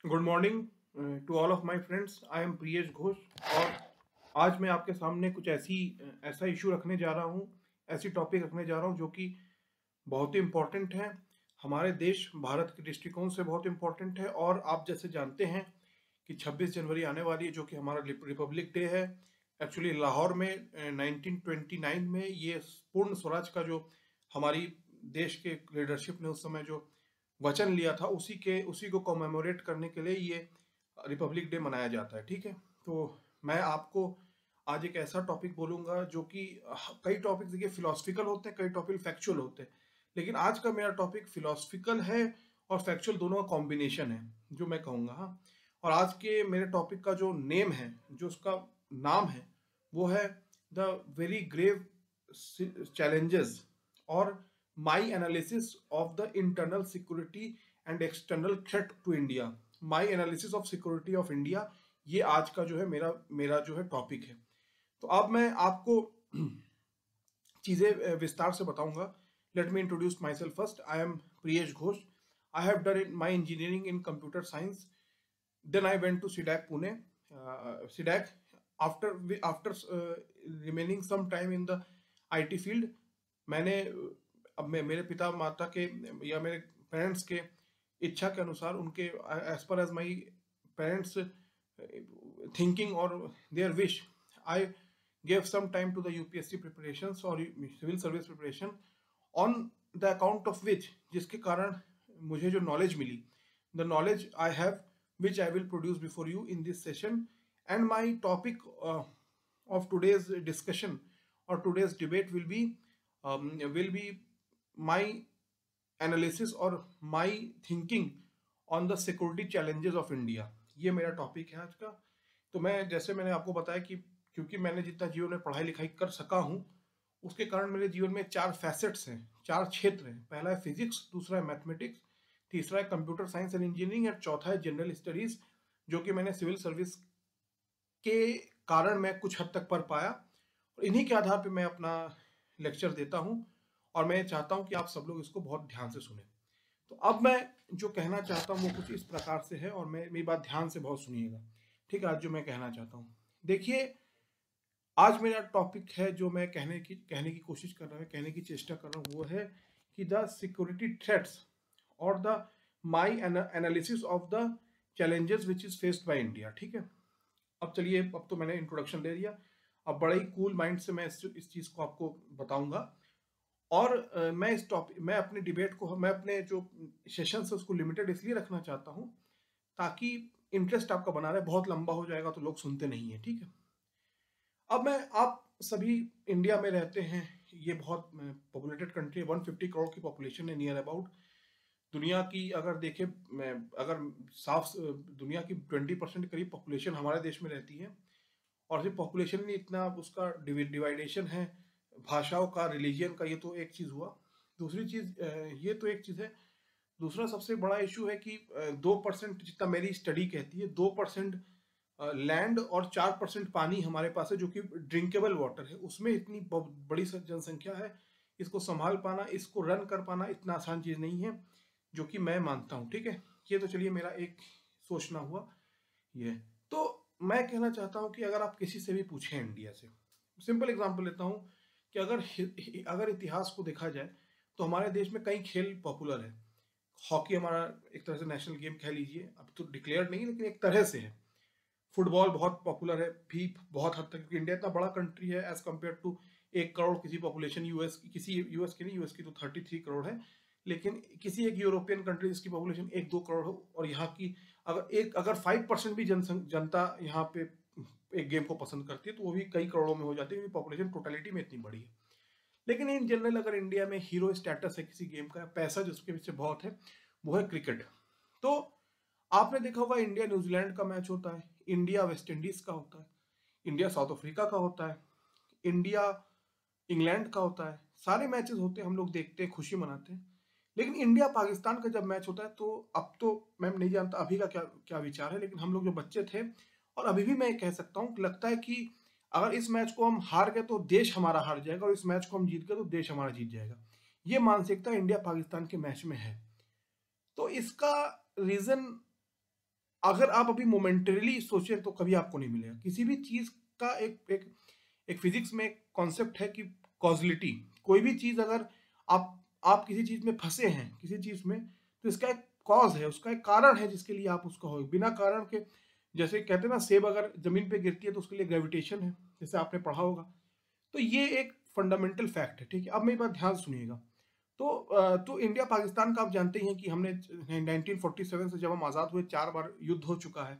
Good morning to all of my friends. I am Priyesh Ghosh और आज मैं आपके सामने कुछ ऐसा इशू रखने जा रहा हूँ, ऐसी टॉपिक रखने जा रहा हूँ जो कि बहुत ही इम्पोर्टेंट है। हमारे देश भारत के दृष्टिकोण से बहुत इम्पोर्टेंट है और आप जैसे जानते हैं कि 26 जनवरी आने वाली है जो कि हमारा रिपब्लिक डे है। एक्चुअली लाहौर में 1929 में ये पूर्ण स्वराज का जो हमारी देश के लीडरशिप ने उस समय जो वचन लिया था उसी को कॉमेमोरेट करने के लिए ये रिपब्लिक डे मनाया जाता है। ठीक है, तो मैं आपको आज एक ऐसा टॉपिक बोलूंगा जो कि कई टॉपिक देखिए फिलोसफिकल होते हैं, कई टॉपिक फैक्चुअल होते हैं, लेकिन आज का मेरा टॉपिक फिलोसफिकल है और फैक्चुअल दोनों का कॉम्बिनेशन है जो मैं कहूँगा। हाँ, और आज के मेरे टॉपिक का जो नेम है, जो उसका नाम है, वो है द वेरी ग्रेव चैलेंजेस और my analysis of the internal security and external threat to India. My analysis of security of India, ये आज का जो है मेरा मेरा जो है टॉपिक है। तो अब मैं आपको चीज़ें विस्तार से बताऊंगा। Let me introduce my self first. I am Priyesh Ghosh. I have done my engineering in computer science. Then I went to SIDAC Pune. SIDAC, after remaining some time in the IT field, मैंने अब मेरे पिता माता के या मेरे parents के इच्छा के अनुसार, उनके as per as my parents thinking और their wish, I gave some time to the UPSC preparations और civil service preparation, on the account of which, जिसके कारण मुझे जो knowledge milli, the knowledge I have, which I will produce before you in this session. And my topic of today's discussion or today's debate will be my analysis or my thinking on the security challenges of India. ये मेरा topic है आज का। तो जैसे मैंने आपको बताया कि क्योंकि मैंने जितना जीवन में पढ़ाई लिखाई कर सका हूँ, उसके कारण मेरे जीवन में 4 फैसेट्स हैं, 4 क्षेत्र हैं। पहला है फिजिक्स, दूसरा है मैथमेटिक्स, तीसरा है कंप्यूटर साइंस एंड इंजीनियरिंग और चौथा है जनरल स्टडीज, जो कि मैंने सिविल सर्विस के कारण मैं कुछ हद तक पढ़ पाया और इन्हीं के आधार पे मैं अपना लेक्चर देता हूँ और मैं चाहता हूँ कि आप सब लोग इसको बहुत ध्यान से सुने। तो अब मैं जो कहना चाहता हूँ वो कुछ इस प्रकार से है और मेरी बात ध्यान से बहुत सुनिएगा। ठीक है, आज जो मैं कहना चाहता हूँ, देखिए, आज मेरा टॉपिक है जो मैं कहने की कोशिश कर रहा हूँ, कहने की चेष्टा कर रहा हूँ, वो है कि द सिक्योरिटी थ्रेट्स और the my analysis of the challenges which is faced by India. ठीक है, अब चलिए, अब तो मैंने इंट्रोडक्शन दे दिया, अब बड़ा ही कूल माइंड से मैं इस चीज को आपको बताऊंगा और मैं अपने डिबेट को, मैं अपने जो सेशन है उसको लिमिटेड इसलिए रखना चाहता हूं ताकि इंटरेस्ट आपका बना रहे। बहुत लंबा हो जाएगा तो लोग सुनते नहीं है। ठीक है, अब आप सभी इंडिया में रहते हैं, ये बहुत पॉपुलेटेड कंट्री है, 150 करोड़ की पॉपुलेशन है नियर अबाउट। दुनिया की अगर देखें, अगर साफ दुनिया की 20% करीब पॉपुलेशन हमारे देश में रहती है और सिर्फ पॉपुलेशन नहीं, इतना उसका डिवाइडेशन है भाषाओं का, रिलीजियन का। ये तो एक चीज़ हुआ। दूसरी चीज़, ये तो एक चीज़ है। दूसरा सबसे बड़ा इशू है कि 2%, जितना मेरी स्टडी कहती है, 2% लैंड और 4% पानी हमारे पास है जो कि ड्रिंकेबल वाटर है। उसमें इतनी बड़ी जनसंख्या है, इसको संभाल पाना, इसको रन कर पाना इतना आसान चीज़ नहीं है, जो कि मैं मानता हूँ। ठीक है, ये तो चलिए मेरा एक सोचना हुआ ये। तो मैं कहना चाहता हूँ कि अगर आप किसी से भी पूछें इंडिया से, सिंपल एग्जांपल लेता हूँ कि अगर इतिहास को देखा जाए तो हमारे देश में कई खेल पॉपुलर है। हॉकी हमारा एक तरह से नेशनल गेम कह लीजिए, अब तो डिक्लेयर्ड नहीं लेकिन एक तरह से है। फुटबॉल बहुत पॉपुलर है भी बहुत हद तक, क्योंकि इंडिया इतना बड़ा कंट्री है एज कम्पेयर टू 1 करोड़ किसी पॉपुलेशन यूएस की, यूएस की तो 33 करोड़ है, लेकिन किसी एक यूरोपियन कंट्री जिसकी पॉपुलेशन 1-2 करोड़ हो और यहाँ की अगर 5% भी जनता यहाँ पे एक गेम को पसंद करती है तो वो भी कई करोड़ों में हो जाती है, क्योंकि पॉपुलेशन टोटलिटी में इतनी बड़ी है। लेकिन इन जनरल अगर इंडिया में हीरो स्टेटस है किसी गेम का, पैसा जिसके पीछे बहुत है, वो है क्रिकेट। तो आपने देखा होगा इंडिया न्यूजीलैंड का मैच होता है, इंडिया वेस्ट इंडीज का होता है, इंडिया साउथ अफ्रीका का होता है, इंडिया इंग्लैंड का होता है, सारे मैचेस होते हैं, हम लोग देखते हैं, खुशी मनाते हैं। लेकिन इंडिया पाकिस्तान का जब मैच होता है तो अब तो मैं नहीं जानता अभी का क्या क्या विचार है, लेकिन हम लोग जो बच्चे थे और अभी भी मैं कह सकता हूँ, लगता है कि अगर इस मैच को हम हार गए तो देश हमारा हार जाएगा और इस मैच को हम जीत गए तो देश हमारा जीत जाएगा। ये मानसिकता इंडिया पाकिस्तान के मैच में है। तो इसका रीजन अगर आप अभी मोमेंटरीली सोचें तो कभी आपको नहीं मिलेगा। किसी भी चीज का एक फिजिक्स में एक कॉन्सेप्ट है कि कॉजलिटी। कोई भी चीज अगर आप किसी चीज में फंसे हैं किसी चीज में, तो इसका एक कॉज है, उसका एक कारण है जिसके लिए आप उसका हो। बिना कारण के, जैसे कहते हैं ना, सेब अगर जमीन पे गिरती है तो उसके लिए ग्रेविटेशन है, जैसे आपने पढ़ा होगा। तो ये एक फंडामेंटल फैक्ट है, ठीक है। अब मेरी बात ध्यान से सुनिएगा। तो इंडिया पाकिस्तान का आप जानते ही हैं कि हमने 1947 से जब हम आज़ाद हुए 4 बार युद्ध हो चुका है।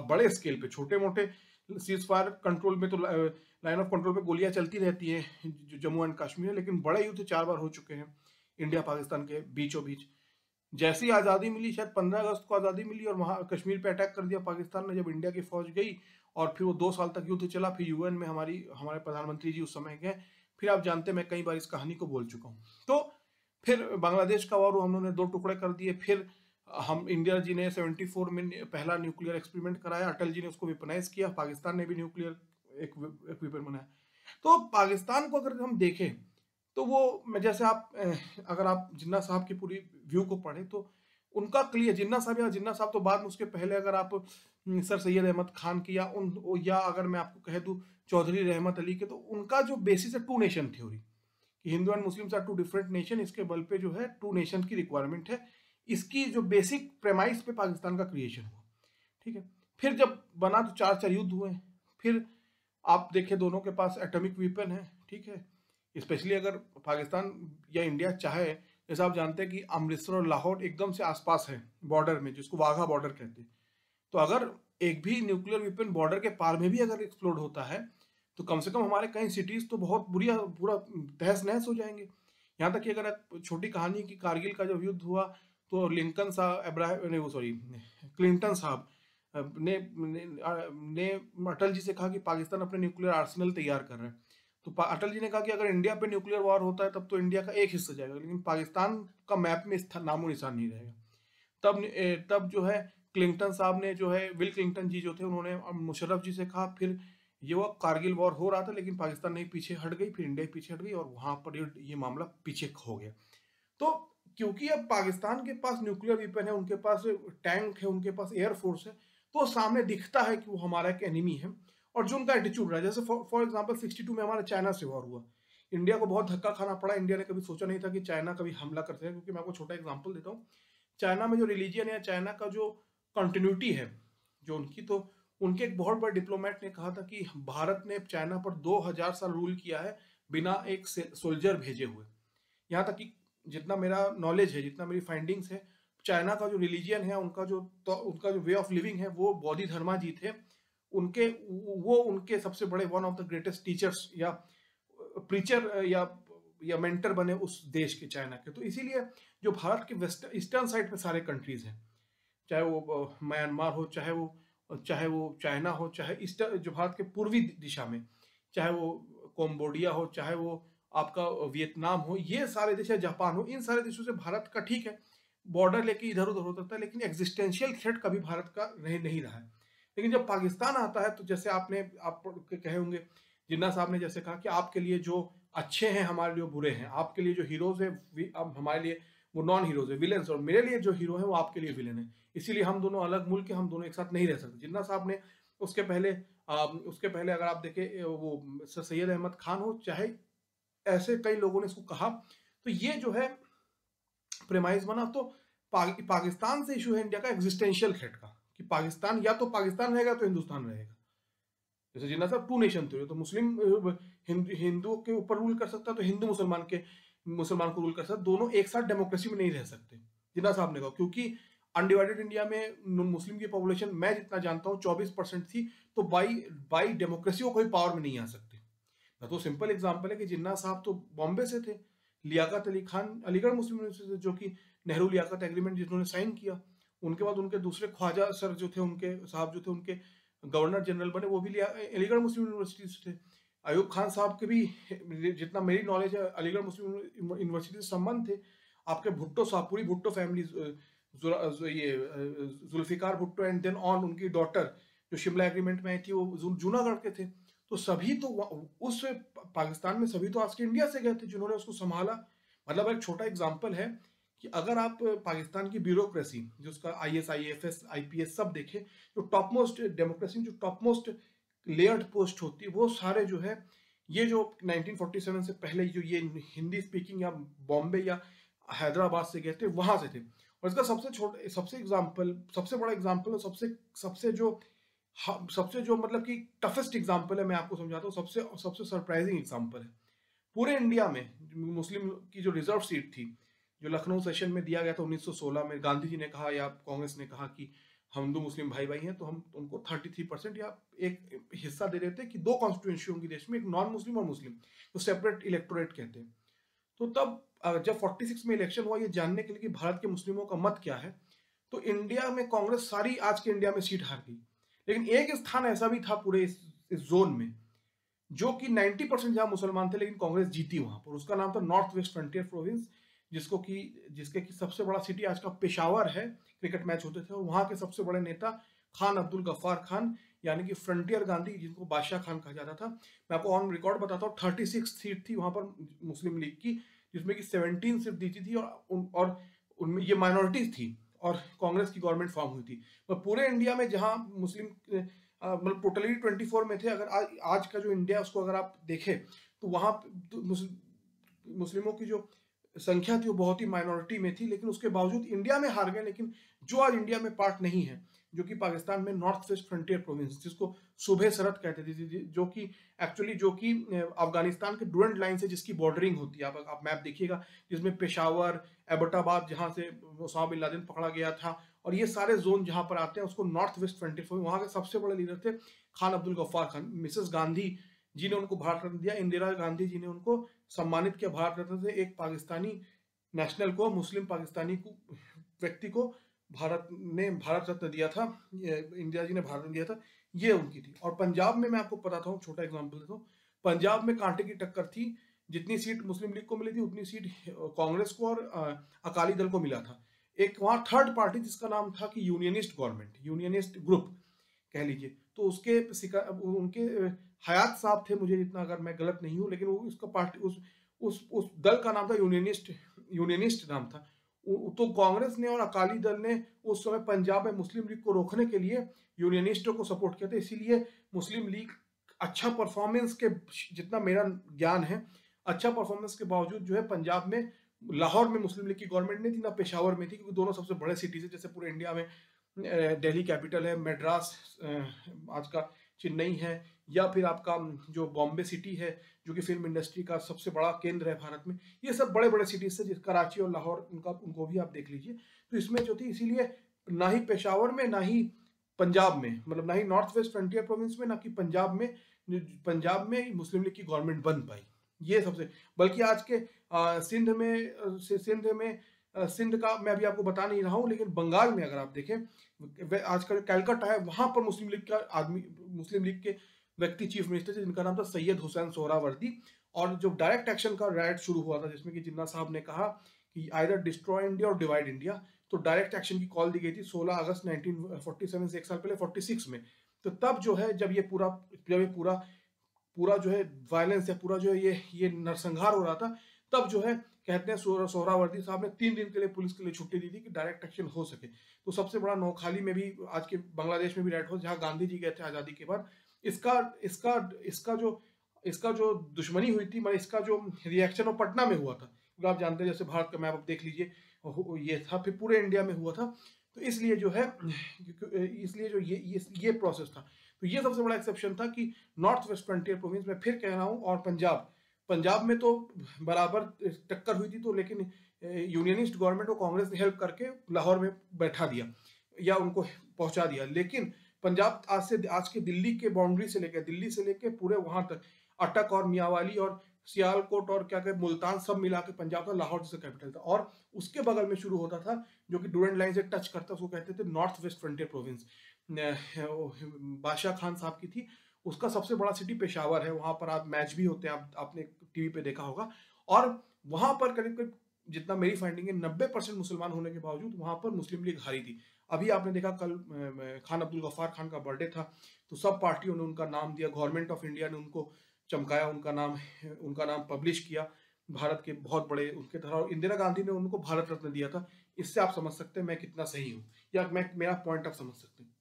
बड़े स्केल पे, छोटे मोटे सीज फायर कंट्रोल में तो लाइन ऑफ कंट्रोल पे गोलियां चलती रहती है जो जम्मू एंड कश्मीर है, लेकिन बड़े युद्ध 4 बार हो चुके हैं इंडिया पाकिस्तान के बीचों बीच। जैसे ही आज़ादी मिली, शायद 15 अगस्त को आज़ादी मिली, और वहाँ कश्मीर पे अटैक कर दिया पाकिस्तान ने जब इंडिया की फौज गई, और फिर वो 2 साल तक युद्ध चला। फिर यूएन में हमारे प्रधानमंत्री जी उस समय गए। फिर आप जानते हैं, मैं कई बार इस कहानी को बोल चुका हूँ। तो फिर बांग्लादेश का वॉर हम लोगों ने 2 टुकड़े कर दिए। फिर हम इंडिया जी ने 74 में पहला न्यूक्लियर एक्सपेरिमेंट कराया, अटल जी ने उसको वेपनाइज किया, पाकिस्तान ने भी न्यूक्लियर एक वेपन बनाया। तो पाकिस्तान को अगर हम देखें तो वो, जैसे आप अगर आप जिन्ना साहब की पूरी व्यू को पढ़ें तो उनका क्लियर, जिन्ना साहब तो बाद में, उसके पहले अगर आप सर सैयद अहमद खान की या अगर मैं आपको कह दूं चौधरी रहमत अली के, तो उनका जो बेसिस है टू नेशन थ्योरी, कि Hindu and Muslims are two different nation, इसके बल पे जो है टू नेशन की रिक्वायरमेंट है। इसकी जो बेसिक प्रेमाइस पे पाकिस्तान का क्रिएशन हुआ, ठीक है। फिर जब बना तो 4 युद्ध हुए। फिर आप देखें, दोनों के पास एटॉमिक वेपन है, ठीक है। स्पेशली अगर पाकिस्तान या इंडिया चाहे, जैसे आप जानते हैं कि अमृतसर और लाहौर एकदम से आसपास है बॉर्डर में, जिसको वाघा बॉर्डर कहते हैं। तो अगर एक भी न्यूक्लियर वेपन बॉर्डर के पार में भी अगर एक्सप्लोड होता है, तो कम से कम हमारे कई सिटीज तो बहुत पूरा तहस नहस हो जाएंगे। यहाँ तक कि अगर छोटी कहानी की, कारगिल का जब युद्ध हुआ तो लिंकन साहब, क्लिंटन साहब ने अटल जी से कहा कि पाकिस्तान अपने न्यूक्लियर आर्सेनल तैयार कर रहा है। तो अटल जी ने कहा कि अगर इंडिया पे न्यूक्लियर वॉर होता है तब तो इंडिया का एक हिस्सा जाएगा, लेकिन पाकिस्तान का मैप में नामो निशान नहीं रहेगा। तब जो है क्लिंटन साहब ने, जो है विल क्लिंटन जी जो थे, उन्होंने मुशर्रफ जी से कहा। फिर ये वो कारगिल वॉर हो रहा था, लेकिन पाकिस्तान नहीं पीछे हट गई, फिर इंडिया पीछे हट गई, और वहां पर ये मामला पीछे हो गया। तो क्योंकि अब पाकिस्तान के पास न्यूक्लियर वेपन है, उनके पास टैंक है, उनके पास एयरफोर्स है, तो सामने दिखता है कि वो हमारा एक एनिमी है। और जो उनका एटीट्यूड रहा, जैसे फॉर एग्जांपल 62 में हमारा चाइना से वॉर हुआ, इंडिया को बहुत धक्का खाना पड़ा। इंडिया ने कभी सोचा नहीं था कि चाइना कभी हमला कर सके, क्योंकि मैं आपको छोटा एग्जांपल देता हूँ। चाइना में जो रिलीजियन है, चाइना का जो कंटिन्यूटी है जो उनकी, तो उनके एक बहुत बड़े डिप्लोमेट ने कहा था कि भारत ने चाइना पर 2000 साल रूल किया है बिना एक सोल्जर भेजे हुए। यहाँ तक कि जितना मेरा नॉलेज है, जितना मेरी फाइंडिंग्स है, चाइना का जो रिलीजियन है, उनका जो वे ऑफ लिविंग है, वो बौद्धि धर्मा जी थे। उनके सबसे बड़े, one of the greatest teachers या प्रीचर या मेंटर बने उस देश के, चाइना के। तो इसीलिए जो भारत के ईस्टर्न साइड पे सारे कंट्रीज हैं, चाहे वो म्यांमार हो, चाहे वो चाइना हो, चाहे ईस्टर्न जो भारत के पूर्वी दिशा में, चाहे वो कोम्बोडिया हो, चाहे वो आपका वियतनाम हो, ये सारे देश, जापान हो, इन सारे देशों से भारत का, ठीक है, बॉर्डर लेके इधर उधर हो सकता है, लेकिन एग्जिस्टेंशियल थ्रेट कभी भारत का नहीं रहा है। लेकिन जब पाकिस्तान आता है, तो जैसे आप कहे होंगे, जिन्ना साहब ने जैसे कहा कि आपके लिए जो अच्छे हैं हमारे लिए बुरे हैं, आपके लिए जो हीरोज है अब हमारे लिए वो नॉन हीरोज है, विलेंस, और मेरे लिए जो हीरो है वो आपके लिए विलेन है, इसीलिए हम दोनों अलग मुल्क हैं, हम दोनों एक साथ नहीं रह सकते। जिन्ना साहब ने उसके पहले अगर आप देखें, वो सर सैयद अहमद खान हो, चाहे ऐसे कई लोगों ने इसको कहा। तो ये जो है प्रेमाइज बना। तो पाकिस्तान से इशू है इंडिया का एग्जिस्टेंशियल थ्रेट का, कि पाकिस्तान, या तो पाकिस्तान रहेगा तो हिंदुस्तान रहेगा। जैसे जिन्ना साहब टू नेशन थ्योरी, तो मुस्लिम हिंदुओं के ऊपर रूल कर सकता, तो हिंदू मुसलमान को रूल कर सकता, दोनों एक साथ डेमोक्रेसी में नहीं रह सकते। जिन्ना साहब ने कहा, क्योंकि अनडिवाइडेड इंडिया में मुस्लिम की पॉपुलेशन, मैं जितना जानता हूँ, 24% थी, तो बाई डेमोक्रेसी वो कोई पावर में नहीं आ सकते। तो सिंपल एग्जांपल है कि जिन्ना साहब तो बॉम्बे से थे, लियाकत अली खान अलीगढ़ मुस्लिम यूनिवर्सिटी से, जो कि नेहरू लियाकत एग्रीमेंट जिन्होंने साइन किया, उनके बाद उनके दूसरे ख्वाजा सर जो थे, उनके साहब जो थे, उनके गवर्नर जनरल बने, वो भी अलीगढ़ मुस्लिम यूनिवर्सिटी से थे। अयूब खान साहब के भी, जितना मेरी नॉलेज है, अलीगढ़ मुस्लिम यूनिवर्सिटी से संबंध थे। आपके भुट्टो साहब, पूरी भुट्टो फैमिली, ये Zulfikar Bhutto and then on, उनकी डॉटर जो शिमला एग्रीमेंट में आई थी, वो जूनागढ़ के थे। तो सभी तो उस पाकिस्तान में सभी तो आज के इंडिया से गए थे, जिन्होंने उसको संभाला। मतलब एक छोटा एग्जांपल है कि अगर आप पाकिस्तान की ब्यूरोक्रेसी, जो उसका IS IFS IPS सब देखें, जो टॉप मोस्ट डेमोक्रेसी, जो टॉप मोस्ट लेयर्ड पोस्ट होती है, वो सारे जो है ये जो 1947 से पहले जो ये हिंदी स्पीकिंग या बॉम्बे या हैदराबाद से गए थे वहां से थे। और इसका सबसे बड़ा एग्जाम्पल और सबसे जो मतलब कि टफेस्ट एग्जाम्पल है, मैं आपको समझाता हूँ, सबसे सबसे सरप्राइजिंग एग्जाम्पल है। पूरे इंडिया में मुस्लिम की जो रिजर्व सीट थी, जो लखनऊ सेशन में दिया गया था 1916 में, गांधी जी ने कहा या कांग्रेस ने कहा कि हम हिंदू मुस्लिम भाई भाई हैं, तो हम उनको 33% या एक हिस्सा दे देते कि दो कॉन्स्टिट्यूंसी होंगी देश में, एक नॉन मुस्लिम और मुस्लिम, तो सेपरेट इलेक्टोरेट कहते हैं। तो तब जब 46 में इलेक्शन हुआ ये जानने के लिए कि भारत के मुस्लिमों का मत क्या है, तो इंडिया में कांग्रेस सारी आज के इंडिया में सीट हार गई। लेकिन एक स्थान ऐसा भी था पूरे इस जोन में जो कि 90% जहां मुसलमान थे, लेकिन कांग्रेस जीती वहां पर। उसका नाम था नॉर्थ वेस्ट फ्रंटियर प्रोविंस, जिसके की सबसे बड़ा सिटी आज का पेशावर है। क्रिकेट मैच होते थे, वहां के सबसे बड़े नेता खान अब्दुल गफ्फार खान, यानी कि फ्रंटियर गांधी, जिनको बादशाह खान कहा जाता था। मैं आपको ऑन रिकॉर्ड बताता हूँ, 36 सीट थी वहां पर मुस्लिम लीग की, जिसमें कि 17 सिर्फ जीती थी, और उनमें ये माइनॉरिटीज थी, और कांग्रेस की गवर्नमेंट फॉर्म हुई थी। पर पूरे इंडिया में जहां मुस्लिम मतलब टोटली 24 में थे, अगर आज का जो इंडिया उसको अगर आप देखें, तो वहां तो मुस्लिमों की जो संख्या थी वो बहुत ही माइनॉरिटी में थी, लेकिन उसके बावजूद इंडिया में हार गए। लेकिन जो आज इंडिया में पार्ट नहीं है, जो कि पाकिस्तान में नॉर्थ वेस्ट फ्रंटियर प्रोविंस, जिसको सूबे सरहद कहते थे, जो कि एक्चुअली अफगानिस्तान के डूरंट लाइन से जिसकी बॉर्डरिंग होती है, आप मैप देखिएगा, जिसमें पेशावर, एबटाबाद, जहां से ओसामा बिन लादेन पकड़ा गया था, और ये सारे जोन जहां पर आते हैं उसको नॉर्थ वेस्ट फ्रंटियर प्रोविंस। वहां के सबसे बड़े लीडर थे खान अब्दुल गफ्फार खान। मिसेस गांधी जी ने उनको भारत रत्न दिया, इंदिरा गांधी जी ने उनको सम्मानित किया भारत रत्न से। एक पाकिस्तानी नेशनल को, मुस्लिम पाकिस्तानी को, व्यक्ति को भारत ने भारत रत्न दिया था, इंदिरा जी ने भारत रत्न दिया था, ये उनकी थी। और पंजाब में मैं आपको बताता हूँ, छोटा एग्जांपल देता हूँ। पंजाब में कांटे की टक्कर थी, जितनी सीट मुस्लिम लीग को मिली थी उतनी सीट कांग्रेस को और अकाली दल को मिला था। एक वहां थर्ड पार्टी जिसका नाम था कि यूनियनिस्ट गवर्नमेंट, यूनियनिस्ट ग्रुप कह लीजिए, तो उनके हयात साहब थे, मुझे जितना, अगर मैं गलत नहीं हूं, लेकिन वो उसका पार्टी उस दल का नाम था यूनियनिस्ट नाम था। तो कांग्रेस ने और अकाली दल ने उस समय पंजाब में मुस्लिम लीग को रोकने के लिए यूनियनिस्टों को सपोर्ट किया था। इसीलिए मुस्लिम लीग अच्छा परफॉर्मेंस के, जितना मेरा ज्ञान है, अच्छा परफॉर्मेंस के बावजूद जो है पंजाब में, लाहौर में मुस्लिम लीग की गवर्नमेंट नहीं थी, ना पेशावर में थी, क्योंकि दोनों सबसे बड़े सिटीज है। जैसे पूरे इंडिया में दिल्ली कैपिटल है, मद्रास आज का चेन्नई है, या फिर आपका जो बॉम्बे सिटी है, जो कि फिल्म इंडस्ट्री का सबसे बड़ा केंद्र है भारत में। ये सब बड़े बड़े सिटीज से, कराची और लाहौर, उनको भी आप देख लीजिए। तो इसमें जो थी, इसीलिए ना ही पेशावर में, ना ही पंजाब में, मतलब ना ही नॉर्थ वेस्ट फ्रंटियर प्रोविंस में, ना कि पंजाब में मुस्लिम लीग की गवर्नमेंट बन पाई। ये सबसे, बल्कि आज के सिंध का मैं अभी आपको बता नहीं रहा हूँ, लेकिन बंगाल में अगर आप देखें, आज का कैलकाटा है, वहां पर मुस्लिम लीग के व्यक्ति चीफ मिनिस्टर थे, जिनका नाम था सैयद हुसैन सोहरावर्दी। और जो डायरेक्ट एक्शन का राइट शुरू हुआ था, जिसमें कि जिन्ना साहब ने कहा कि आइदर डिस्ट्रॉय इंडिया और डिवाइड इंडिया, तो डायरेक्ट एक्शन की कॉल दी गई थी 16 अगस्त 1947 से, एक साल पहले 46 में। तो तब जो है, जब ये पूरा जो है वायलेंस, या पूरा जो है ये नरसंहार हो रहा था, तब जो है कहते हैं सोहरावर्दी साहब ने 3 दिन के लिए पुलिस के लिए छुट्टी दी थी कि डायरेक्ट एक्शन हो सके। तो सबसे बड़ा नोखाली में भी, आज के बांग्लादेश में भी राइट हो, जहां गांधी जी गए थे आजादी के बाद, इसका इसका इसका जो दुश्मनी हुई थी, मतलब इसका जो रिएक्शन वो पटना में हुआ था, क्योंकि आप जानते हैं, जैसे भारत का मैप आप देख लीजिए, ये था, फिर पूरे इंडिया में हुआ था। तो इसलिए जो है, इसलिए जो ये प्रोसेस था। तो ये सबसे बड़ा एक्सेप्शन था कि नॉर्थ वेस्ट फ्रंटियर प्रोविंस में, फिर कह रहा हूँ, और पंजाब में तो बराबर टक्कर हुई थी, तो लेकिन यूनियनिस्ट गवर्नमेंट को कांग्रेस ने हेल्प करके लाहौर में बैठा दिया या उनको पहुंचा दिया। लेकिन पंजाब आज के दिल्ली के बाउंड्री से लेकर पूरे वहां तक, अटक और मियावाली और सियालकोट और क्या कहते मुल्तान, सब मिला के पंजाब का लाहौर जैसा कैपिटल था। और उसके बगल में शुरू होता था, जो कि डूरंट लाइन से टच करता, उसको कहते थे नॉर्थ वेस्ट फ्रंटियर प्रोविंस, बादशाह खान साहब की थी। उसका सबसे बड़ा सिटी पेशावर है, वहां पर आप मैच भी होते हैं, आपने टीवी पे देखा होगा। और वहां पर करीब करीब, जितना मेरी फाइंडिंग है, 90% मुसलमान होने के बावजूद वहां पर मुस्लिम लीग हारी थी। अभी आपने देखा, कल खान अब्दुल गफ्फार खान का बर्थडे था, तो सब पार्टियों ने उनका नाम दिया, गवर्नमेंट ऑफ इंडिया ने उनको चमकाया, उनका नाम पब्लिश किया। भारत के बहुत बड़े उनके तरह, और इंदिरा गांधी ने उनको भारत रत्न दिया था। इससे आप समझ सकते हैं मैं कितना सही हूँ, या मैं मेरा पॉइंट आप समझ सकते हैं।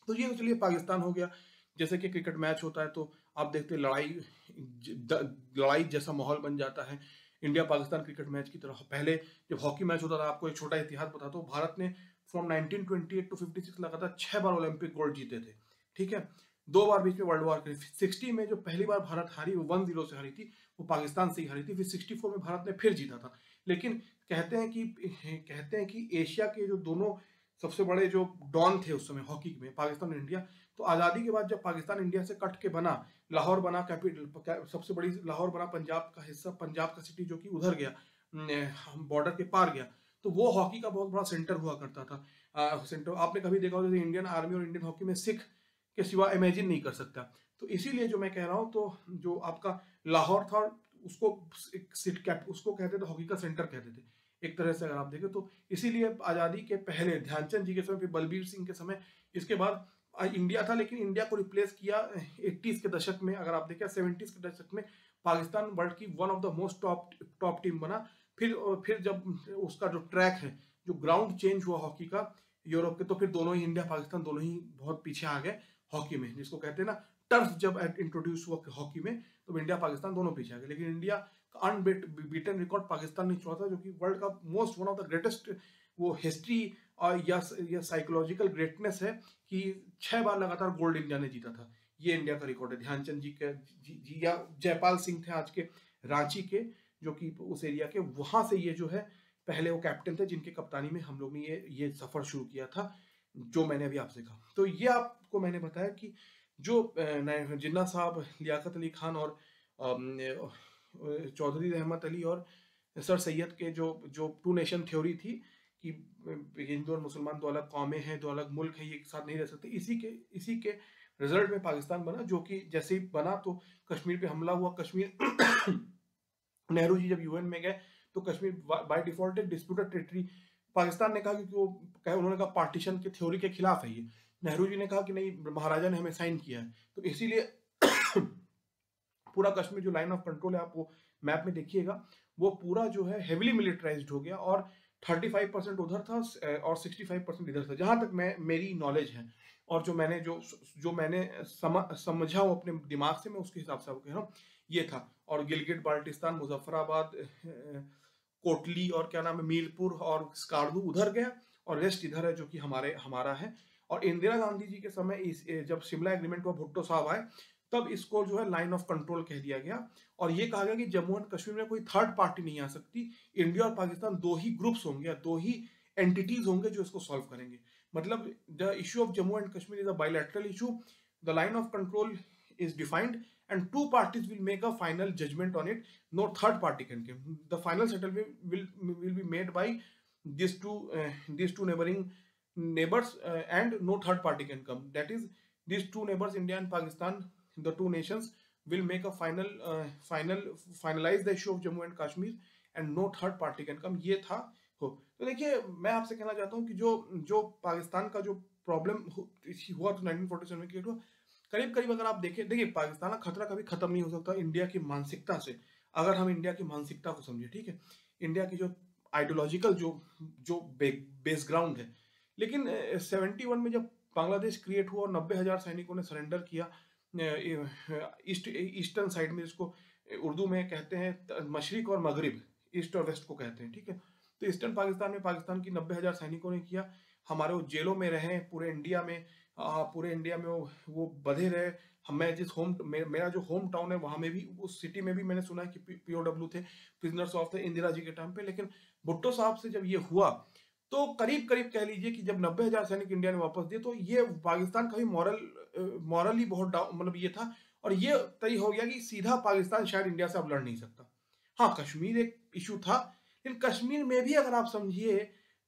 तो ये चलिए पाकिस्तान हो गया। जैसे कि क्रिकेट मैच होता है तो आप देखते हैं लड़ाई जैसा माहौल बन जाता है इंडिया पाकिस्तान क्रिकेट मैच की तरह। पहले जब हॉकी मैच होता था, आपको एक छोटा इतिहास बताता हूँ, भारत ने फ्रॉम 1928 टू 56 लगातार 6 बार ओलंपिक गोल्ड जीते थे, ठीक है। 2 बार बीच में वर्ल्ड वॉर के 60 में जो पहली बार भारत हारी, वो 1-0 से हारी थी, वो पाकिस्तान से ही हारी थी। फिर 64 में भारत ने फिर जीता था। लेकिन कहते हैं कि एशिया के जो दोनों सबसे बड़े जो डॉन थे उस समय हॉकी में, पाकिस्तान और इंडिया, तो आज़ादी के बाद जब पाकिस्तान इंडिया से कट के बना, लाहौर बना कैपिटल, सबसे बड़ी लाहौर बना, पंजाब का हिस्सा, पंजाब का सिटी जो कि उधर गया, बॉर्डर के पार गया, तो वो हॉकी का बहुत बड़ा सेंटर हुआ करता था। सेंटर आपने कभी देखा हो, जैसे इंडियन आर्मी और इंडियन हॉकी में सिख के सिवा इमेजिन नहीं कर सकता। तो इसीलिए जो मैं कह रहा हूँ, तो जो आपका लाहौर था, उसको उसको कहते थे, हॉकी का सेंटर कहते थे एक तरह से अगर आप देखें तो। इसीलिए आज़ादी के पहले ध्यानचंद जी के समय, फिर बलबीर सिंह के समय, इसके बाद इंडिया था। लेकिन इंडिया को रिप्लेस किया 80s के दशक में, अगर आप देखें 70s के दशक में पाकिस्तान वर्ल्ड की one of the most top team बना। फिर जब उसका जो ट्रैक है, जो ग्राउंड चेंज हुआ हॉकी का यूरोप के, तो फिर दोनों ही, इंडिया पाकिस्तान दोनों ही बहुत पीछे आ गए हॉकी में, जिसको कहते हैं ना टर्फ जब इंट्रोड्यूस हुआ हॉकी में, तो इंडिया पाकिस्तान दोनों पीछे आ गए। लेकिन इंडिया का अनबीटन रिकॉर्ड पाकिस्तान ने छोड़ा था, जो कि वर्ल्ड का most one of the greatest वो हिस्ट्री और या साइकोलॉजिकल ग्रेटनेस है कि 6 बार लगातार गोल्ड इंडिया ने जीता था। ये इंडिया का रिकॉर्ड है। ध्यानचंद जी के जी या जयपाल सिंह थे आज के रांची के, जो कि उस एरिया के, वहां से ये जो है पहले वो कैप्टन थे जिनके कप्तानी में हम लोग ने ये सफर शुरू किया था, जो मैंने अभी आपसे कहा। तो ये आपको मैंने बताया कि जो जिन्ना साहब, लियाकत अली खान और चौधरी रहमत अली और सर सैयद के जो जो टू नेशन थ्योरी थी कि हिंदू और मुसलमान दो अलग कौमें हैं, दो अलग मुल्क हैं, ये एक साथ नहीं रह सकते, इसी के रिजल्ट में पाकिस्तान बना। जो कि जैसे ही बना तो कश्मीर पे हमला हुआ। कश्मीर नेहरू जी जब यूएन में गए तो कश्मीर बाय डिफॉल्ट एक डिस्प्यूटेड टेरिटरी, पाकिस्तान ने कहा, क्योंकि वो उन्होंने कहा पार्टीशन के थ्योरी के खिलाफ है ये। नेहरू जी ने कहा कि नहीं, महाराजा ने हमें साइन किया है, तो इसीलिए पूरा कश्मीर जो लाइन ऑफ कंट्रोल है, आप वो मैप में देखिएगा, वो पूरा जो है हेविली मिलिटराइज्ड हो गया, और 35% उधर था और 65% इधर था, जहां तक मेरी नॉलेज है, और जो मैंने समझा हूँ अपने दिमाग से, मैं उसके हिसाब से आपको कह रहा हूँ, ये था। और गिलगित बाल्टिस्तान, मुजफ्फराबाद, कोटली और क्या नाम है, मीरपुर और स्कार्दू उधर गया, और रेस्ट इधर है जो कि हमारा है। और इंदिरा गांधी जी के समय जब शिमला एग्रीमेंट हुआ, भुट्टो साहब आए, तब इसको जो है लाइन ऑफ कंट्रोल कह दिया गया, और ये कहा गया कि जम्मू एंड कश्मीर में कोई थर्ड पार्टी नहीं आ सकती। इंडिया और पाकिस्तान दो ही ग्रुप्स होंगे, दो ही एंटिटीज होंगे जो इसको सॉल्व करेंगे। मतलब the issue of Jammu and Kashmir is a bilateral issue, the line of control is defined and two parties will make a final judgment on it, no third party can come. The final settlement will be made by these two neighbors, and no third party can come. That is, these two neighbors, India and Pakistan, the two nations will make a finalize the issue of Jammu and Kashmir, and no third party can come. ये था हो। तो देखिए, मैं आपसे कहना चाहता हूँ कि जो पाकिस्तान का जो प्रॉब्लम हुआ तो 1947 में क्रिएट हुआ, करीब करीब अगर आप देखिए पाकिस्तान का खतरा कभी खत्म नहीं हो सकता इंडिया की मानसिकता से, अगर हम इंडिया की मानसिकता को समझे, ठीक है, इंडिया की जो आइडियोलॉजिकल जो बेसग्राउंड है। लेकिन 71 में जब बांग्लादेश क्रिएट हुआ और 90,000 सैनिकों ने सरेंडर किया ईस्टर्न साइड में, जिसको उर्दू में कहते हैं मशरिक और मगरिब, ईस्ट और वेस्ट को कहते हैं, ठीक है। तो ईस्टर्न पाकिस्तान में पाकिस्तान की 90,000 सैनिकों ने किया, हमारे वो जेलों में रहे पूरे इंडिया में वो बधे रहे। मेरा जो होम टाउन है, वहां में भी, उस सिटी में भी मैंने सुना है कि POW थे, prisoners of the Indira ji के टाइम पे। लेकिन भुट्टो साहब से जब ये हुआ, तो करीब करीब कह लीजिए कि जब 90,000 सैनिक इंडिया ने वापस दिए, तो ये पाकिस्तान का भी मॉरली बहुत मतलब ये था, और ये तय हो गया कि सीधा पाकिस्तान शायद इंडिया से अब लड़ नहीं सकता। हाँ, कश्मीर एक इशू था, लेकिन कश्मीर में भी अगर आप समझिए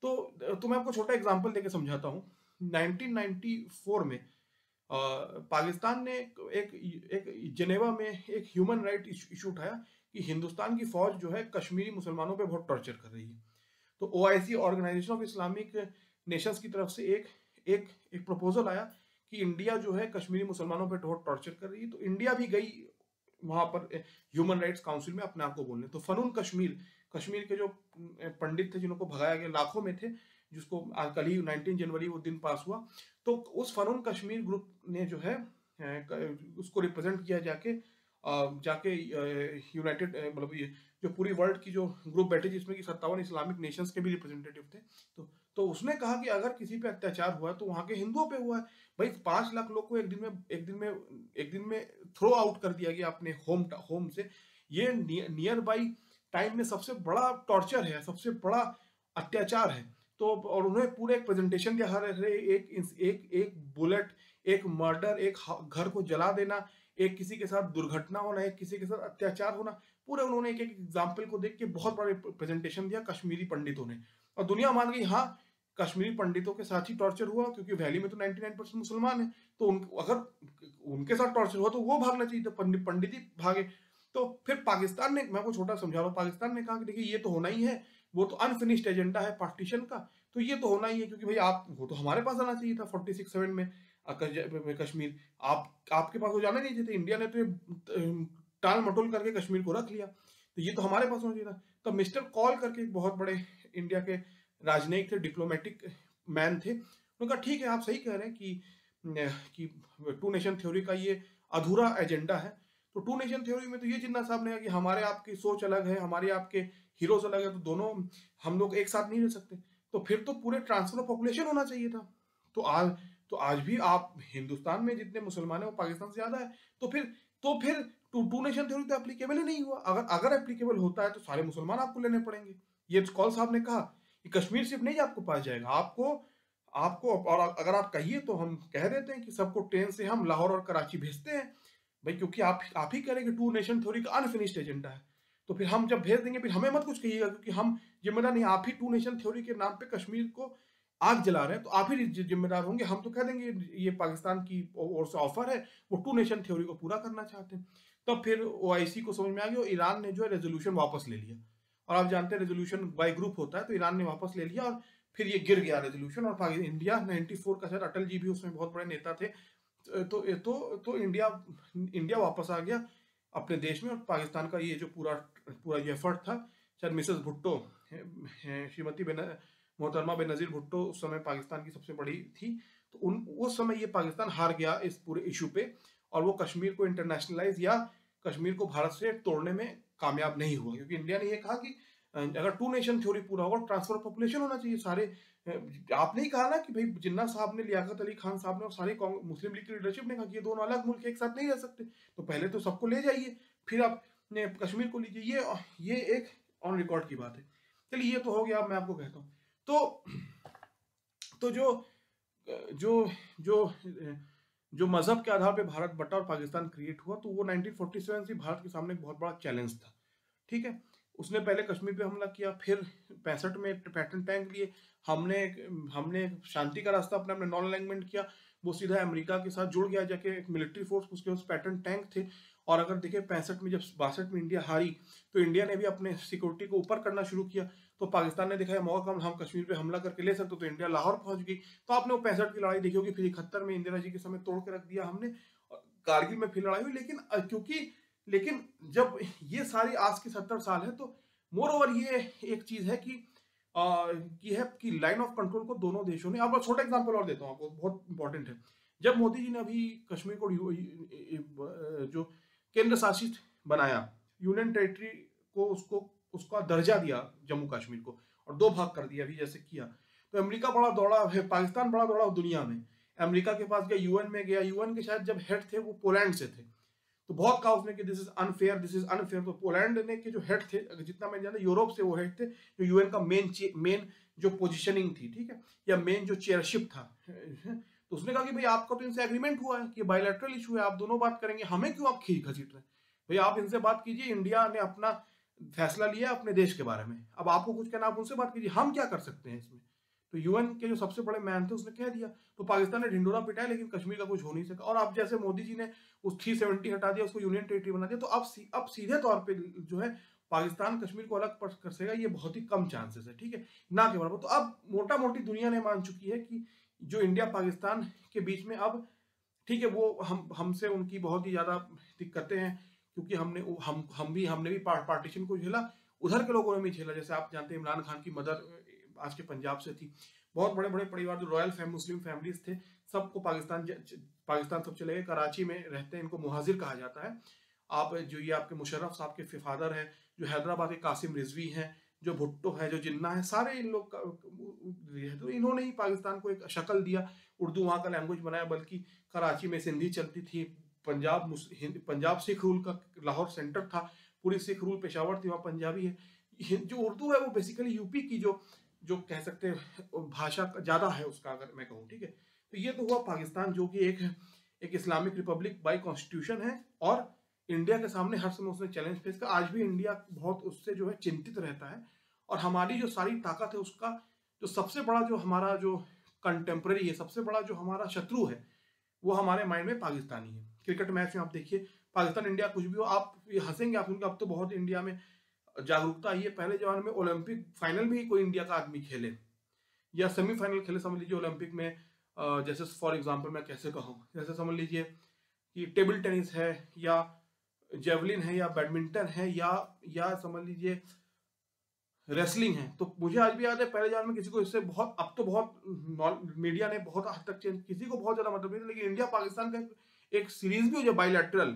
तो मैं आपको छोटा एग्जांपल देके समझाता हूँ। 1994 में पाकिस्तान ने एक जेनेवा में एक ह्यूमन राइट इशू उठाया कि हिंदुस्तान की फौज जो है कश्मीरी मुसलमानों पे बहुत टॉर्चर कर रही है। तो OIC, organisation of Islamic nations की तरफ से एक प्रपोजल आया कि इंडिया जो है कश्मीरी मुसलमानों पे बहुत टॉर्चर कर रही है। तो इंडिया भी गई वहां पर ह्यूमन राइट्स काउंसिल में अपने आप को बोलने। तो फनून कश्मीर, कश्मीर के जो पंडित थे जिनको भगाया गया, लाखों में थे, जिसको कल ही 19 जनवरी वो दिन पास हुआ, तो उस फनून कश्मीर ग्रुप ने जो है उसको रिप्रेजेंट किया जाके जाके यूनाइटेड मतलब ये जो पूरी वर्ल्ड की जो ग्रुप बैठी जिसमें कि 57 इस्लामिक नेशंस के भी रिप्रेजेंटेटिव थे, तो उसने कहा कि अगर किसी पे अत्याचार हुआ तो वहां के हिंदुओं पे हुआ है। भाई 5 लाख लोग को एक दिन में थ्रो आउट कर दिया गया अपने होम से। ये नियर बाई टाइम में सबसे बड़ा टॉर्चर है, सबसे बड़ा अत्याचार है। तो और उन्होंने पूरे एक प्रेजेंटेशन दिया, हर एक एक एक बुलेट, एक मर्डर, एक घर को जला देना, एक किसी के साथ दुर्घटना होना, एक किसी के साथ अत्याचार होना, पूरे उन्होंने एक एक एग्जाम्पल को देख के बहुत बड़ा प्रेजेंटेशन दिया कश्मीरी पंडितों ने। और दुनिया मान गई हाँ कश्मीरी पंडितों के साथ ही टॉर्चर हुआ, क्योंकि वैली में तो 99% मुसलमान है, तो अगर उनके साथ टॉर्चर हुआ तो वो भागना चाहिए था, पंडित ही भागे। तो फिर पाकिस्तान ने, मैं को छोटा समझा रहा हूँ, पाकिस्तान ने कहा कि देखिए ये तो होना ही है, वो तो अनफिनिश्ड एजेंडा है पार्टीशन का, तो ये तो होना ही है, क्योंकि भाई आप वो तो हमारे पास आना चाहिए था 46-7 में कश्मीर, आपके पास वो जाना नहीं चाहिए। इंडिया ने तो टाल मटोल करके कश्मीर को रख लिया, तो ये तो हमारे पास होना चाहिए था। तो मिस्टर कॉल करके बहुत बड़े इंडिया के राजनयिक थे, डिप्लोमेटिक मैन थे, उन्होंने कहा ठीक है आप सही कह रहे हैं कि 2 नेशन थ्योरी का ये अधूरा एजेंडा है। तो 2 नेशन थ्योरी में तो ये जिन्ना साहब ने कहा कि हमारे आपकी सोच अलग है, हमारे आपके हीरोज अलग है, तो दोनों हम लोग एक साथ नहीं रह सकते। तो फिर तो पूरे ट्रांसफर ऑफ पॉपुलेशन होना चाहिए था। तो आज भी आप हिंदुस्तान में जितने मुसलमान है वो पाकिस्तान से ज्यादा है, तो फिर 2 नेशन थ्योरी तो एप्लीकेबल ही नहीं हुआ। अगर एप्लीकेबल होता है तो सारे मुसलमान आपको लेने पड़ेंगे। ये कौल साहब ने कहा कि कश्मीर सिर्फ नहीं आपको पास जाएगा, आपको और अगर आप कहिए तो हम कह देते हैं कि सबको ट्रेन से हम लाहौर और कराची भेजते हैं भाई, क्योंकि आप ही करेंगे 2 नेशन थ्योरी का अनफिनिश्ड एजेंडा है। तो फिर हम जब भेज देंगे फिर हमें मत कुछ कहिएगा, क्योंकि हम जिम्मेदार नहीं, आप ही 2 नेशन थ्योरी के नाम पे कश्मीर को आग जला रहे हैं, तो आप ही जिम्मेदार होंगे। हम तो कह देंगे ये पाकिस्तान की ओर से ऑफर है, वो 2 नेशन थ्योरी को पूरा करना चाहते हैं। तब फिर ओआईसी को समझ में आ गया और ईरान ने जो है रेजोल्यूशन वापस ले लिया। और आप जानते हैं रेजोल्यूशन बाय ग्रुप होता है, तो ईरान ने वापस ले लिया और फिर ये गिर गया रेजोल्यूशन। और इंडिया 94 का, शायद अटल जी भी उसमें बहुत बड़े नेता थे, तो इंडिया वापस आ गया अपने देश में। और पाकिस्तान का ये जो पूरा ये एफर्ट था, शायद मिसेस भुट्टो, श्रीमती मोहतरमा बेनजीर भुट्टो उस समय पाकिस्तान की सबसे बड़ी थी, तो उस समय ये पाकिस्तान हार गया इस पूरे इशू पे, और वो कश्मीर को इंटरनेशनलाइज या कश्मीर को भारत से तोड़ने में कामयाब नहीं हुआ, क्योंकि इंडिया ने ये कहा कि अगर 2 नेशन थ्योरी पूरा होगा ट्रांसफर पॉपुलेशन होना चाहिए सारे। आपने ही कहा ना कि भाई जिन्ना साहब ने, लियाकत अली खान साहब ने और सारी मुस्लिम लीग की लीडरशिप ने कहा कि ये दोनों अलग मुल्क एक साथ नहीं रह सकते, तो पहले तो सबको ले जाइए, फिर आप कश्मीर को लीजिए। ये एक ऑन रिकॉर्ड की बात है। चलिए ये तो हो गया, अब मैं आपको कहता हूँ। तो जो जो जो मजहब के आधार पे भारत बटा और पाकिस्तान क्रिएट हुआ, तो वो 1947 से भारत के सामने एक बहुत बड़ा चैलेंज था। ठीक है, उसने पहले कश्मीर पे हमला किया, फिर 65 में पैटर्न टैंक लिए, हमने शांति का रास्ता अपना, हमने नॉन अलाइनमेंट किया, वो सीधा अमेरिका के साथ जुड़ गया जाके एक मिलिट्री फोर्स, उसके पास पैटर्न टैंक थे। और अगर देखें 65 में, जब 62 में इंडिया हारी, तो इंडिया ने भी अपने सिक्योरिटी को ऊपर करना शुरू किया, तो पाकिस्तान ने देखा है मौका हम कश्मीर पे हमला करके ले सकते, तो इंडिया लाहौर पहुंच गई। तो आपने वो 65 की लड़ाई देखी होगी, फिर 71 में इंदिरा जी के समय तोड़ के रख दिया हमने, कारगिल में फिर लड़ाई हुई। लेकिन जब ये सारी आज की 70 साल है, तो मोर ओवर ये एक चीज है कि लाइन ऑफ कंट्रोल को दोनों देशों ने, अब छोटा एग्जांपल और देता हूँ आपको, बहुत इंपॉर्टेंट है। जब मोदी जी ने अभी कश्मीर को जो केंद्र शासित बनाया, यूनियन टेरिटरी को उसका दर्जा दिया जम्मू कश्मीर को, और 2 भाग कर दिया अभी जैसे किया, तो अमेरिका बड़ा दौड़ा, पाकिस्तान बड़ा दौड़ा दुनिया में, अमेरिका के पास गया, यूएन में गया, यूएन के शायद जब हेड थे वो पोलैंड से थे, तो बहुत कहा उसने कि दिस इज अनफेयर। तो पोलैंड ने के जो हेड थे, जितना मैं जानता, यूरोप से वो हेड थे, जो यूएन का मेन जो पोजीशनिंग थी, ठीक है, या मेन जो चेयरशिप था, तो उसने कहा कि भाई आपका तो इनसे एग्रीमेंट हुआ है कि बायलैटरल इशू है, आप दोनों बात करेंगे, हमें क्यों आप खींच घसीट रहे हैं, भाई आप इनसे बात कीजिए, इंडिया ने अपना फैसला लिया अपने देश के बारे में, अब आपको कुछ कहना आप उनसे बात कीजिए, हम क्या कर सकते हैं इसमें। तो यूएन के जो सबसे बड़े मैन थे उसने कह दिया, तो पाकिस्तान ने ढिंडोरा पिटाया, लेकिन कश्मीर का कुछ हो नहीं सका। और अब जैसे मोदी जी ने उस 370 हटा दिया, उसको यूनियन टेरिटरी बना दिया, तो अब सीधे तौर पे जो है पाकिस्तान कश्मीर को अलग कर सकेगा, ये बहुत ही कम चांसेस है, ठीक है, ना के बराबर। तो अब मोटा मोटी दुनिया ने मान चुकी है कि जो इंडिया पाकिस्तान के बीच में अब, ठीक है, वो हमसे उनकी बहुत ही ज्यादा दिक्कतें हैं, क्योंकि हमने भी पार्टीशन को झेला, उधर के लोगों ने भी झेला। जैसे आप जानते हैं इमरान खान की मदर आज के पंजाब से थी, बहुत बड़े बड़े परिवार जो रॉयल मुस्लिम फैमिलीज थे, सबको पाकिस्तान सब चले गए, कराची में रहते हैं, इनको मुहाजिर कहा जाता है। आप जो ये आपके मुशर्रफ साहब के फादर है, जो हैदराबाद के कासिम रिजवी हैं, जो भुट्टो है, जो जिन्ना है, सारे इन लोग तो इन्होंने ही पाकिस्तान को एक शक्ल दिया, उर्दू वहाँ का लैंग्वेज बनाया। बल्कि कराची में सिंधी चलती थी, पंजाब सिख रूल का लाहौर सेंटर था, पूरी सिख रूल पेशावर थी, वहाँ पंजाबी है। जो उर्दू है वो बेसिकली यूपी की जो कह सकते हैं भाषा ज्यादा है उसका, अगर मैं कहूँ, ठीक है। तो ये तो हुआ पाकिस्तान, जो कि एक इस्लामिक रिपब्लिक बाय कॉन्स्टिट्यूशन है, और इंडिया के सामने हर समय उसने चैलेंज फेस किया। आज भी इंडिया बहुत उससे जो है चिंतित रहता है, और हमारी जो सारी ताकत है उसका जो सबसे बड़ा जो हमारा जो कंटेम्प्रेरी है, सबसे बड़ा जो हमारा शत्रु है, वो हमारे माइंड में पाकिस्तानी है। क्रिकेट मैच में आप देखिए, पाकिस्तान इंडिया कुछ भी हो, आप ये हंसेंगे आप सुनकर, अब तो बहुत इंडिया में जागरूकता आई है। पहले जमाने में ओलंपिक फाइनल में ही कोई इंडिया का आदमी खेले या सेमीफाइनल खेले, समझ लीजिए ओलंपिक में, जैसे फॉर एग्जांपल मैं कैसे कहूँ, जैसे समझ लीजिए कि टेबल टेनिस है, या जेवलिन है, या बैडमिंटन है, या समझ लीजिए रेसलिंग है। तो मुझे आज भी याद है, पहले जमाने में किसी को इससे बहुत, अब तो बहुत मीडिया ने बहुत हद तक चेंज, किसी को बहुत ज्यादा मतलब नहीं था, लेकिन इंडिया पाकिस्तान का एक सीरीज भी हो जाए बायलैटरल,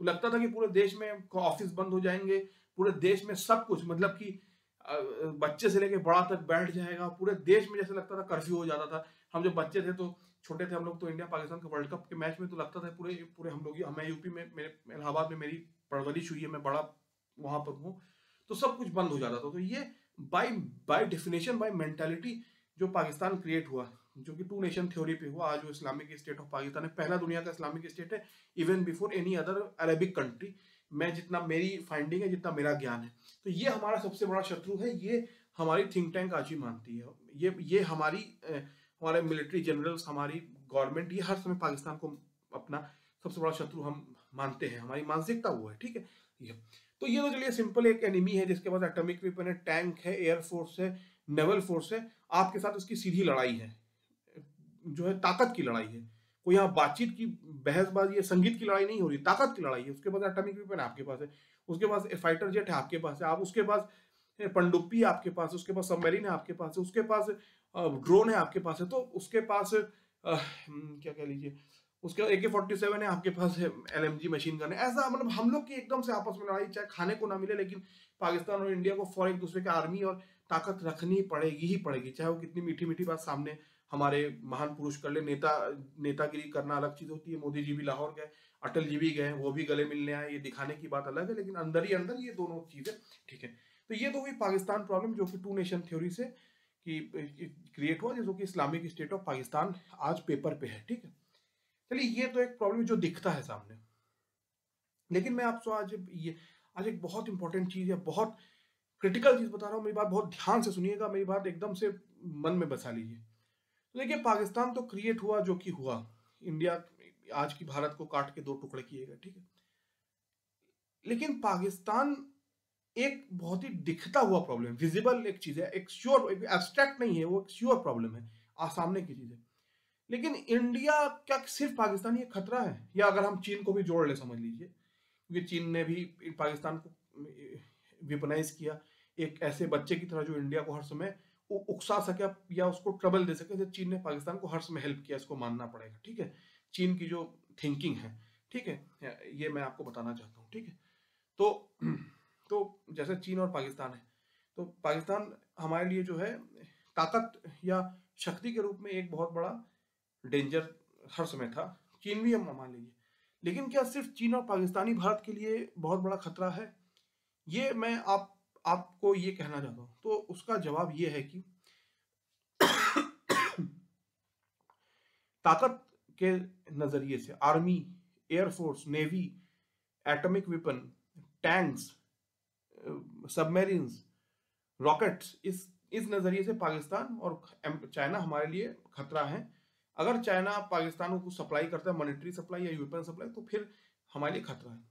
तो लगता था कि पूरे देश में ऑफिस बंद हो जाएंगे, पूरे देश में सब कुछ, मतलब कि बच्चे से लेके बड़ा तक बैठ जाएगा, पूरे देश में जैसे लगता था कर्फ्यू हो जाता था। हम जब बच्चे थे, तो छोटे थे हम लोग, तो इंडिया पाकिस्तान के वर्ल्ड कप के मैच में तो लगता था पूरे पूरे हम लोग, मैं यूपी में, मेरे इलाहाबाद में मेरी परवरिश हुई है, मैं बड़ा वहां पर हूँ, तो सब कुछ बंद हो जाता था। तो ये by by definition, by mentality जो पाकिस्तान क्रिएट हुआ, जो कि टू नेशन थ्योरी पे हुआ, आज वो इस्लामिक स्टेट ऑफ पाकिस्तान है, पहला दुनिया का इस्लामिक स्टेट है, even before any other Arabic country. मैं जितना मेरी फाइंडिंग है, जितना मेरा ज्ञान है, तो ये हमारा सबसे बड़ा शत्रु है। ये हमारी थिंक टैंक आज ही मानती है, ये हमारे मिलिट्री जनरल्स, हमारी गवर्नमेंट, ये हर समय पाकिस्तान को अपना सबसे बड़ा शत्रु हम मानते हैं, हमारी मानसिकता वो है, ठीक है। तो ये तो चलिए सिंपल एक एनिमी है जिसके पास एटॉमिक वेपन है, टैंक है, एयरफोर्स है, नेवल फोर्स है, आपके साथ उसकी सीधी लड़ाई है, जो है ताकत की लड़ाई है। कोई यहाँ बातचीत की बहसबाजी, संगीत की लड़ाई नहीं हो रही, ताकत की लड़ाई है। उसके पास एटॉमिक वेपन आपके पास है, उसके पास फाइटर जेट है आपके पास है, आप उसके पास पनडुब्बी है आपके पास, उसके पास सबमरीन है आपके पास, उसके पास ड्रोन है आपके पास है, तो उसके पास क्या कह लीजिए, उसके AK-47 है आपके पास, है LMG मशीन गन है। ऐसा मतलब हम लोग की एकदम से आपस में लड़ाई, चाहे खाने को ना मिले, लेकिन पाकिस्तान और इंडिया को फॉर एक दूसरे के आर्मी और ताकत रखनी पड़ेगी ही पड़ेगी, चाहे वो कितनी मीठी मीठी बात सामने हमारे महान पुरुष कर ले। नेतागिरी करना अलग चीज होती है, मोदी जी भी लाहौर गए, अटल जी भी गए, वो भी गले मिलने आए, ये दिखाने की बात अलग है, लेकिन अंदर ही अंदर ये दोनों चीजें, ठीक है। तो ये तो हुई पाकिस्तान प्रॉब्लम, जो कि टू नेशन थ्योरी से क्रिएट हुआ, जो कि इस्लामिक स्टेट ऑफ पाकिस्तान आज पेपर पे है, ठीक है। चलिए, ये तो एक प्रॉब्लम जो दिखता है सामने, लेकिन मैं आपसे आज एक बहुत इंपॉर्टेंट चीज है, बहुत क्रिटिकल चीज बता रहा हूँ, मेरी बात बहुत ध्यान से सुनिएगा, मेरी बात एकदम से मन में बसा लीजिए। तो देखिए, पाकिस्तान तो क्रिएट हुआ जो कि हुआ, इंडिया आज की भारत को काट के दो टुकड़े किए गए, ठीक है। लेकिन पाकिस्तान एक बहुत ही दिखता हुआ प्रॉब्लम, विजिबल एक चीज है, एक श्योर, एब्स्ट्रैक्ट नहीं है, वो एक श्योर प्रॉब्लम है, सामने की चीज है। लेकिन इंडिया क्या सिर्फ पाकिस्तान ही खतरा है, या अगर हम चीन को भी जोड़ ले, समझ लीजिए, क्योंकि चीन ने भी पाकिस्तान को वेपनाइज किया एक ऐसे बच्चे की तरह जो इंडिया को हर समय उकसा सके या उसको ट्रबल दे सके। चीन ने पाकिस्तान को हर समय हेल्प किया, इसको मानना पड़ेगा, ठीक है। चीन की जो थिंकिंग है, ठीक है, ये मैं आपको बताना चाहता हूँ, ठीक है। तो जैसे चीन और पाकिस्तान है, तो पाकिस्तान हमारे लिए जो है ताकत या शक्ति के रूप में एक बहुत बड़ा डेंजर हर समय था, चीन भी हम मान लीजिए। लेकिन क्या सिर्फ चीन और पाकिस्तानी भारत के लिए बहुत बड़ा खतरा है, ये मैं आपको ये कहना चाहता हूं। तो उसका जवाब ये है कि ताकत के नजरिए से army, air force, navy, atomic weapon, tanks, submarines, rockets, इस नजरिए से पाकिस्तान और चाइना हमारे लिए खतरा है। अगर चाइना पाकिस्तान को सप्लाई करता है, मॉनेटरी सप्लाई या वेपन सप्लाई, तो फिर हमारे लिए खतरा है।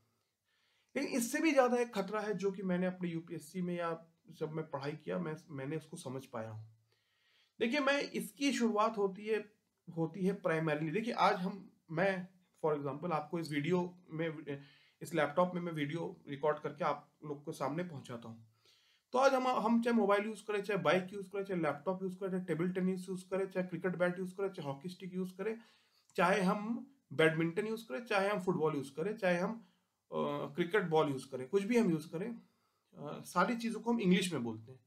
लेकिन इससे भी ज्यादा एक खतरा है, जो कि मैंने अपने यूपीएससी में या जब मैं पढ़ाई किया, मैंने उसको समझ पाया हूं। देखिए, मैं इसकी शुरुआत होती है प्राइमरीली। देखिए, मैं फॉर एग्जांपल आपको इस वीडियो में इस लैपटॉप में मैं वीडियो रिकॉर्ड करके आप लोग के सामने पहुंचाता हूँ। तो आज हम चाहे मोबाइल यूज करें, चाहे बाइक यूज करें, चाहे लैपटॉप यूज करें, चाहे टेबल टेनिस यूज करें, चाहे क्रिकेट बैट यूज करें, चाहे हॉकी स्टिक यूज करें, चाहे हम बैडमिंटन यूज करें, चाहे हम फुटबॉल यूज करें, चाहे हम क्रिकेट बॉल यूज करें, कुछ भी हम यूज करें, सारी चीजों को हम इंग्लिश में बोलते हैं।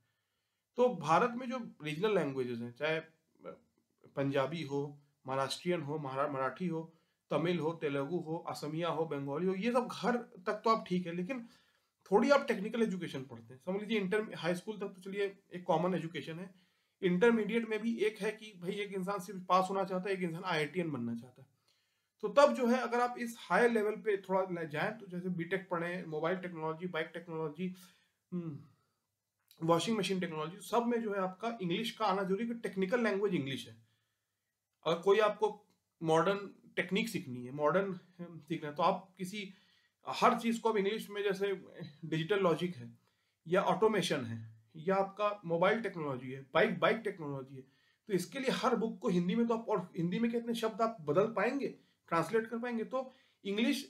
तो भारत में जो रीजनल लैंग्वेजेस हैं, चाहे पंजाबी हो, महाराष्ट्रियन हो, मराठी हो, तमिल हो, तेलुगु हो, असमिया हो, बंगाली हो, ये सब घर तक तो आप ठीक है, लेकिन थोड़ी आप टेक्निकल एजुकेशन पढ़ते हैं, समझ लीजिए इंटर हाई स्कूल तक तो चलिए एक कॉमन एजुकेशन है, इंटरमीडिएट में भी एक है कि भाई एक इंसान सिर्फ पास होना चाहता है, एक इंसान आईआईटीएन बनना चाहता है। तो तब जो है अगर आप इस हाई लेवल पे थोड़ा जाएं तो जैसे बीटेक पढ़ें, mobile technology, bike technology, washing machine technology, सब में जो है आपका इंग्लिश का आना जरूरी है, टेक्निकल लैंग्वेज इंग्लिश है। अगर कोई आपको मॉडर्न टेक्निक सीखनी है, मॉडर्न सीखना है, तो आप किसी हर चीज को आप इंग्लिश में, जैसे डिजिटल लॉजिक है या ऑटोमेशन है या आपका मोबाइल टेक्नोलॉजी है, बाइक टेक्नोलॉजी है, तो इसके लिए हर बुक को हिंदी में तो आप, और हिंदी में कितने शब्द आप बदल पाएंगे, ट्रांसलेट कर पाएंगे। तो इंग्लिश,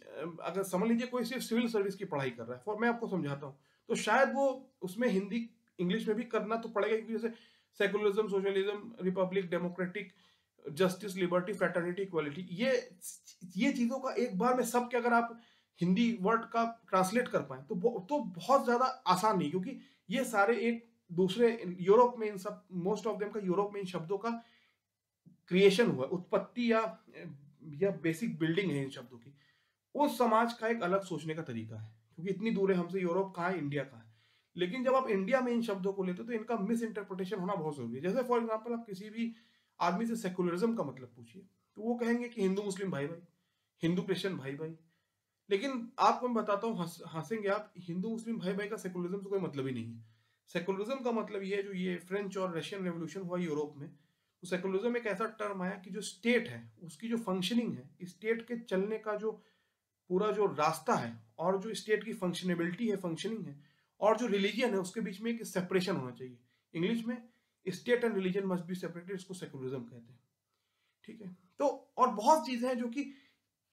अगर समझ लीजिए कोई सिर्फ सिविल सर्विस की पढ़ाई कर रहा है, फॉर मैं आपको समझाता हूँ, तो शायद वो उसमें हिंदी इंग्लिश में भी करना तो पड़ेगा, क्योंकि जैसे secularism, socialism, Republic, democratic, justice, liberty, fraternity, equality, ये चीजों का एक बार में सब के अगर आप हिंदी वर्ड का ट्रांसलेट कर पाए तो बहुत ज्यादा आसान नहीं, क्योंकि ये सारे एक दूसरे, यूरोप में इन सब, मोस्ट ऑफ देम का यूरोप में इन शब्दों का क्रिएशन हुआ, उत्पत्ति या बेसिक बिल्डिंग है इन शब्दों की। उस समाज का एक अलग सोचने का तरीका है, क्योंकि इतनी दूर है हमसे, यूरोप कहाँ है, इंडिया कहाँ है। लेकिन जब आप इंडिया में इन शब्दों को लेते हो तो इनका मिस इंटरप्रिटेशन होना बहुत जरूरी है। जैसे फॉर एग्जाम्पल आप किसी भी आदमी से सेकुलरिज्म का मतलब पूछिए, तो वो कहेंगे कि हिंदू मुस्लिम भाई भाई, हिंदू क्रिश्चियन भाई भाई। लेकिन आपको मैं बताता हूँ, हंसेंगे आप, हिंदू मुस्लिम भाई भाई का सेकुलरिज्म से कोई मतलब ही नहीं है। सेकुलरिज्म का मतलब ये है, जो ये फ्रेंच और रशियन रेवोल्यूशन हुआ यूरोप में, तो सेकुलरिज्म एक ऐसा टर्म आया कि जो स्टेट है उसकी जो फंक्शनिंग है, स्टेट के चलने का जो पूरा जो रास्ता है, और जो स्टेट की फंक्शनेबिलिटी है, फंक्शनिंग है, और जो रिलीजन है, उसके बीच में एक सेपरेशन होना चाहिए। इंग्लिश में state and religion must be separated, इसको सेकुलरिज्म कहते हैं। ठीक है, तो और बहुत चीजें हैं जो कि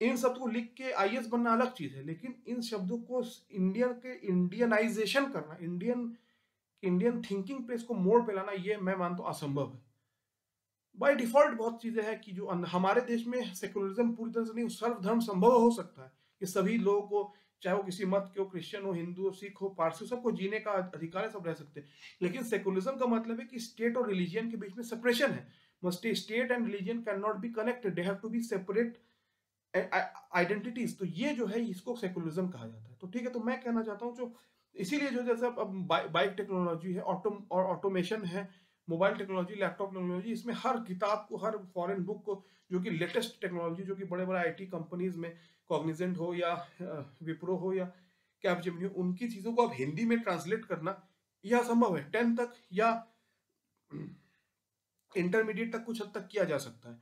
इन शब्द को लिख के आईएएस बनना अलग चीज है, लेकिन इन शब्दों को इंडियन के इंडियनाइजेशन करना, इंडियन थिंकिंग पे इसको मोड़ पे लाना, ये मैं मानता हूं असंभव है। बाय डिफॉल्ट बहुत चीजें हैं कि जो हमारे देश में सेकुलरिज्म पूरी तरह से नहीं, सर्वधर्म संभव हो सकता है कि सभी लोगों को, चाहे वो किसी मत के हो, क्रिश्चियन हो, हिंदू हो, सिख हो, पारसी हो, सबको जीने का अधिकार है, सब रह सकते हैं। लेकिन सेकुलरिज्म का मतलब है कि स्टेट और रिलीजियन के बीच में सेपरेशन है। Must state and religion can not be connected, they have to be separate identities. तो ये जो है इसको सेकुलरिज्म कहा जाता है। तो ठीक है, तो मैं कहना चाहता हूँ जो, इसीलिए जो जैसे अब बाइक टेक्नोलॉजी है, ऑटोमेशन है, मोबाइल टेक्नोलॉजी, लैपटॉप टेक्नोलॉजी, इसमें हर किताब को, हर फॉरेन बुक को, जो कि लेटेस्ट टेक्नोलॉजी, जो कि बड़े बड़े आईटी कंपनीज में, कॉग्निजेंट हो या विप्रो हो या कैपजेमिनी हो, उनकी चीजों को अब हिंदी में ट्रांसलेट करना यह असंभव है। 10 तक या इंटरमीडिएट तक कुछ हद तक किया जा सकता है,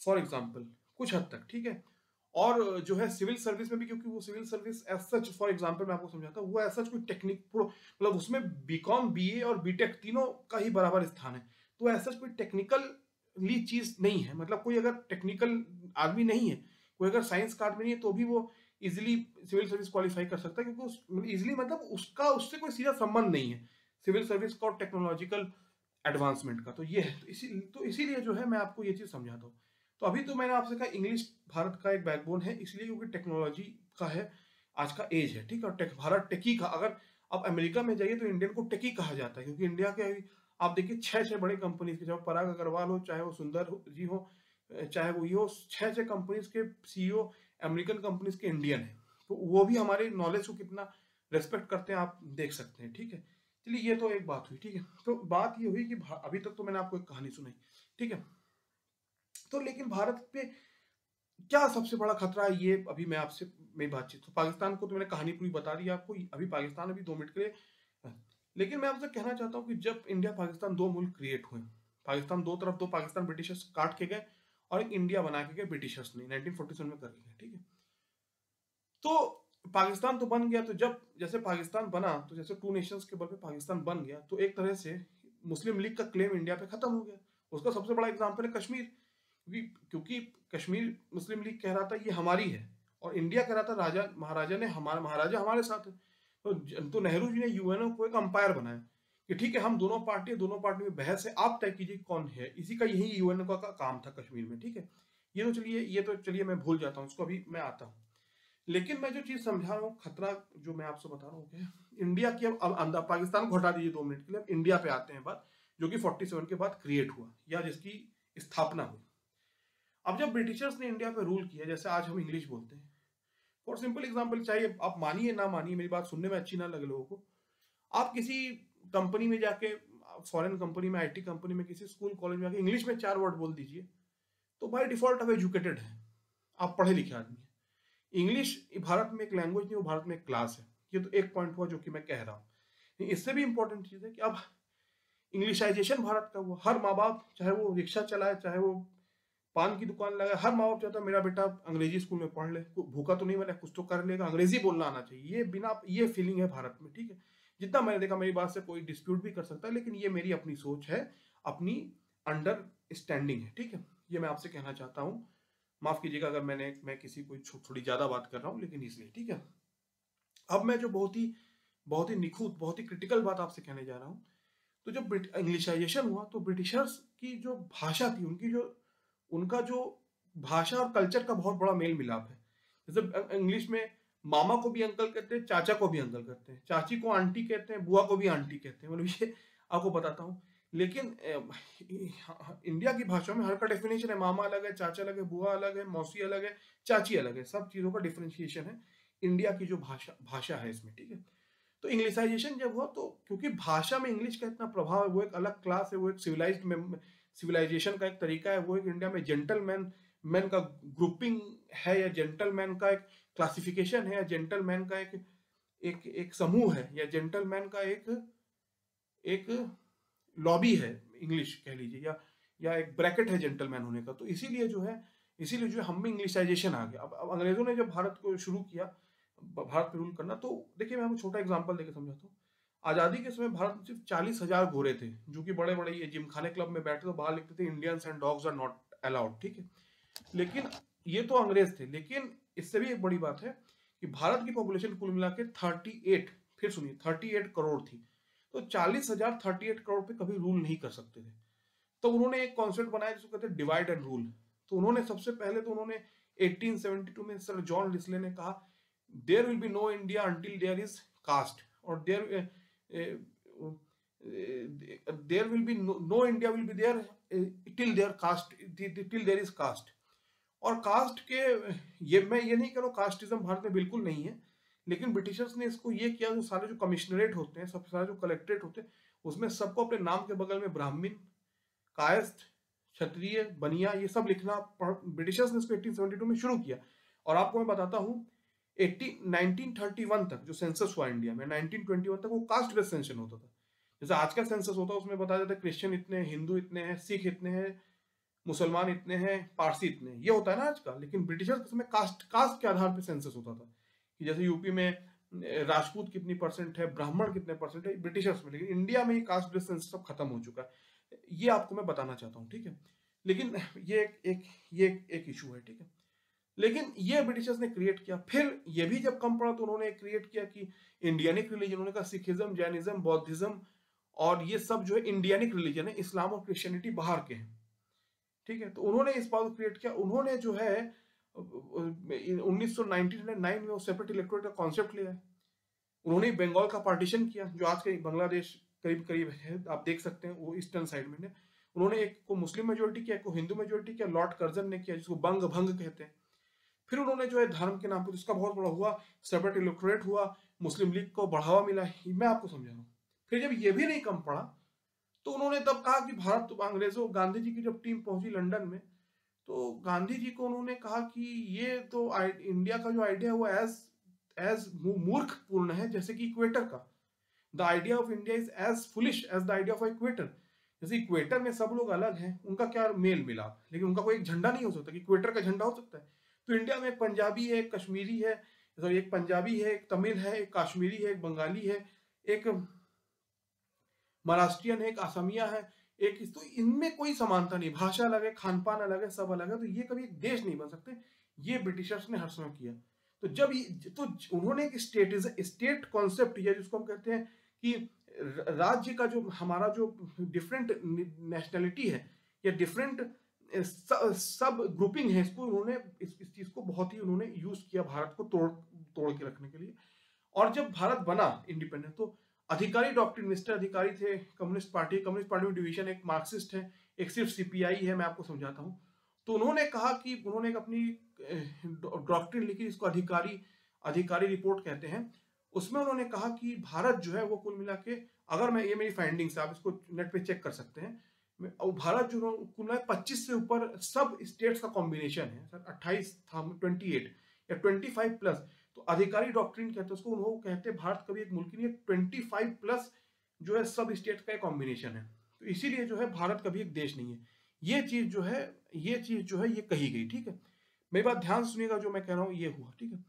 फॉर एग्जाम्पल, कुछ हद तक, ठीक है। और जो है सिविल सर्विस में भी, क्योंकि वो civil service as such, for example मैं आपको समझाता हूँ, वो एज सच कोई टेक्निक, मतलब उसमें बीकॉम, बीए और बीटेक तीनों का ही बराबर स्थान है। तो एज सच कोई टेक्निकली चीज नहीं है, मतलब कोई अगर टेक्निकल आदमी नहीं है, कोई अगर साइंस का आदमी नहीं है, तो भी वो इजिली सिविल सर्विस क्वालिफाई कर सकता है, क्योंकि उस इजिली मतलब उसका उससे कोई सीधा संबंध नहीं है सिविल सर्विस का और टेक्नोलॉजिकल एडवांसमेंट का। तो ये है, तो इसीलिए जो है मैं आपको ये चीज समझाता हूँ। तो अभी तो मैंने आपसे कहा इंग्लिश भारत का एक बैकबोन है, इसलिए क्योंकि टेक्नोलॉजी का है, आज का एज है, ठीक है। और भारत टेकी का, अगर आप अमेरिका में जाइए तो इंडियन को टेकी कहा जाता है, क्योंकि इंडिया के आप देखिए 6 बड़े कंपनीज के, चाहे पराग अग्रवाल हो, चाहे वो सुंदर जी हो, चाहे वो ये हो, 6 कंपनीज के सीईओ अमेरिकन कंपनीज के इंडियन है। तो वो भी हमारे नॉलेज को कितना रेस्पेक्ट करते हैं आप देख सकते हैं, ठीक है। चलिए, ये तो एक बात हुई, ठीक है। तो बात ये हुई कि अभी तक तो मैंने आपको एक कहानी सुनाई, ठीक है। तो लेकिन भारत पे क्या सबसे बड़ा खतरा है, ये अभी मैं आपसे मेरी बातचीत, तो पाकिस्तान को तो मैंने कहानी पूरी बता दी आपको, अभी पाकिस्तान अभी 2 मिनट के लिए, लेकिन मैं आपसे कहना चाहता हूँ कि जब इंडिया पाकिस्तान 2 मुल्क क्रिएट हुए, पाकिस्तान दो तरफ, 2 पाकिस्तान ब्रिटिशर्स काट के गए और एक इंडिया बना के गए ब्रिटिशर्स ने 1947 में करके गए, ठीक है। तो पाकिस्तान तो बन गया, तो जब जैसे पाकिस्तान बना, तो जैसे 2 नेशंस के बल पे पाकिस्तान बन गया, तो एक तरह से मुस्लिम लीग का क्लेम इंडिया पे खत्म हो गया। उसका सबसे बड़ा एग्जाम्पल है कश्मीर, क्योंकि कश्मीर मुस्लिम लीग कह रहा था ये हमारी है, और इंडिया कह रहा था राजा महाराजा ने महाराजा हमारे साथ है। तो नेहरू जी ने यूएनओ को एक अंपायर बनाया कि ठीक है हम दोनों पार्टी में बहस है, आप तय कीजिए कौन है। इसी का यही यूएनओ का काम था कश्मीर में, ठीक है। ये तो चलिए मैं भूल जाता हूँ इसको, अभी मैं आता हूँ। लेकिन मैं जो चीज समझा रहा हूँ, खतरा जो मैं आपसे बता रहा हूँ कि इंडिया की अब पाकिस्तान को हटा दीजिए 2 मिनट के लिए, अब इंडिया पे आते हैं बात, जो कि 47 के बाद क्रिएट हुआ या जिसकी स्थापना हुई। अब जब ब्रिटिशर्स ने इंडिया पे रूल किया, जैसे आज हम इंग्लिश बोलते हैं, फॉर सिंपल एग्जांपल, चाहे आप मानिए ना मानिए, मेरी बात सुनने में अच्छी ना लगे लोगों को, आप किसी कंपनी में जाके, फॉरेन कंपनी में, आईटी कंपनी में, किसी स्कूल कॉलेज में जाके इंग्लिश में 4 वर्ड बोल दीजिए, तो बाय डिफॉल्ट आप एजुकेटेड हैं, आप पढ़े लिखे आदमी हैं। इंग्लिश भारत में एक लैंग्वेज नहीं, वो भारत में एक क्लास है। ये तो एक पॉइंट हुआ जो कि मैं कह रहा हूँ। इससे भी इंपॉर्टेंट चीज है कि अब इंग्लिशाइजेशन भारत का हुआ। हर माँ बाप, चाहे वो रिक्शा चलाए, चाहे वो पान की दुकान लगाए, हर माँ बाप चाहता है मेरा बेटा अंग्रेजी स्कूल में पढ़ ले, भूखा तो नहीं मरे, कुछ तो कर लेगा, अंग्रेजी बोलना आना चाहिए। ये फीलिंग है भारत में, ठीक है। जितना मैंने देखा, मेरी बात से कोई डिस्प्यूट भी कर सकता है, लेकिन ये मेरी अपनी सोच है, अपनी अंडरस्टैंडिंग है, ठीक है। ये मैं आपसे कहना चाहता हूँ। माफ कीजिएगा अगर मैं किसी कोई थोड़ी ज्यादा बात कर रहा हूँ, लेकिन इसलिए, ठीक है। अब मैं जो बहुत ही निखुत, बहुत ही क्रिटिकल बात आपसे कहने जा रहा हूँ। तो जब इंग्लिशाइजेशन हुआ तो ब्रिटिशर्स की जो भाषा थी, उनका जो भाषा और कल्चर का बहुत बड़ा मेल मिलाप है। जैसे इंग्लिश में मामा को भी अंकल कहते हैं, चाचा को भी अंकल कहते हैं, चाची को आंटी कहते हैं, बुआ को भी आंटी कहते हैं, मतलब ये आपको बताता हूँ। लेकिन इंडिया की भाषा में हर का डेफिनेशन है, मामा अलग है, चाचा अलग है, बुआ अलग है, मौसी अलग है, चाची अलग है, सब चीजों का डिफ्रेंशिएशन है इंडिया की जो भाषा है इसमें, ठीक है। तो इंग्लिशाइजेशन जब हुआ, तो क्योंकि भाषा में इंग्लिश का इतना प्रभाव है, वो एक अलग क्लास है, वो एक सिविलाइजेशन का एक तरीका है, वो एक इंडिया में जेंटलमैन का ग्रुपिंग है, या जेंटलमैन का एक क्लासिफिकेशन है, या जेंटलमैन का एक समूह है, या जेंटलमैन का एक लॉबी है, इंग्लिश कह लीजिए, या एक ब्रैकेट है जेंटलमैन होने का। तो इसीलिए जो है हम में इंग्लिशाइजेशन आ गया। अब अंग्रेजों ने जब भारत को शुरू किया, भारत पे रूल करना, तो देखिए मैं आपको छोटा एग्जांपल देकर समझाता हूँ। आजादी के समय भारत में सिर्फ 40,000 गोरे थे, जो कि बड़े बड़े ये जिमखाने क्लब में बैठे तो बाहर लिखते थे Indians and dogs are not allowed, ठीक है। लेकिन ये तो अंग्रेज थे, लेकिन इससे भी एक बड़ी बात है कि भारत की पॉपुलेशन कुल मिला के 38, फिर सुनिए 38 करोड़ थी। तो 40,000 38 करोड़ पे कभी रूल नहीं कर सकते थे। तो उन्होंने एक कॉन्सेप्ट बनाया जिसको कहते हैं डिवाइड एंड रूल। तो उन्होंने सबसे पहले 1872 में सर जॉन लिस्ले ने कहा, there will be no India until there is caste, और there will be no India will be there till there is caste. और कास्ट के, मैं ये नहीं कह रहा हूँ कास्टिज्म भारत में बिल्कुल नहीं है, लेकिन ब्रिटिशर्स ने इसको ये किया, जो सारे जो कमिश्नरेट होते हैं, सब सारे जो कलेक्ट्रेट होते हैं, उसमें सबको अपने नाम के बगल में ब्राह्मण, कायस्थ, क्षत्रिय, बनिया, ये सब लिखना ब्रिटिशर्स ने इसको 1872 में शुरू किया। और आपको मैं बताता हूँ 1931 तक जो सेंसस हुआ इंडिया में, 1921 तक वो कास्ट बेस्ड सेंसन होता था। जैसे आज का सेंसस होता है, उसमें बताया जाता है क्रिश्चियन इतने हैं, हिंदू इतने हैं, सिख इतने हैं, मुसलमान इतने हैं, पारसी इतने हैं, ये होता है ना आज का। लेकिन ब्रिटिशर्स के समय कास्ट के आधार पर सेंसस होता था, कि जैसे यूपी में राजपूत कितनी परसेंट है, ब्राह्मण कितने परसेंट है, ब्रिटिशर्स में। लेकिन इंडिया में ये कास्ट बेस्ड सेंसस सब खत्म हो चुका है, ये आपको मैं बताना चाहता हूँ, ठीक है। लेकिन ये एक इशू है, ठीक है। लेकिन ये ब्रिटिशर्स ने क्रिएट किया। फिर ये भी जब कम पड़ा तो उन्होंने क्रिएट किया कि इंडियनिक रिलीजन, उन्होंने कहा सिखिज्म, जैनिज्म, बौद्धिज्म और ये सब जो है इंडियनिक रिलीजन है, इस्लाम और क्रिश्चियनिटी बाहर के हैं, ठीक है। तो उन्होंने इस बात को क्रिएट किया। उन्होंने जो है 1999 में वो सेपरेट इलेक्टोरेट का कॉन्सेप्ट लिया है। उन्होंने बंगाल का पार्टीशन किया, जो आज के बांग्लादेश करीब करीब है, आप देख सकते हैं, वो ईस्टर्न साइड में है। उन्होंने एक को मुस्लिम मेजोरिटी किया, एक को हिंदू मेजोरिटी किया, लॉर्ड कर्जन ने किया, जिसको बंग भंग कहते हैं। फिर उन्होंने जो है धर्म के नाम पर, जिसका बहुत बड़ा हुआ, सेपरेट इलेक्टोरेट हुआ, मुस्लिम लीग को बढ़ावा मिला। मैं आपको समझा रहा हूँ। फिर जब ये भी नहीं कम पड़ा, तो उन्होंने तब कहा कि भारत, अंग्रेजों, गांधी जी की जब टीम पहुंची लंदन में, तो गांधी जी को उन्होंने कहा कि ये तो इंडिया का जो आइडिया है वो एज मूर्खपूर्ण है, जैसे कि इक्वेटर का। The idea of India is as foolish as the idea of equator. जैसे इक्वेटर में सब लोग अलग हैं, उनका क्या मेल मिलाप, लेकिन उनका कोई एक झंडा नहीं हो सकता कि इक्वेटर का झंडा हो सकता है। तो इंडिया में एक पंजाबी है, एक कश्मीरी है, एक पंजाबी है, एक तमिल है, एक काश्मीरी है, एक बंगाली है, एक महाराष्ट्रियन है, एक असमिया है, एक, तो इनमें कोई समानता नहीं, भाषा अलग है, खान पान अलग है, सब अलग है। तो ये कभी एक देश नहीं बन सकते। ये ब्रिटिशर्स ने हर समय किया। तो जब तो उन्होंने एक स्टेट कॉन्सेप्ट या जिसको हम कहते हैं कि राज्य का जो हमारा जो डिफरेंट नेशनैलिटी है या डिफरेंट सब ग्रुपिंग है, इसको उन्होंने इस चीज को बहुत ही उन्होंने यूज किया भारत को तोड़ तोड़ के रखने के लिए। और जब भारत बना इंडिपेंडेंट तो अधिकारी डॉक्टर मिस्टर अधिकारी थे कम्युनिस्ट पार्टी में डिवीजन एक मार्क्सिस्ट है, एक सिर्फ सीपीआई है। मैं आपको समझाता हूँ। तो उन्होंने कहा कि उन्होंने एक अपनी डॉक्ट्रिन लिखी जिसको अधिकारी रिपोर्ट कहते हैं। उसमें उन्होंने कहा कि भारत जो है वो कुल मिला के, अगर मैं, ये मेरी फाइंडिंग्स है, आप इसको नेट पे चेक कर सकते हैं, भारत जो कुल मिला 25 से ऊपर सब स्टेट्स का कॉम्बिनेशन है सर, 28 था, 28 या 25 प्लस। तो अधिकारी डॉक्ट्रिन कहते हैं उसको, उन्होंने कहते हैं भारत कभी एक मुल्क नहीं है, 25 प्लस जो है सब स्टेट का कॉम्बिनेशन है। तो इसीलिए जो है भारत कभी एक देश नहीं है। ये चीज जो है ये कही गई, ठीक है। मेरी बात ध्यान सुनिएगा, जो मैं कह रहा हूँ ये हुआ, ठीक है।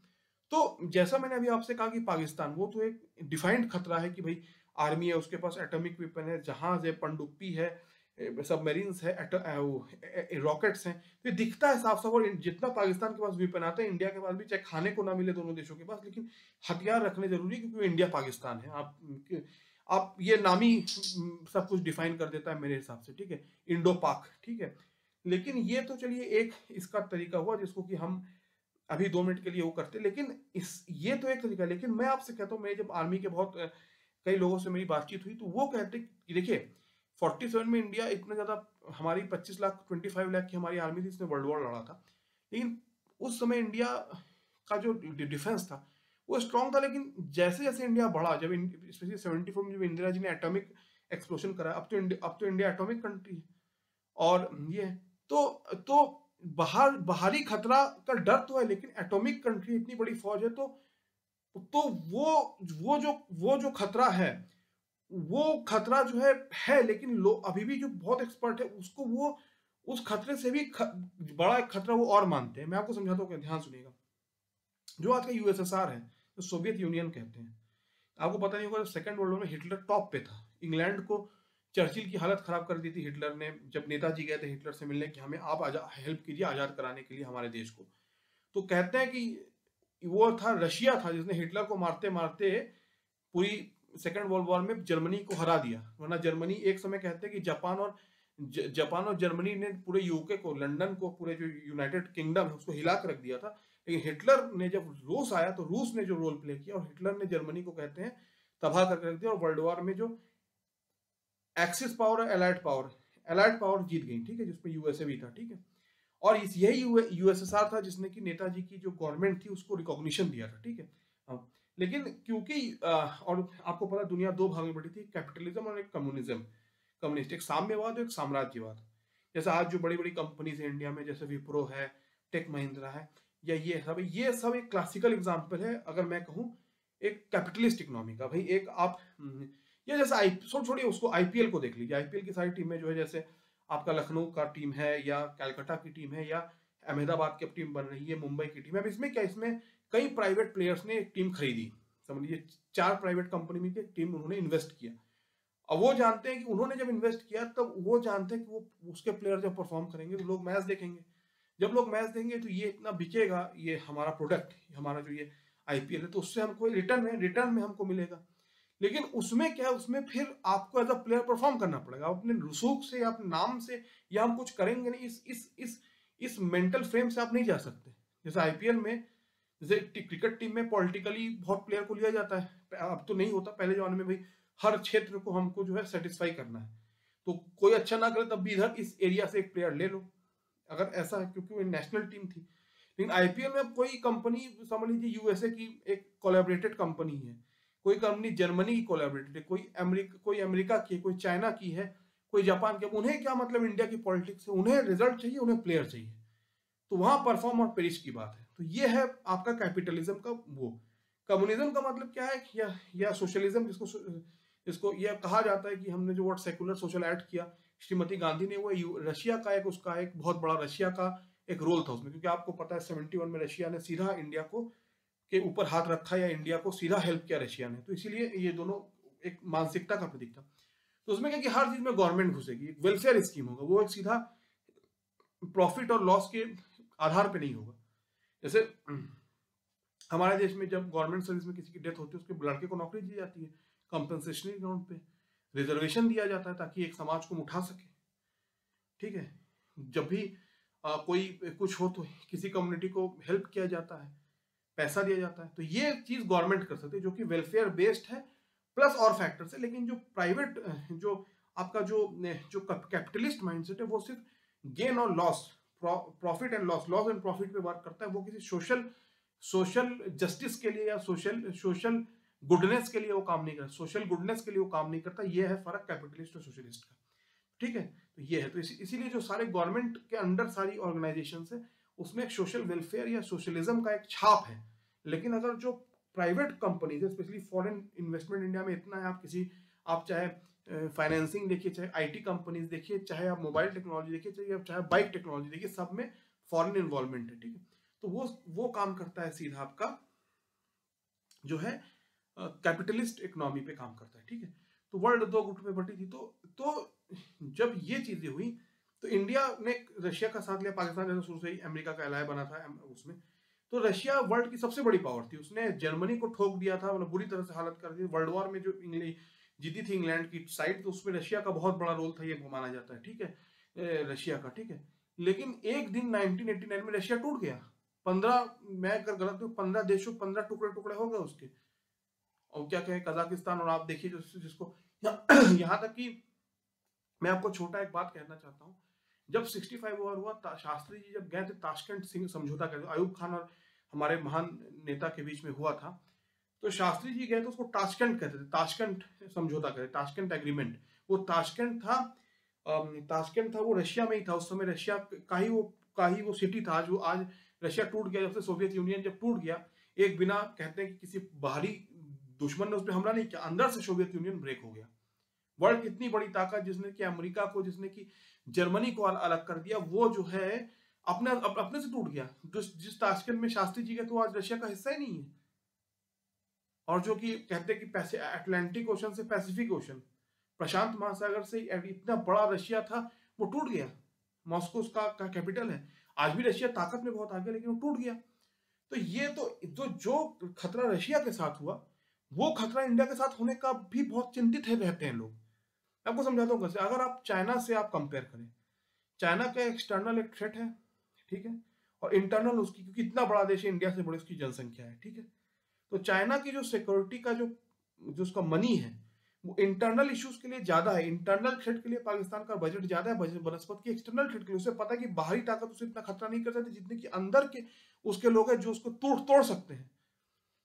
तो जैसा मैंने अभी आपसे कहा कि पाकिस्तान वो तो एक डिफाइंड खतरा है कि भाई आर्मी है, उसके पास एटॉमिक वेपन है, जहाज है, पनडुब्बी है, सबमरीन्स है, रॉकेट्स हैं। तो ये दिखता है साफ साफ। और जितना पाकिस्तान के पास वेपन आता है, इंडिया के पास भी, चाहे खाने को ना मिले दोनों देशों के पास, लेकिन हथियार रखने जरूरी है, क्योंकि इंडिया पाकिस्तान है। आप ये नाम ही सब कुछ डिफाइन कर देता है मेरे हिसाब से, ठीक है, इंडो पाक, ठीक है। लेकिन ये तो चलिए एक इसका तरीका हुआ जिसको कि हम अभी 2 मिनट के लिए वो करते, लेकिन ये तो एक तरीका। लेकिन मैं आपसे कहता हूँ, मैं जब आर्मी के बहुत कई लोगों से मेरी बातचीत हुई तो वो कहते कि देखिए 47 में इंडिया इतना ज्यादा, हमारी 25 लाख 25 लाख की हमारी आर्मी थी, इसने वर्ल्ड वॉर लड़ा था। लेकिन उस समय इंडिया का जो डिफेंस था वो स्ट्रांग था। लेकिन जैसे जैसे इंडिया बढ़ा, जब स्पेशली 74 में जब इंदिरा जी ने एटॉमिक एक्सप्लोजन करा, अब तो इंडिया एटॉमिक कंट्री है। और ये तो बाहरी खतरा का डर तो है, लेकिन एटॉमिक कंट्री, इतनी बड़ी फौज है, तो वो जो खतरा है, वो खतरा जो है। लेकिन लोग अभी भी जो बहुत एक्सपर्ट है उसको वो उस खतरे से भी बड़ा एक खतरा वो और मानते हैं। मैं आपको समझाता हूँ, ध्यान सुनिएगा। जो आज का यूएसएसआर है, जो सोवियत यूनियन कहते हैं, आपको पता नहीं होगा, सेकंड वर्ल्ड वॉर में हिटलर टॉप पे था। इंग्लैंड को, चर्चिल की हालत खराब कर दी थी हिटलर ने, जब नेताजी गए थे हिटलर से मिलने कि हमें आप हेल्प कीजिए आजाद कराने के लिए हमारे देश को। तो कहते हैं कि वो था, रशिया था, जिसने हिटलर को मारते मारते पूरी सेकंड वर्ल्ड वॉर में जर्मनी को हरा दिया। वरना जर्मनी एक समय, कहते हैं कि जापान और जर्मनी ने पूरे यूके को, लंदन को, पूरे जो यूनाइटेड किंगडम है उसको हिला कर रख दिया था। लेकिन हिटलर ने जब रूस आया तो रूस ने जो रोल प्ले किया, और हिटलर ने जर्मनी को, कहते हैं, तबाह करके रख दिया। और वर्ल्ड वॉर में जो एक्सिस पावर है, एलाइड पावर जीत गई, ठीक है, जिसमें यूएसए भी था, ठीक है। और यही यूएसएसआर था जिसने कि नेताजी की जो गवर्नमेंट थी उसको रिकॉग्निशन दिया था, ठीक है। लेकिन क्योंकि और आपको पता, दुनिया 2 भाग में बटी थी, कैपिटलिज्म और एक कम्युनिस्ट, एक साम्यवाद और एक साम्राज्यवाद। जैसे आज जो बड़ी बड़ी कंपनीज है इंडिया में, जैसे विप्रो है, टेक महिंद्रा है, या ये सब एक क्लासिकल एग्जाम्पल है, अगर मैं कहूँ, एक कैपिटलिस्ट इकोनॉमी का। भाई एक आप ये जैसे छोड़िए उसको, आईपीएल को देख लीजिए। आईपीएल की सारी टीमें जो है, जैसे आपका लखनऊ का टीम है, या कलकत्ता की टीम है, या अहमदाबाद की टीम बन रही है, मुंबई की टीम है। अब इसमें क्या, इसमें कई प्राइवेट प्लेयर्स ने एक टीम खरीदी, समझिए 4 प्राइवेट कंपनी में एक टीम उन्होंने इन्वेस्ट किया। अब वो जानते हैं कि उन्होंने जब इन्वेस्ट किया, तब वो जानते हैं कि वो उसके प्लेयर जब परफॉर्म करेंगे तो लोग मैच देखेंगे। जब लोग मैच देंगे तो ये इतना बिकेगा, ये हमारा प्रोडक्ट, हमारा जो ये आईपीएल है, तो उससे हमको रिटर्न में हमको मिलेगा। लेकिन उसमें क्या है, उसमें फिर आपको एज अ प्लेयर परफॉर्म करना पड़ेगा। अपने रसूख से या अपने नाम से या हम कुछ करेंगे नहीं, इस मेंटल फ्रेम से आप नहीं जा सकते। जैसे आईपीएल में, जैसे क्रिकेट टीम में पॉलिटिकली बहुत प्लेयर को लिया जाता है, अब तो नहीं होता, पहले जमाने में भाई हर क्षेत्र को हमको जो है सेटिस्फाई करना है, तो कोई अच्छा ना करे तब भी इधर इस एरिया से एक प्लेयर ले लो, अगर ऐसा है, क्योंकि वो नेशनल टीम थी। लेकिन आईपीएल में कोई कंपनी, समझ लीजिए यूएसए की एक कोलैबोरेटेड कंपनी है, कोई कंपनी जर्मनी की कोलैबोरेटेड है, कोई अमेरिका की है, कोई चाइना की है, कोई जापान की। उन्हें क्या मतलब इंडिया की पॉलिटिक्स से, उन्हें रिजल्ट चाहिए, उन्हें प्लेयर चाहिए। तो वहां परफॉर्म और पेरिश की बात है। तो ये है आपका कैपिटलिज्म का वो। कम्युनिज्म का मतलब क्या है, या सोशलिज्म, जिसको यह कहा जाता है कि हमने जो वर्ड सेकुलर सोशल ऐड किया श्रीमती गांधी ने, वो रशिया का उसका एक बहुत बड़ा रशिया का एक रोल था उसमें। क्योंकि आपको पता है 71 में रशिया ने सीधा इंडिया को के ऊपर हाथ रखा, या इंडिया को सीधा हेल्प किया रशिया ने, तो इसीलिए ये दोनों एक मानसिकता का प्रतीक था। तो उसमें क्या कि हर चीज में गवर्नमेंट घुसेगी, एक वेलफेयर स्कीम होगा, वो एक सीधा प्रॉफिट और लॉस के आधार पे नहीं होगा। जैसे हमारे देश में जब गवर्नमेंट सर्विस में किसी की डेथ होती है उसके लड़के को नौकरी दी जाती है कंपनसेशनरी ग्राउंड पे, रिजर्वेशन दिया जाता है ताकि एक समाज को उठा सके। ठीक है, जब भी कोई कुछ हो तो किसी कम्युनिटी को हेल्प किया जाता है, पैसा दिया जाता है। तो ये चीज गवर्नमेंट कर सकती है जो कि वेलफेयर बेस्ड है प्लस और फैक्टर्स है। लेकिन जो प्राइवेट जो आपका जो कैपिटलिस्ट माइंडसेट है वो सिर्फ गेन और loss, profit and loss, loss and profit पे वर्क करता है। वो किसी सोशल सोशल जस्टिस के लिए या सोशल सोशल गुडनेस के लिए वो काम नहीं करता, सोशल गुडनेस के लिए वो काम नहीं करता। ये है फर्क कैपिटलिस्ट और सोशलिस्ट का। ठीक है, तो ये है। तो इसीलिए जो सारे गवर्नमेंट के अंडर सारी ऑर्गेनाइजेशन है उसमें एक सोशल वेलफेयर या सोशलिज्म का एक छाप है। लेकिन अगर जो प्राइवेट कंपनीज है, स्पेशली फॉरेन इन्वेस्टमेंट इंडिया में इतना है, आप चाहे फाइनेंसिंग देखिए, चाहे आईटी कंपनीज देखिए, चाहे आप मोबाइल टेक्नोलॉजी देखिए, चाहे बाइक टेक्नोलॉजी देखिए, सब में फॉरेन इन्वॉल्वमेंट है। ठीक है, तो वो काम करता है सीधा आपका जो है कैपिटलिस्ट इकोनॉमी पे काम करता है। ठीक है, तो वर्ल्ड दो गुट में बटी थी। तो जब ये चीजें हुई तो इंडिया ने रशिया का साथ लिया, पाकिस्तान जैसे शुरू से ही अमेरिका का एलाय बना था उसमें। तो रशिया वर्ल्ड की सबसे बड़ी पावर थी, उसने जर्मनी को ठोक दिया था, मतलब बुरी तरह से हालत कर दी। वर्ल्ड वॉर में जो जीती थी इंग्लैंड की साइड, तो उसमें रशिया का बहुत बड़ा रोल था, ये माना जाता है। ठीक है, रशिया का। ठीक है, लेकिन एक दिन 1989 में रशिया टूट गया। 15, मैं अगर गलत हूँ, 15 देशों 15 टुकड़े टुकड़े हो गए उसके। और क्या कहें, कजाकिस्तान, और आप देखिए जिसको यहाँ तक कि मैं आपको छोटा एक बात कहना चाहता हूँ। जब 65 ओवर हुआ, शास्त्री जी जब गए थे ताशकंद सिंह समझौता कहते, अयूब खान और हमारे महान नेता के बीच में हुआ था, तो शास्त्री जी गए तो उसको ताशकंद कहते थे, ताशकंद समझौता कहते, ताशकंद एग्रीमेंट। वो ताशकंद था, वो रशिया में ही था उस समय, रशिया का ही वो सिटी था। आज रशिया टूट गया, जब से सोवियत यूनियन जब टूट गया, एक बिना कहते हैं कि किसी बाहरी दुश्मन ने उस पर हमला नहीं किया, अंदर से सोवियत यूनियन ब्रेक हो गया। वर्ल्ड की इतनी बड़ी ताकत जिसने कि अमेरिका को, जिसने कि जर्मनी को अलग कर दिया, वो जो है अपने से टूट गया। जिस ताशकंद में शास्त्री जी गए तो आज रशिया का हिस्सा ही नहीं है। और जो कि कहते हैं कि अटलांटिक ओशन से पैसिफिक ओशन, प्रशांत महासागर से इतना बड़ा रशिया था, वो टूट गया। मॉस्को उसका कैपिटल है। आज भी रशिया ताकत में बहुत आगे, लेकिन वो टूट गया। तो ये तो जो खतरा रशिया के साथ हुआ, वो खतरा इंडिया के साथ होने का भी बहुत चिंतित है रहते हैं लोग। आपको समझाता हूँ कैसे। अगर आप चाइना से आप कंपेयर करें, चाइना का एक्सटर्नल एक थ्रेट है, ठीक है, और इंटरनल उसकी, क्योंकि इतना बड़ा देश है, इंडिया से बड़ी उसकी जनसंख्या है। ठीक है, तो चाइना की जो सिक्योरिटी का जो उसका मनी है वो इंटरनल इश्यूज के लिए ज्यादा है। इंटरनल थ्रेट के लिए पाकिस्तान का बजट ज्यादा है बनस्पत की एक्सटर्नल थ्रेट के लिए। उसे पता है कि बाहरी ताकत उसे इतना खतरा नहीं कर सकती जितने कि अंदर के उसके लोग हैं जो उसको तोड़ सकते हैं।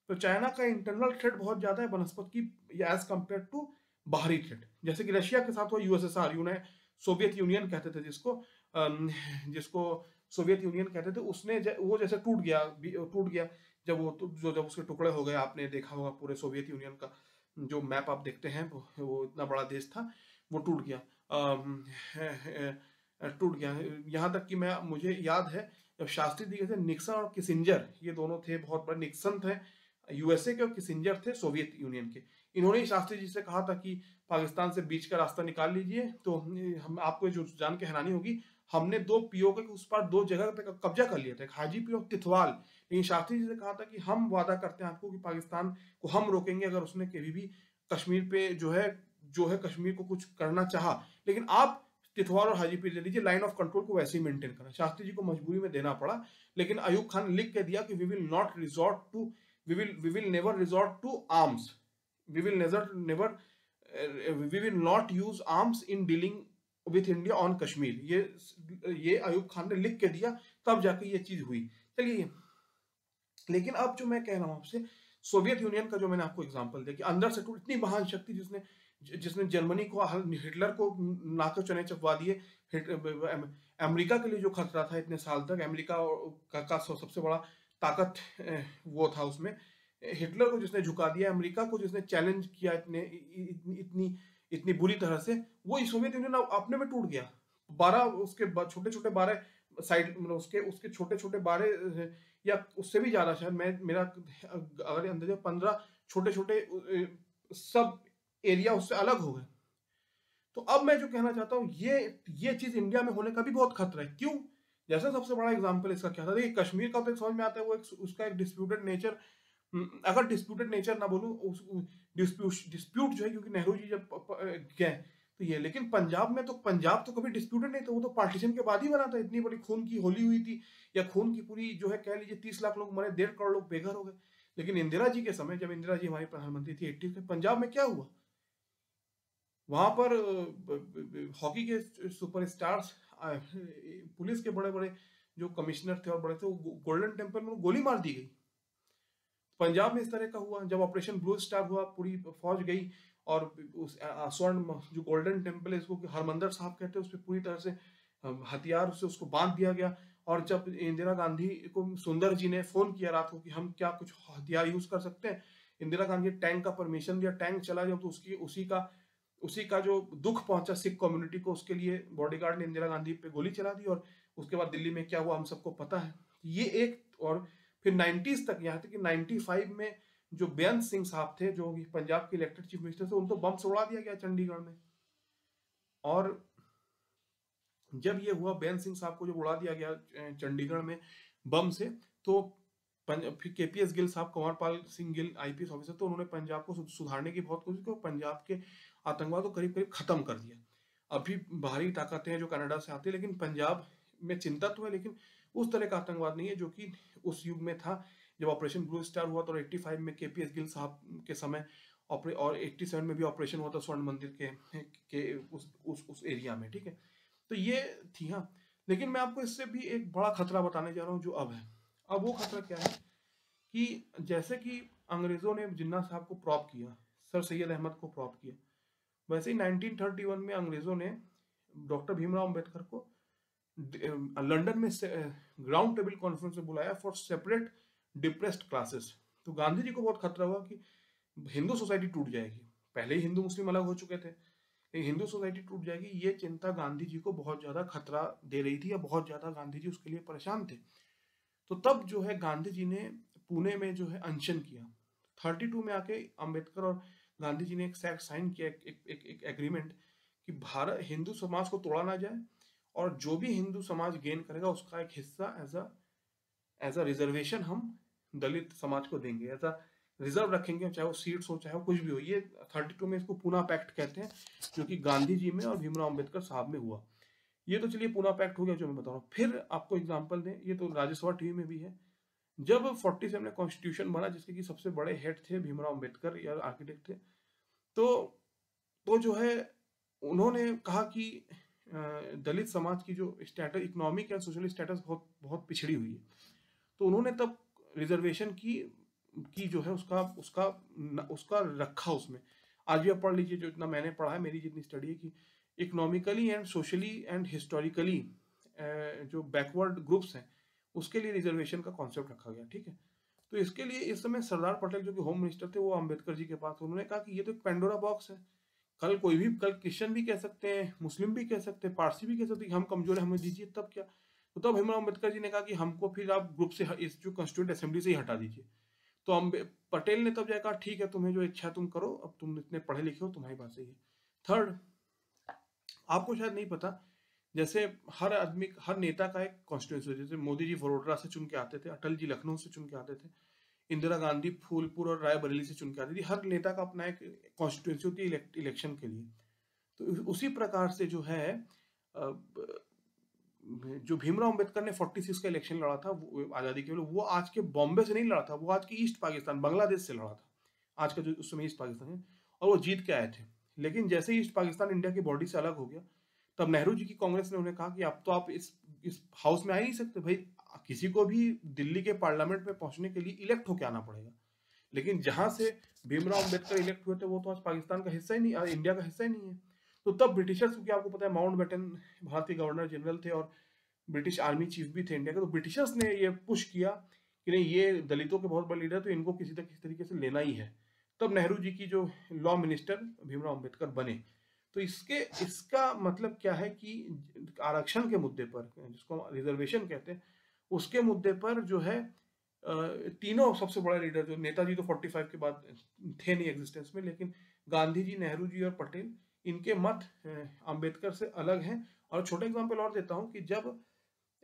तो चाइना का इंटरनल थ्रेट बहुत ज्यादा है बनस्पत की एज कंपेयर टू बाहरी थ्रेट। जैसे कि रशिया के साथ हुआ यूएसएसआर, सोवियत यूनियन कहते थे जिसको सोवियत यूनियन कहते थे, उसने वो जैसे टूट गया जब उसके टुकड़े हो गए। आपने देखा होगा पूरे सोवियत यूनियन का जो मैप आप देखते हैं, वो इतना बड़ा देश था, वो टूट गया। यहाँ तक कि मुझे याद है जब शास्त्री जी थे, निक्सन और किसिंजर, ये दोनों थे बहुत बड़े। निक्सन थे यूएसए के और किसिंजर थे सोवियत यूनियन के। इन्होंने ही शास्त्री जी से कहा था कि पाकिस्तान से बीच का रास्ता निकाल लीजिए। तो हम आपको जो जान के हैरानी होगी, हमने 2 पीओके के उस पार 2 जगह पे कब्जा कर लिया था, हाजीपुर और तिथवाल। लेकिन शास्त्री जी से कहा था कि हम वादा करते हैं आपको कि पाकिस्तान को हम रोकेंगे अगर उसने कभी भी कश्मीर पे जो है कश्मीर को कुछ करना चाहा, लेकिन आप तिथवाल और हाजीपुर ले लीजिए, लाइन ऑफ कंट्रोल को वैसे ही मेंटेन करना। शास्त्री जी को मजबूरी में देना पड़ा, लेकिन अयूब खान लिख के दिया कि we will never resort to arms, we will not use arms in dealing with India on Kashmir. ये अयूब खान ने लिख के दिया, तब जाके ये चीज हुई। चलिए, लेकिन अब जो मैं कह रहा हूं आपसे, सोवियत यूनियन का जो मैंने आपको एग्जांपल दिया कि अंदर से इतनी महान शक्ति जिसने जर्मनी को, हिटलर को नाके चने चबवा दिए। अमेरिका के लिए जो खतरा था इतने साल तक, अमेरिका का सबसे बड़ा ताकत वो था उसमें, हिटलर को जिसने झुका दिया, अमेरिका को जिसने चैलेंज किया इतनी बुरी तरह से, वो सोवियत यूनियन अपने में टूट गया। 12 उसके छोटे छोटे 12 साइड, उसके छोटे छोटे 12 या उससे भी ज्यादा शायद, मेरा अगर अंदाजा 15 छोटे छोटे सब एरिया उससे अलग हो गए। तो अब मैं जो कहना चाहता हूँ, ये चीज इंडिया में होने का भी बहुत खतरा है। क्यों? जैसे सबसे बड़ा एग्जांपल इसका क्या था, देखिए कश्मीर का तो समझ में आता है, वो उसका एक डिस्प्यूटेड नेचर अगर डिस्प्यूटेड नेचर ना बोलूं, उस डिस्प्यूट जो है, क्योंकि नेहरू जी जब गए तो ये, लेकिन पंजाब तो कभी डिस्प्यूटेड नहीं था, वो तो पार्टीशन के बाद ही बना था। इतनी बड़ी खून की होली हुई थी, या खून की पूरी जो है, कह लीजिए 30 लाख लोग मरे, 1.5 करोड़ लोग बेघर हो गए। लेकिन इंदिरा जी के समय, जब इंदिरा जी हमारी प्रधानमंत्री थी 80 के, पंजाब में क्या हुआ? वहां पर हॉकी के सुपरस्टार्स, पुलिस के बड़े बड़े जो कमिश्नर थे और बड़े थे, वो गोल्डन टेम्पल में गोली मार दी गई। पंजाब में इस तरह का हुआ, जब ऑपरेशन ब्लू स्टार हुआ, पूरी फौज गई और उस स्वर्ण जो गोल्डन टेम्पल है, इसको हरमंदर साहब कहते हैं, उस पर पूरी तरह से हथियार से उसको बांध दिया गया। और जब इंदिरा गांधी को सुंदर जी ने फोन किया रात को कि हम क्या कुछ हथियार यूज कर सकते हैं, इंदिरा गांधी टैंक का परमिशन दिया, टैंक चला जब, तो उसी का जो दुख पहुंचा सिख कम्युनिटी को, उसके लिए बॉडीगार्ड ने इंदिरा गांधी पे गोली चला दी। और उसके बाद दिल्ली में क्या हुआ हम सबको पता है। ये एक, और फिर 90s तक, यहाँ तक कि 95 में जो बेअंत सिंह साहब थे, जो पंजाब के इलेक्टेड चीफ मिनिस्टर थे, उनको बम से उड़ा दिया गया चंडीगढ़ में। और जब ये हुआ, बेअंत सिंह साहब को जब उड़ा दिया गया चंडीगढ़ में बम से, तो फिर केपीएस गिल साहब, कंवरपाल सिंह गिल आईपीएस ऑफिसर, तो उन्होंने पंजाब को सुधारने की बहुत कोशिश की, पंजाब के आतंकवाद को करीब करीब खत्म कर दिया। अभी बाहरी ताकतें हैं जो कनाडा से आती है, लेकिन पंजाब में चिंता तो है, लेकिन उस तरह का आतंकवाद नहीं है जो कि उस युग में था जब ऑपरेशन ब्लू स्टार हुआ। तो 85 में केपीएस गिल साहब के समय, और 87 में भी ऑपरेशन हुआ था स्वर्ण मंदिर के उस एरिया में, ठीक है। तो ये थी, हाँ। लेकिन मैं आपको इससे भी एक बड़ा खतरा बताने जा रहा हूँ जो अब है। अब वो खतरा क्या है कि जैसे कि अंग्रेजों ने जिन्ना साहब को प्रॉप किया, सर सैयद अहमद को प्रॉप किया, वैसे ही 1931 में अंग्रेजों ने डॉक्टर भीमराव अंबेडकर को लंदन में ग्राउंड टेबल कॉन्फ्रेंस में बुलाया फॉर सेपरेट डिप्रेस्ड क्लासेस। तो गांधी जी को बहुत खतरा हुआ कि हिंदू सोसाइटी टूट जाएगी। पहले ही हिंदू मुस्लिम अलग हो चुके थे, हिंदू सोसाइटी टूट जाएगी, ये चिंता गांधी जी को बहुत ज्यादा खतरा दे रही थी, या बहुत ज्यादा गांधी जी उसके लिए परेशान थे। तो तब जो है गांधी जी ने पुणे में जो है अनशन किया। 32 में आके अंबेडकर और गांधी जी ने एक साइन किया, एक एग्रीमेंट, कि भारत हिंदू समाज को तोड़ा ना जाए, और जो भी हिंदू समाज गेन करेगा उसका एक हिस्सा एज अ रिजर्वेशन हम दलित समाज को देंगे, एज अ रिजर्व रखेंगे, चाहे वो सीट्स हो चाहे वो कुछ भी हो। ये 32 में इसको पूना पैक्ट कहते हैं, जो कि गांधी जी में और भीमराव अंबेडकर साहब में हुआ। ये तो चलिए पूना पैक्ट हो गया जो मैं बता रहा हूँ। फिर आपको एग्जाम्पल दें, ये तो राज्यसभा टीवी में भी है, जब 47 में कॉन्स्टिट्यूशन बना, जिसके कि सबसे बड़े हेड थे भीमराव अंबेडकर, या आर्किटेक्ट थे, तो जो है उन्होंने कहा कि दलित समाज की जो status, economic and social status बहुत बहुत पिछड़ी हुई है। तो उन्होंने तब रिजर्वेशन की जो है उसका उसका उसका रखा उसमें। आज भी आप पढ़ लीजिए, जो इतना मैंने पढ़ा है, मेरी जितनी स्टडी है, कि economically and socially and historically जो बैकवर्ड ग्रुप्स हैं उसके लिए रिजर्वेशन का कॉन्सेप्ट रखा गया, ठीक है। तो इसके लिए इस समय सरदार पटेल जो कि होम मिनिस्टर थे, वो अंबेडकर जी के पास, उन्होंने कहा कि ये तो एक पेंडोरा बॉक्स है, कल कोई भी, कल क्रिश्चियन भी कह सकते हैं, मुस्लिम भी कह सकते हैं, पारसी भी कह सकते हैं कि हम कमजोर है, हमें दीजिए, तब क्या। तो तब भीमराव अम्बेडकर जी ने कहा कि हमको फिर आप ग्रुप से, इस जो कॉन्स्टिट्यूंट असेंबली से ही हटा दीजिए। तो पटेल ने तब जाकर कहा ठीक है, तुम्हें जो इच्छा तुम करो, अब तुम इतने पढ़े लिखे हो, तुम्हारी बात सही है। थर्ड, आपको शायद नहीं पता, जैसे हर आदमी, हर नेता का एक कॉन्स्टिट्यूंसी, जैसे मोदी जी वडोदरा से चुन के आते थे, अटल जी लखनऊ से चुन के आते थे, इंदिरा गांधी फूलपुर और रायबरेली से चुन के आती थी। हर नेता का अपना एक कॉन्स्टिट्यूंसी होती है इलेक्शन के लिए। तो उसी प्रकार से जो है, जो भीमराव अंबेडकर ने 46 का इलेक्शन लड़ा था आजादी के लिए, वो आज के बॉम्बे से नहीं लड़ा था, वो आज के ईस्ट पाकिस्तान, बांग्लादेश से लड़ा था, आज का जो उस समय ईस्ट पाकिस्तान है, और वो जीत के आए थे। लेकिन जैसे ईस्ट पाकिस्तान इंडिया की बॉडी से अलग हो गया, तब नेहरू जी की कांग्रेस ने उन्हें कहा कि अब तो आप इस हाउस में आ ही नहीं सकते भाई, किसी को भी दिल्ली के पार्लियामेंट में पहुंचने के लिए इलेक्ट होकर आना पड़ेगा। लेकिन जहां से भीमराव अंबेडकर इलेक्ट हुए थे, वो तो आज पाकिस्तान का हिस्सा ही नहीं, इंडिया का हिस्सा ही नहीं है। तो तब ब्रिटिशर्स, क्योंकि आपको पता है माउंटबेटन भारतीय गवर्नर जनरल थे और ब्रिटिश आर्मी चीफ भी थे इंडिया के, तो ब्रिटिशर्स ने ये पुश किया कि नहीं, ये दलितों के बहुत बड़े लीडर, तो इनको किसी तरीके से लेना ही है। तब नेहरू जी की जो लॉ मिनिस्टर भीमराव अंबेडकर बने। तो इसका मतलब क्या है कि आरक्षण के मुद्दे पर, जिसको हम रिजर्वेशन कहते हैं, उसके मुद्दे पर जो है तीनों सबसे बड़े लीडर, जो नेताजी तो 45 के बाद थे नहीं एग्जिस्टेंस में, लेकिन गांधी जी, नेहरू जी और पटेल, इनके मत अंबेडकर से अलग हैं। और छोटा एग्जांपल और देता हूं कि जब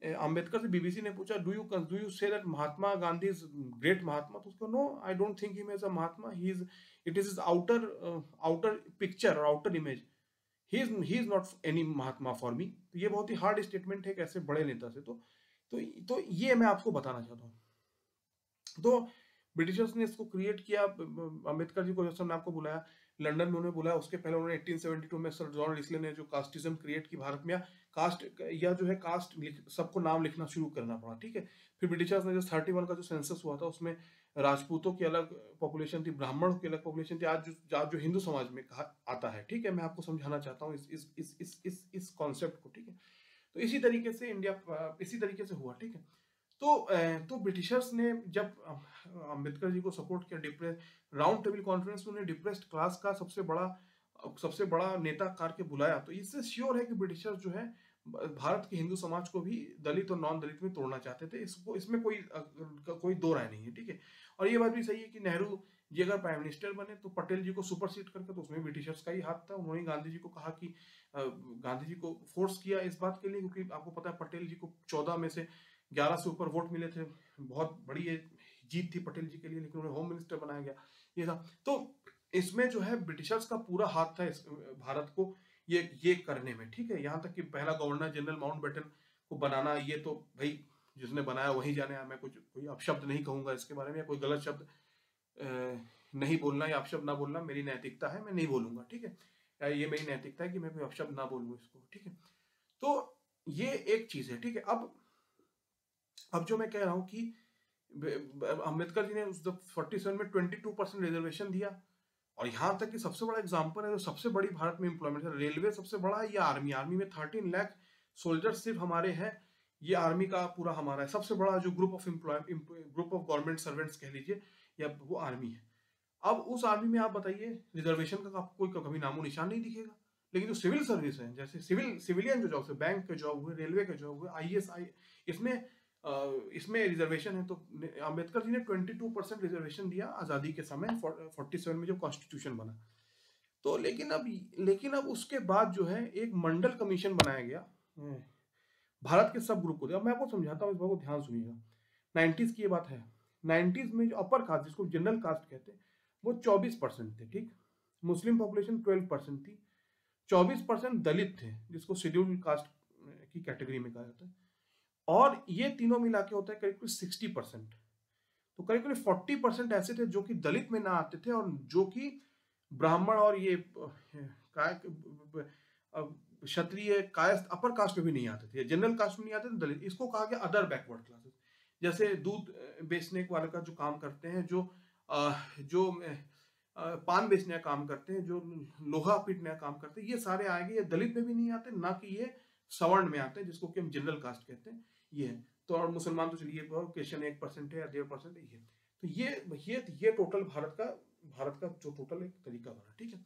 अंबेडकर से बीबीसी ने पूछा, do you say that Mahatma Gandhi is great Mahatma, तो उसको, no I don't think him as a Mahatma, he is, it is outer outer picture और outer image, he is not any Mahatma for me. तो ये बहुत ही हार्ड स्टेटमेंट है एक ऐसे बड़े नेता से। तो ये मैं आपको बताना चाहता हूँ। तो ब्रिटिशर्स ने इसको क्रिएट किया। अम्बेडकर जी को जैसे हमने आपको बुलाया, लंदन में उन्हें बुलाया, उसके पहले उन्होंने 1872 में सर जॉन रिस्ले ने जो कास्टिज्म क्रिएट की भारत में, कास्ट या जो है कास्ट सबको नाम लिखना शुरू करना पड़ा, ठीक है। फिर ब्रिटिशर्स ने जो 31 का जो सेंसस हुआ था उसमें राजपूतों की अलग पॉपुलेशन थी, ब्राह्मणों की अलग पॉपुलेशन थी, आज जो हिंदू समाज में कहा आता है, ठीक है। मैं आपको समझाना चाहता हूँ इस कॉन्सेप्ट को, ठीक है। तो इसी तरीके से इंडिया इसी तरीके से हुआ, ठीक है। तो ब्रिटिशर्स ने जब अंबेडकर जी को सपोर्ट किया, डिप्रेस राउंड टेबल कॉन्फ्रेंस में उन्हें डिप्रेस्ड क्लास का सबसे बड़ा नेता कार के बुलाया, तो इससे श्योर है कि ब्रिटिशर्स जो है भारत के हिंदू समाज को भी दलित और नॉन दलित में तोड़ना चाहते थे। इसमें कोई दो राय नहीं है, ठीक है। और ये बात भी सही है कि नेहरू जी अगर प्राइम मिनिस्टर बने तो पटेल जी को सुपरसीड करके, तो उसमें ब्रिटिशर्स का ही हाथ था। उन्होंने गांधी जी को कहा कि गांधी जी को फोर्स किया इस बात के लिए, क्योंकि आपको पता है पटेल जी को 14 में से 11 से ऊपर वोट मिले थे, बहुत बड़ी ये जीत थी पटेल जी के लिए, लेकिन उन्हें होम मिनिस्टर बनाया गया, ये था। तो इसमें जो है ब्रिटिशर्स का पूरा हाथ था इस भारत को ये करने में, ठीक है। यहाँ तक कि पहला गवर्नर जनरल माउंटबेटन को बनाना, ये तो भाई जिसने बनाया वही जाने, मैं कोई अपशब्द नहीं कहूंगा इसके बारे में, या कोई गलत शब्द नहीं बोलना या अपशब्द ना बोलना मेरी नैतिकता है, मैं नहीं बोलूंगा, ठीक है। या ये मेरी नैतिकता है कि मैं कोई अपशब्द ना बोलूँ इसको, ठीक है। तो ये एक चीज है, ठीक है। अब जो मैं कह रहा हूं कि अंबेडकर जी ने उस 47 में 22% रिजर्वेशन दिया, और यहां तक कि सबसे बड़ा एग्जांपल है, जो सबसे बड़ी भारत में इंप्लॉयमेंट है, रेलवे सबसे बड़ा है या आर्मी में 13 लाख सोल्जर सिर्फ हमारे हैं, ये आर्मी का पूरा हमारा है। सबसे बड़ा जो ग्रुप ऑफ गवर्नमेंट सर्वेंट्स कह लीजिए, या वो आर्मी है। अब उस आर्मी में आप बताइए रिजर्वेशन का आपको कोई कभी नामो निशान नहीं दिखेगा। लेकिन जो सिविल सर्विस है, जैसे सिविलियन जो जॉब है, बैंक के जॉब हुए, रेलवे के जॉब हुए, आईएएस इसमें रिजर्वेशन है। तो अंबेडकर जी ने 22% रिजर्वेशन दिया आजादी के समय 47 में जब कॉन्स्टिट्यूशन बना। तो लेकिन अब उसके बाद जो है एक मंडल कमीशन बनाया गया भारत के सब ग्रुप को। अब मैं आपको समझाता हूँ, इस बात को ध्यान सुनिएगा। 90s की ये बात है। 90s में जो अपर कास्ट, जिसको जनरल कास्ट कहते हैं, वो 24% थे, ठीक। मुस्लिम पॉपुलेशन 12% थी, 24% दलित थे, जिसको शेड्यूल्ड कास्ट की कैटेगरी में कहा जाता है, और ये तीनों मिला के होता है करीब 60%। तो करीब 40% ऐसे थे जो कि दलित में ना आते थे, और जो कि ब्राह्मण और ये क्षत्रिय कायस्थ अपर कास्ट में भी नहीं आते थे, जनरल कास्ट में नहीं आते थे, दलित। इसको कहा गया अदर बैकवर्ड क्लासेस। जैसे दूध बेचने वाले का जो काम करते हैं, जो पान बेचने का काम करते हैं, जो लोहा पीटने का काम करते हैं, ये सारे आएंगे। ये दलित में भी नहीं आते, ना कि ये सवर्ण में आते हैं, जिसको कि हम जनरल कास्ट कहते हैं, ये है। तो और मुसलमान तो चलिए क्रिश्चियन 1% है या 1.5% है, ये। तो ये टोटल भारत का जो टोटल एक तरीका बना, ठीक है।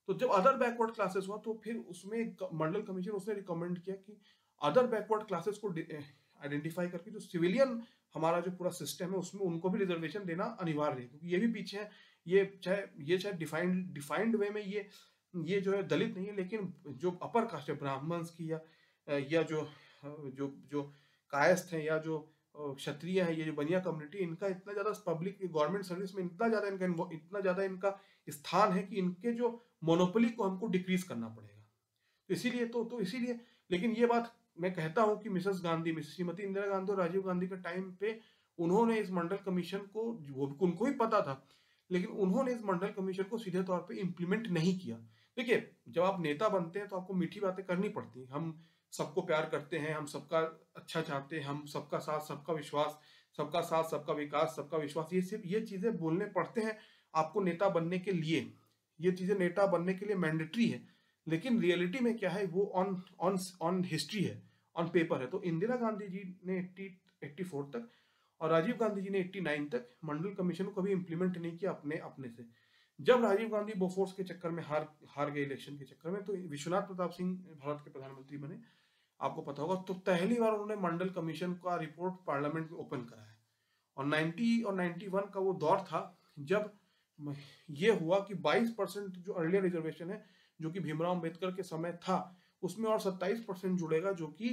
तो जब अदर बैकवर्ड क्लासेस हुआ, तो फिर उसमें मंडल कमीशन उसने रिकमेंड किया कि अदर बैकवर्ड क्लासेस को आइडेंटिफाई करके जो सिविलियन हमारा जो पूरा सिस्टम है उसमें उनको भी रिजर्वेशन देना अनिवार्य है, क्योंकि ये भी पीछे है। ये चाहे डिफाइंड वे में ये जो है दलित नहीं है, लेकिन जो अपर कास्ट है, ब्राह्मण्स की या जो कायस्थ है, या जो क्षत्रिय है, ये जो बनिया कम्युनिटी, इनका इतना ज्यादा पब्लिक गवर्नमेंट सर्विस में इतना ज्यादा इनका स्थान है कि इनके जो मोनोपोली को हमको डिक्रीज करना पड़ेगा। तो इसीलिए लेकिन ये बात मैं कहता हूं कि श्रीमती इंदिरा गांधी और राजीव गांधी के टाइम पे उन्होंने इस मंडल कमीशन को, वो उनको ही पता था, लेकिन उन्होंने इस मंडल कमीशन को सीधे तौर पे इम्प्लीमेंट नहीं किया। देखिए, जब आप नेता बनते हैं तो आपको मीठी बातें करनी पड़ती हैं। हम सबको प्यार करते हैं, हम सबका अच्छा चाहते हैं, हम सबका साथ सबका विश्वास, सबका साथ सबका विकास सबका विश्वास, ये चीजें बोलने पड़ते हैं आपको नेता बनने के लिए। ये चीजें नेता बनने के लिए मैंडेटरी है, लेकिन रियलिटी में क्या है, वो ऑन हिस्ट्री है, ऑन पेपर है। तो इंदिरा गांधी जी ने 84 तक और राजीव गांधी जी ने 89 तक मंडल कमीशन को कभी इंप्लीमेंट नहीं किया अपने से। जब राजीव गांधी बोफोर्स के चक्कर में हार गए इलेक्शन के चक्कर में, तो विश्वनाथ प्रताप सिंह भारत के प्रधानमंत्री बने, आपको पता होगा। तो पहली बार उन्होंने मंडल कमीशन का रिपोर्ट पार्लियामेंट में ओपन कराया, और 90 और 91 का वो दौर था जब ये हुआ कि 22% जो अर्लियर रिजर्वेशन है, जो कि भीमराव अंबेडकर के समय था, उसमें और 27% जुड़ेगा, जो कि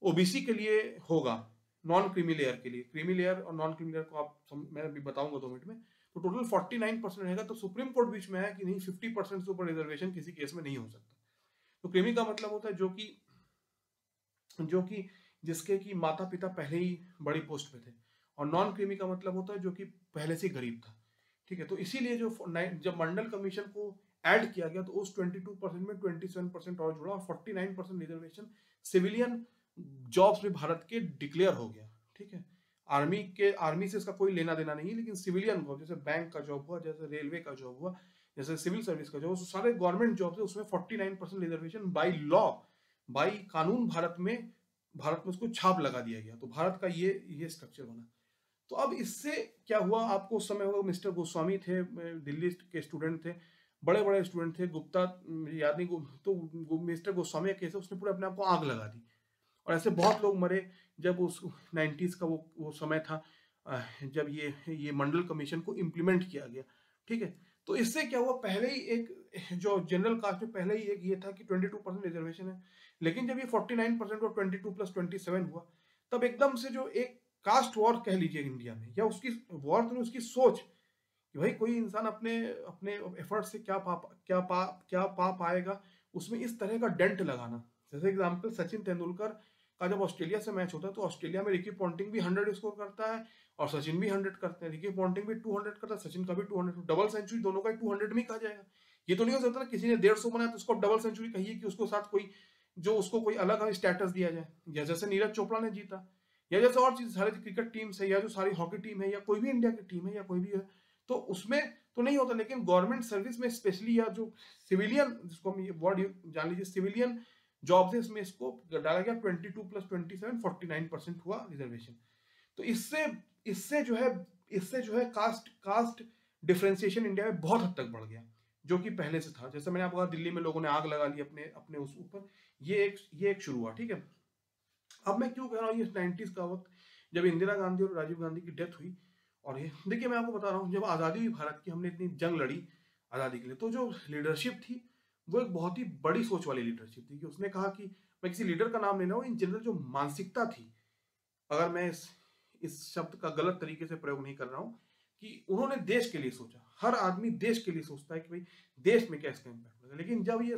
ओबीसी के लिए होगा, नॉन क्रीमी लेयर के लिए। क्रीमी लेयर और नॉन क्रीमी लेयर को मैं अभी बताऊंगा 2 मिनट में। तो टोटल 49% रहेगा। तो सुप्रीम कोर्ट बीच में है कि नहीं, 50% से ऊपर रिजर्वेशन किसी केस में नहीं हो सकता। तो क्रीमी का मतलब होता है जो कि जिसके कि माता पिता पहले ही बड़ी पोस्ट पे थे, और नॉन क्रीमी का मतलब होता है जो कि पहले से गरीब था। ठीक है, तो इसीलिए जब मंडल कमीशन को ऐड किया गया तो उस 22% में 27% और जुड़ा, और 49% रिजर्वेशन सिविलियन जॉब्स में भारत के डिक्लेयर हो गया। ठीक है, आर्मी से इसका कोई लेना देना नहीं है, लेकिन सिविलियन जॉब, जैसे बैंक का जॉब हुआ, जैसे रेलवे का जॉब हुआ, जैसे सिविल सर्विस का जॉब, सारे गवर्नमेंट जॉब है, उसमें 49% रिजर्वेशन बाई लॉ, बाई कानून भारत में उसको छाप लगा दिया गया। तो भारत का ये स्ट्रक्चर बना। तो अब इससे क्या हुआ, आपको उस समय हुआ, मिस्टर गोस्वामी थे, दिल्ली के स्टूडेंट थे, बड़े बड़े स्टूडेंट थे, गुप्ता याद नहीं, तो मिस्टर गोस्वामी का केस है, उसने पूरे अपने आप को आग लगा दी, और ऐसे बहुत लोग मरे जब उस 90s का वो समय था, जब ये मंडल कमीशन को इम्प्लीमेंट किया गया। ठीक है, तो इससे क्या हुआ, पहले ही एक जो जनरल कास्ट में पहले ही एक ये था कि 22% रिजर्वेशन है, लेकिन जब ये 49% और 22 + 27 हुआ, तब एकदम से जो एक कास्ट वॉर कह लीजिए इंडिया में, या उसकी वॉर तो उसकी सोच कि भाई कोई इंसान अपने अपने एफर्ट से क्या पा पाएगा, उसमें इस तरह का डेंट लगाना। जैसे एग्जांपल, सचिन तेंदुलकर का जब ऑस्ट्रेलिया से मैच होता है, तो ऑस्ट्रेलिया में रिकी पॉन्टिंग भी 100 स्कोर करता है और सचिन भी 100 करते हैं। रिकी पॉन्टिंग भी 200 करता है, सचिन का भी 200, डबल सेंचुरी दोनों का 200 में कहा जाएगा। ये तो नहीं हो सकता ना किसी ने 150 बनाया तो उसको डबल सेंचुरी कहिए कि उसको साथ कोई जो उसको कोई अलग स्टेटस दिया जाए, या जैसे नीरज चोपड़ा ने जीता, या जैसे और चीज सारी क्रिकेट टीम्स है, या जो सारी हॉकी टीम है, या कोई भी इंडिया की टीम है, या कोई भी है, तो उसमें तो नहीं होता। लेकिन गवर्नमेंट सर्विस में स्पेशली, या जो सिविलियन, जिसको हम ये वर्ड जान लीजिए, सिविलियन जॉब से इसमें इसको डाला गया 22 + 27, 49% हुआ रिजर्वेशन। तो इससे जो है कास्ट डिफरेंशिएशन इंडिया में बहुत हद तक बढ़ गया, जो कि पहले से था। जैसे मैंने आपको कहा, दिल्ली में लोगों ने आग लगा ली अपने अपने उस ऊपर, ये एक शुरू हुआ। ठीक है, अब मैं क्यों कह रहा हूँ, ये 90s का वक्त जब इंदिरा गांधी और राजीव गांधी की डेथ हुई, और ये देखिए मैं आपको बता रहा हूँ, जब आज़ादी हुई भारत की, हमने इतनी जंग लड़ी आज़ादी के लिए, तो जो लीडरशिप थी वो एक बहुत ही बड़ी सोच वाली लीडरशिप थी, कि उसने कहा कि मैं किसी लीडर का नाम ले रहा हूँ, इन जनरल जो मानसिकता थी, अगर मैं इस शब्द का गलत तरीके से प्रयोग नहीं कर रहा हूँ, कि उन्होंने देश के लिए सोचा। हर आदमी देश के लिए सोचता है कि भाई देश में क्या इसका इम्पैक्ट होगा। लेकिन जब ये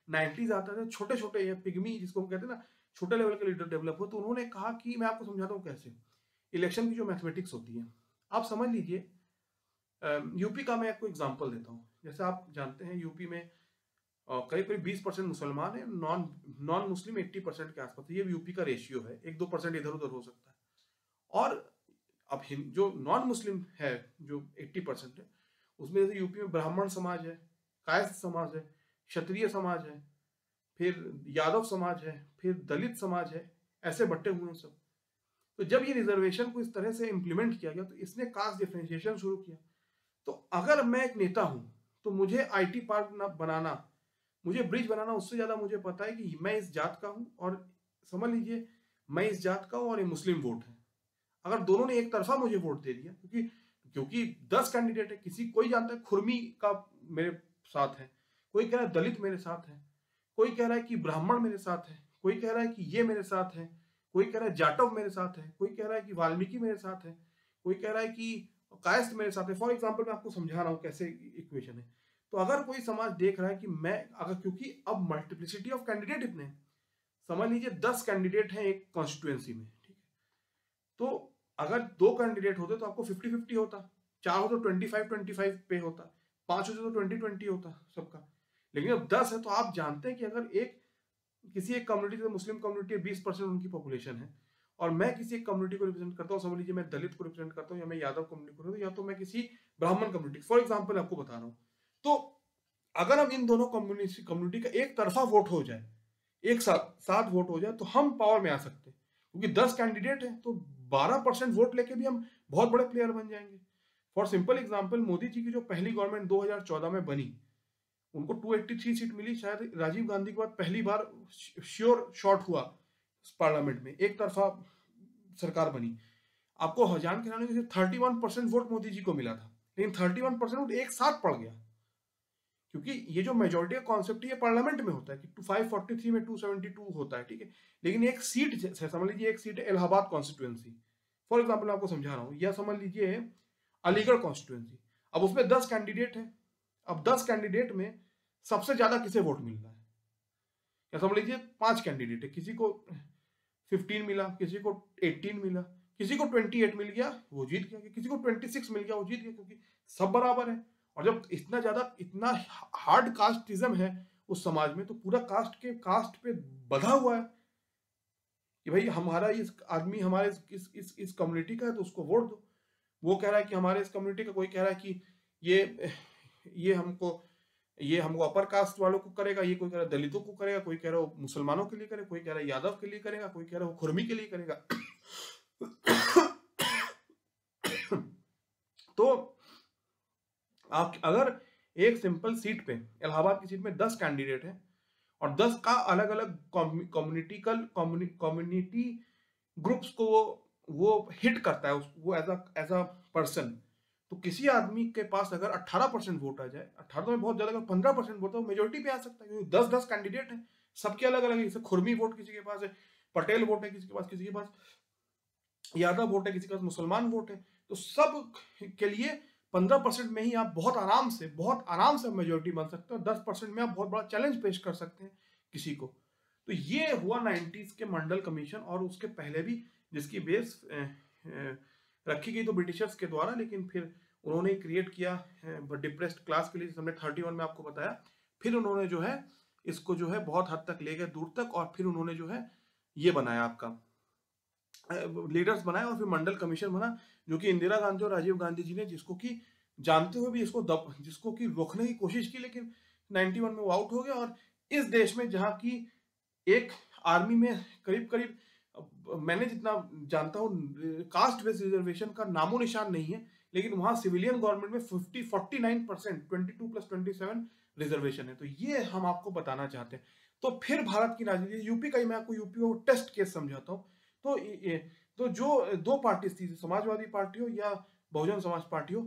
90s आता है, छोटे छोटे ये पिग्मी जिसको हम कहते हैं ना, छोटे लेवल के लीडर डेवलप हो, तो उन्होंने कहा कि मैं आपको समझाता हूँ कैसे। इलेक्शन की जो मैथमेटिक्स होती है, आप समझ लीजिए, यूपी का मैं आपको एग्जांपल देता हूँ। जैसे आप जानते हैं यूपी में करीब करीब 20% मुसलमान है, नॉन नॉन मुस्लिम 80% के आसपास। ये यूपी का रेशियो है, 1-2% इधर उधर हो सकता है। और अब जो नॉन मुस्लिम है, जो 80% है, उसमें जैसे यूपी में ब्राह्मण समाज है, कायस्थ समाज है, क्षत्रिय समाज है, फिर यादव समाज है, फिर दलित समाज है, ऐसे बट्टे हुए हैं सब। तो जब ये रिजर्वेशन को इस तरह से इम्प्लीमेंट किया गया, तो इसने कास्ट डिफरेंशिएशन शुरू किया। तो अगर मैं एक नेता हूं, तो मुझे आईटी पार्क बनाना, मुझे ब्रिज बनाना, उससे ज्यादा मुझे पता है कि मैं इस जात का हूं, और समझ लीजिए मैं इस जात का हूं और ये मुस्लिम वोट है। अगर दोनों ने एक तरफा मुझे वोट दे दिया, क्योंकि 10 कैंडिडेट है, कोई जानता है खुरमी का मेरे साथ है, कोई कह रहा है दलित मेरे साथ है, कोई कह रहा है कि ब्राह्मण मेरे साथ है, कोई कह रहा है कि ये मेरे साथ है, कोई कह रहा है जाटव मेरे साथ है, कोई कह रहा है कि वाल्मीकि मेरे साथ है, कोई कह रहा है कि कायस्थ मेरे साथ है। फॉर एग्जाम्पल मैं आपको समझा रहा हूँ कैसे इक्वेशन है। तो अगर कोई समाज देख रहा है कि मैं अगर, क्योंकि अब मल्टीप्लिसिटी ऑफ कैंडिडेट इतने हैं, समझ लीजिए 10 कैंडिडेट हैं एक कॉन्स्टिट्यूएंसी में, ठीक है, तो अगर 2 कैंडिडेट होते तो आपको 50-50 होता, 4 हो तो 25-25 पे होता, 5 होते तो 20-20 होता सबका। लेकिन अब 10 है, तो आप जानते हैं कि अगर किसी एक कम्युनिटी से, मुस्लिम कम्युनिटी 20% उनकी पॉपुलेशन है, और मैं किसी एक कम्युनिटी को रिप्रेजेंट करता हूँ, समझ लीजिए मैं दलित को रिप्रेजेंट करता हूँ, या मैं यादव कम्युनिटी को, या तो मैं किसी ब्राह्मण कम्युनिटी, फॉर एग्जाम्पल आपको बता रहा हूँ। तो अगर हम इन दोनों कम्युनिटी का एक तरफा वोट हो जाए, एक साथ वोट हो जाए, तो हम पावर में आ सकते हैं, क्योंकि 10 कैंडिडेट हैं, तो 12% वोट लेके भी हम बहुत बड़े प्लेयर बन जाएंगे। For simple example, Modi ji की जो पहली गवर्नमेंट 2014 में बनी, उनको 283 सीट मिली, शायद राजीव गांधी के बाद पहली बार श्योर शॉट हुआ पार्लियामेंट में, एक तरफा सरकार बनी। आपको जान के रहने 31% वोट मोदी जी को मिला था, लेकिन 31% वोट एक साथ पड़ गया, क्योंकि ये जो मेजोरिटी का कॉन्सेप्ट है ये पार्लियामेंट में होता है कि 543 में 272 होता है, ठीक है। लेकिन एक सीट समझ लीजिए, एक सीट है इलाहाबाद कॉन्स्टिट्यूएंसी, फॉर एग्जाम्पल आपको समझा रहा हूँ, या समझ लीजिए अलीगढ़ कॉन्स्टिट्यूएंसी। अब उसमें 10 कैंडिडेट है, अब 10 कैंडिडेट में सबसे ज्यादा किसे वोट मिल रहा है, या समझ लीजिए 5 कैंडिडेट है, किसी को 15 मिला, किसी को 18 मिला, किसी को 28 मिल गया वो जीत गया, किसी को 26 मिल गया वो जीत गया, क्योंकि सब बराबर है। और जब इतना ज्यादा, इतना हार्ड कास्टिज्म है उस समाज में, तो पूरा कास्ट पे बधा हुआ है कि भाई हमारा इस आदमी हमारे इस कम्युनिटी का है तो उसको वोट दो। वो कह रहा है कि हमारे इस कम्युनिटी का, कोई कह रहा है कि ये हमको अपर कास्ट वालों को करेगा, ये कोई कह रहा है दलितों को करेगा, कोई कह रहा है मुसलमानों के लिए करेगा, कोई कह रहा है यादव के लिए करेगा, कोई कह रहा है खुरमी के लिए करेगा। तो आप अगर एक सिंपल सीट पे, इलाहाबाद की सीट में 10 कैंडिडेट हैं और 10 का अलग अलग कम्युनिटी ग्रुप्स को वो हिट करता है, वो एज अ पर्सन, तो किसी आदमी के पास अगर 18% वोट आ जाए, 18 में बहुत ज्यादा, अगर 15% वोट है वो मेजोरिटी पे आ सकता है, क्योंकि 10-10 कैंडिडेट हैं, सबके अलग अलग है। जैसे खुरमी वोट किसी के पास है, पटेल वोट है किसी के पास, किसी के पास यादव वोट है, किसी के पास मुसलमान वोट है, तो सब के लिए 15% में ही आप बहुत आराम से मेजोरिटी बन सकते हो। 10% में आप बहुत बड़ा चैलेंज पेश कर सकते हैं किसी को। तो ये हुआ 90s के मंडल कमीशन, और उसके पहले भी, जिसकी बेस रखी गई तो ब्रिटिशर्स के द्वारा, लेकिन फिर उन्होंने क्रिएट किया डिप्रेस्ड क्लास के लिए, हमने 31 में आपको बताया। फिर उन्होंने जो है इसको जो है बहुत हद तक ले गए, दूर तक, और फिर उन्होंने जो है ये बनाया आपका लीडर्स बनाए, और फिर मंडल कमीशन बना, जो कि इंदिरा गांधी और राजीव गांधी जी ने, जिसको कि जानते हुए भी जिसको कि रोकने की कोशिश की, लेकिन 91 में वो आउट हो गया। और इस देश में जहां की एक आर्मी में करीब करीब, मैंने जितना जानता हूँ, कास्ट बेस्ड रिजर्वेशन का नामो निशान नहीं है, लेकिन वहां सिविलियन गवर्नमेंट में 49%, 22 + 27 रिजर्वेशन है। तो ये हम आपको बताना चाहते हैं। तो फिर भारत की राजनीति, यूपी का ही मैं आपको यूपी को टेस्ट केस समझाता हूँ। तो जो दो पार्टी थी, समाजवादी पार्टी हो या बहुजन समाज पार्टी हो,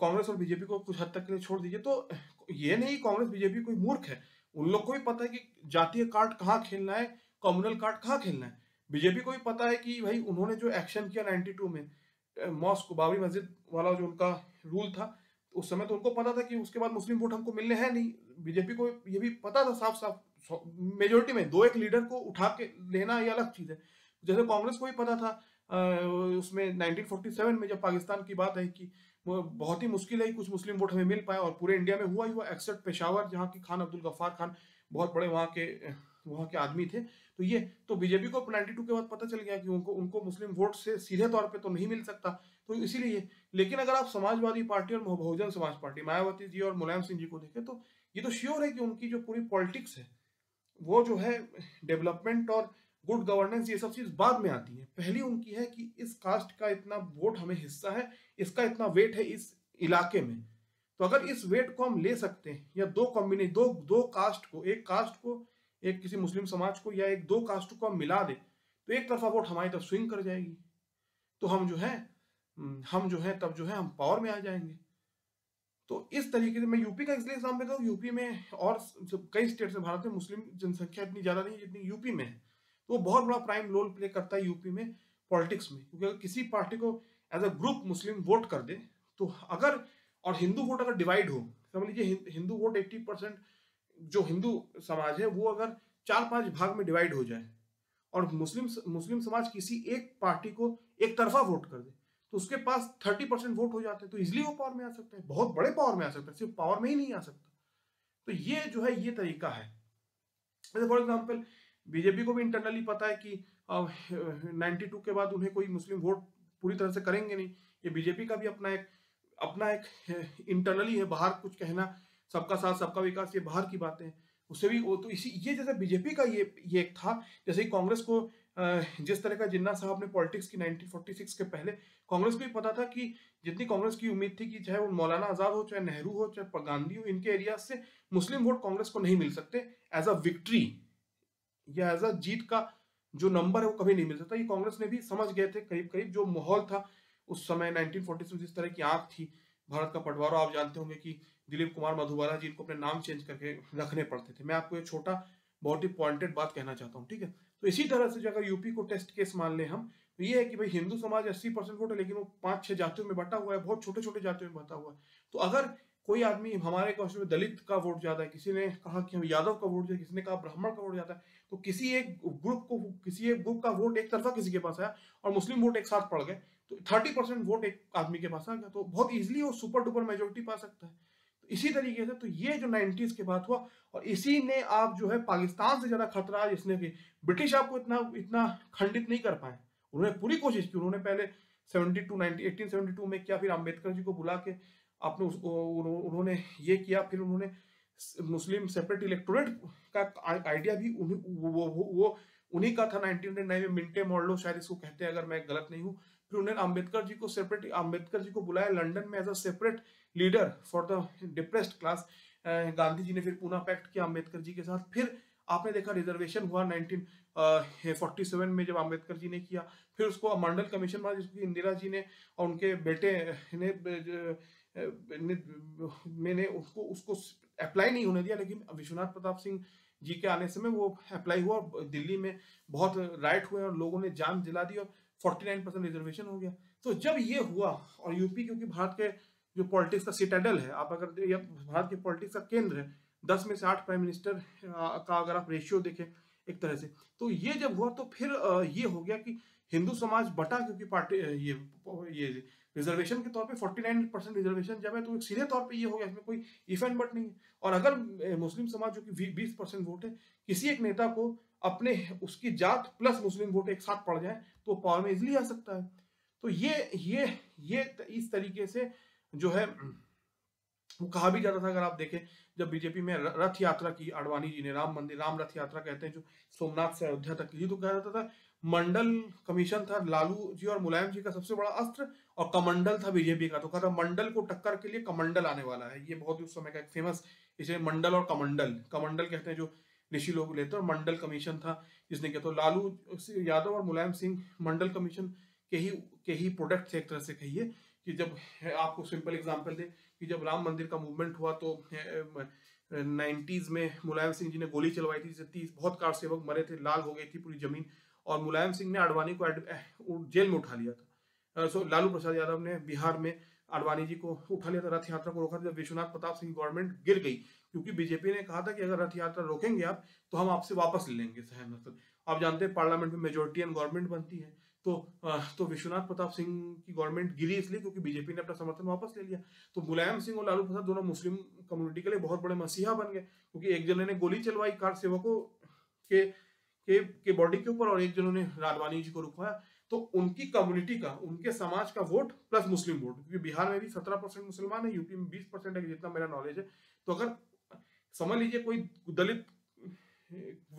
कांग्रेस और बीजेपी को कुछ हद तक के लिए छोड़ दीजिए, तो ये नहीं कांग्रेस बीजेपी कोई मूर्ख है, उन लोग को भी पता है कि जातीय कार्ड कहाँ खेलना है, कम्युनल कार्ड कहाँ खेलना है। बीजेपी को भी पता है कि भाई उन्होंने जो एक्शन किया 92 में, मॉस्क बाबरी मस्जिद वाला जो उनका रूल था, उस समय तो उनको पता था कि उसके बाद मुस्लिम वोट हमको मिलने हैं नहीं। बीजेपी को ये भी पता था साफ साफ, मेजोरिटी में 2-1 लीडर को उठा के लेना ये अलग चीज है। जैसे कांग्रेस को भी पता था उसमें 1947 में जब पाकिस्तान की बात आई कि वो बहुत ही मुश्किल है कुछ मुस्लिम वोट हमें मिल पाए, और पूरे इंडिया में हुआ ही हुआ, एक्सेप्ट पेशावर जहाँ के खान अब्दुल गफ्फार खान बहुत बड़े वहाँ के आदमी थे। तो बीजेपी को 92 के बाद पता चल गया कि उनको मुस्लिम वोट से सीधे तौर पे तो नहीं मिल सकता, तो इसीलिए। लेकिन अगर आप समाजवादी पार्टी और बहुजन समाज पार्टी, मायावती जी और मुलायम सिंह जी को देखें, तो ये तो श्योर है कि उनकी जो पूरी पॉलिटिक्स है वो जो है डेवलपमेंट और गुड गवर्नेंस, ये सब चीज बाद में आती है। पहली उनकी है कि इस कास्ट का इतना वोट हमें हिस्सा है, इसका इतना वेट है इस इलाके में। तो अगर इस वेट को हम ले सकते हैं, या दो कास्ट को, एक किसी मुस्लिम समाज को, या दो कास्ट को हम मिला दे, तो एक तरफा वोट हमारी तरफ स्विंग कर जाएगी। तो हम जो है तब जो है हम पावर में आ जाएंगे। तो इस तरीके से मैं यूपी का इसलिए एग्जाम्पल देता हूँ, यूपी में और कई स्टेट्स में भारत में मुस्लिम जनसंख्या इतनी ज्यादा नहीं जितनी यूपी में है, तो वो बहुत बड़ा प्राइम रोल प्ले करता है यूपी में पॉलिटिक्स में। क्योंकि अगर किसी पार्टी को as a group Muslim vote कर दे, तो अगर, और हिंदू वोट अगर डिवाइड हो, समझ लीजिए हिंदू वोट 80% जो हिंदू समाज है वो अगर 4-5 भाग में डिवाइड हो जाए, और मुस्लिम समाज किसी एक पार्टी को एक तरफा वोट कर दे, तो उसके पास 30% वोट हो जाते हैं, तो इजिली वो पावर में आ सकता है, बहुत बड़े पावर में आ सकता है, सिर्फ पावर में ही नहीं आ सकता। तो ये जो है ये तरीका है। जैसे फॉर एग्जाम्पल बीजेपी को भी इंटरनली पता है कि 92 के बाद उन्हें कोई मुस्लिम वोट पूरी तरह से करेंगे नहीं। ये बीजेपी का भी अपना एक इंटरनली है, बाहर कुछ कहना, सबका साथ सबका विकास, ये बाहर की बातें हैं, उससे भी वो तो इसी ये जैसे बीजेपी का ये एक था। जैसे ही कांग्रेस को जिस तरह का जिन्ना साहब ने पॉलिटिक्स की 1946 के पहले, कांग्रेस को भी पता था कि जितनी कांग्रेस की उम्मीद थी कि चाहे वो मौलाना आजाद हो, चाहे नेहरू हो, चाहे गांधी हो, इनके एरिया से मुस्लिम वोट कांग्रेस को नहीं मिल सकते एज अ विक्ट्री या एज अ जीत का जो नंबर है वो कभी नहीं मिल सकता। ये कांग्रेस ने भी समझ गए थे करीब करीब, जो माहौल था उस समय 1940 में, जिस तरह की आंख थी भारत का पटवारा आप जानते होंगे कि दिलीप कुमार मधुबाला जी, इनको अपने नाम चेंज करके रखने पड़ते थे। मैं आपको एक छोटा बहुत ही पॉइंटेड बात कहना चाहता हूँ, ठीक है। तो इसी तरह से जो अगर यूपी को टेस्ट केस मान लें हम, तो ये है कि भाई हिंदू समाज 80% वोट है, लेकिन वो 5-6 जातियों में बटा हुआ है, बहुत छोटे छोटे जातियों में बटा हुआ है। तो अगर कोई आदमी, हमारे क्वेश्चन में दलित का वोट ज्यादा है, किसी ने कहा कि हम यादव का वोट ज्यादा है, किसी ने कहा ब्राह्मण का वोट ज्यादा है, तो किसी एक ग्रुप का वोट एक तरफा किसी के पास आया और मुस्लिम वोट एक साथ पड़ गए, तो 30% वोट एक आदमी के पास आ गया, तो बहुत इजीली वो सुपर डुपर मेजोरिटी पा सकता है। तो इसी तरीके से तो ये जो 90s के बाद हुआ, और इसी ने आप जो है पाकिस्तान से ज्यादा खतरा जिसने भी, ब्रिटिश आपको इतना इतना खंडित नहीं कर पाए। उन्होंने पूरी कोशिश की, उन्होंने पहले 1872 में किया, फिर अम्बेडकर जी को बुला के आपने उसको उन्होंने ये किया, फिर उन्होंने मुस्लिम सेपरेट इलेक्टोरेट का आइडिया भी वो उन्हीं का था 1909 में, मिंटे मॉडलो शायद इसको कहते हैं अगर मैं गलत नहीं हूँ। फिर उन्होंने अम्बेडकर जी को बुलाया लंदन में as a separate leader for the depressed class. Gandhi ji ने फिर पूना पैक्ट किया अम्बेडकर जी के साथ। फिर आपने देखा रिजर्वेशन हुआ 1947 में जब अम्बेडकर जी ने किया, फिर उसको मंडल कमीशन बना जिसको इंदिरा जी ने और उनके बेटे मैंने उसको उसको अप्लाई नहीं होने दिया, लेकिन विश्वनाथ प्रताप सिंह जी के आने से में वो अप्लाई हुआ। दिल्ली में बहुत राइट हुए और लोगों ने जान जला दी और 49% रिजर्वेशन हो गया। तो जब ये हुआ, और यूपी क्योंकि भारत के जो पॉलिटिक्स का सिटाडेल है, आप अगर भारत के पॉलिटिक्स का केंद्र है, 10 में से 8 प्राइम मिनिस्टर का अगर आप रेशियो देखें एक तरह से, तो ये जब हुआ तो फिर ये हो गया कि हिंदू समाज बटा, क्योंकि पार्टी ये रिजर्वेशन के तौर पे 49% रिजर्वेशन जब है, तो सीधे तौर पे ये हो गया, इसमें कोई इफ एंड बट नहीं है। और अगर मुस्लिम समाज जो कि 20% वोट है, किसी एक नेता को अपने उसकी जात प्लस मुस्लिम वोट एक साथ पड़ जाए तो पावर में इजिली आ सकता है। तो ये इस तरीके से जो है वो कहा भी जाता था। अगर आप देखें, जब बीजेपी में रथ यात्रा की आडवाणी जी ने, राम रथ यात्रा कहते हैं जो सोमनाथ से अयोध्या तक की, तो कहा जाता था मंडल कमीशन था लालू जी और मुलायम जी का सबसे बड़ा अस्त्र, और कमंडल था बीजेपी का। तो कहा था मंडल को टक्कर के लिए कमंडल आने वाला है। ये बहुत ही उस समय का एक फेमस, इसे मंडल और कमंडल, कमंडल कहते हैं जो ऋषि लोग लेते हैं, और मंडल कमीशन था जिसने किया। तो लालू यादव और मुलायम सिंह मंडल कमीशन के ही प्रोडक्ट थे एक तरह से कहिए। कि जब आपको सिंपल एग्जांपल दे कि जब राम मंदिर का मूवमेंट हुआ, तो 90s में मुलायम सिंह जी ने गोली चलवाई थी, जिससे 30 बहुत कार सेवक मरे थे, लाल हो गई थी पूरी जमीन, और मुलायम सिंह ने आडवाणी को जेल में उठा लिया था। सो लालू प्रसाद यादव ने बिहार में आडवाणी जी को उठा लिया था, रथ यात्रा को रोका था। जब विश्वनाथ प्रताप सिंह गवर्नमेंट गिर गई, क्योंकि बीजेपी ने कहा था कि अगर रथ यात्रा रोकेंगे आप तो हम आपसे वापस ले लेंगे शहर। आप जानते हैं पार्लियामेंट में मेजोरिटियन गवर्नमेंट बनती है, तो विश्वनाथ प्रताप सिंह की गवर्नमेंट गिरी इसलिए क्योंकि बीजेपी ने अपना समर्थन वापस ले लिया। तो मुलायम सिंह और लालू प्रसाद दोनों मुस्लिम कम्युनिटी के लिए बहुत बड़े मसीहा बन गए, क्योंकि एक जने ने गोली चलवाई कार सेवकों के बॉडी के ऊपर, और एक जनों ने आडवाणी जी को रुकवाया। तो उनकी कम्युनिटी का, उनके समाज का वोट प्लस मुस्लिम वोट, क्योंकि बिहार में भी 17% मुसलमान है, यूपी में 20% है जितना मेरा नॉलेज है। तो अगर समझ लीजिए कोई दलित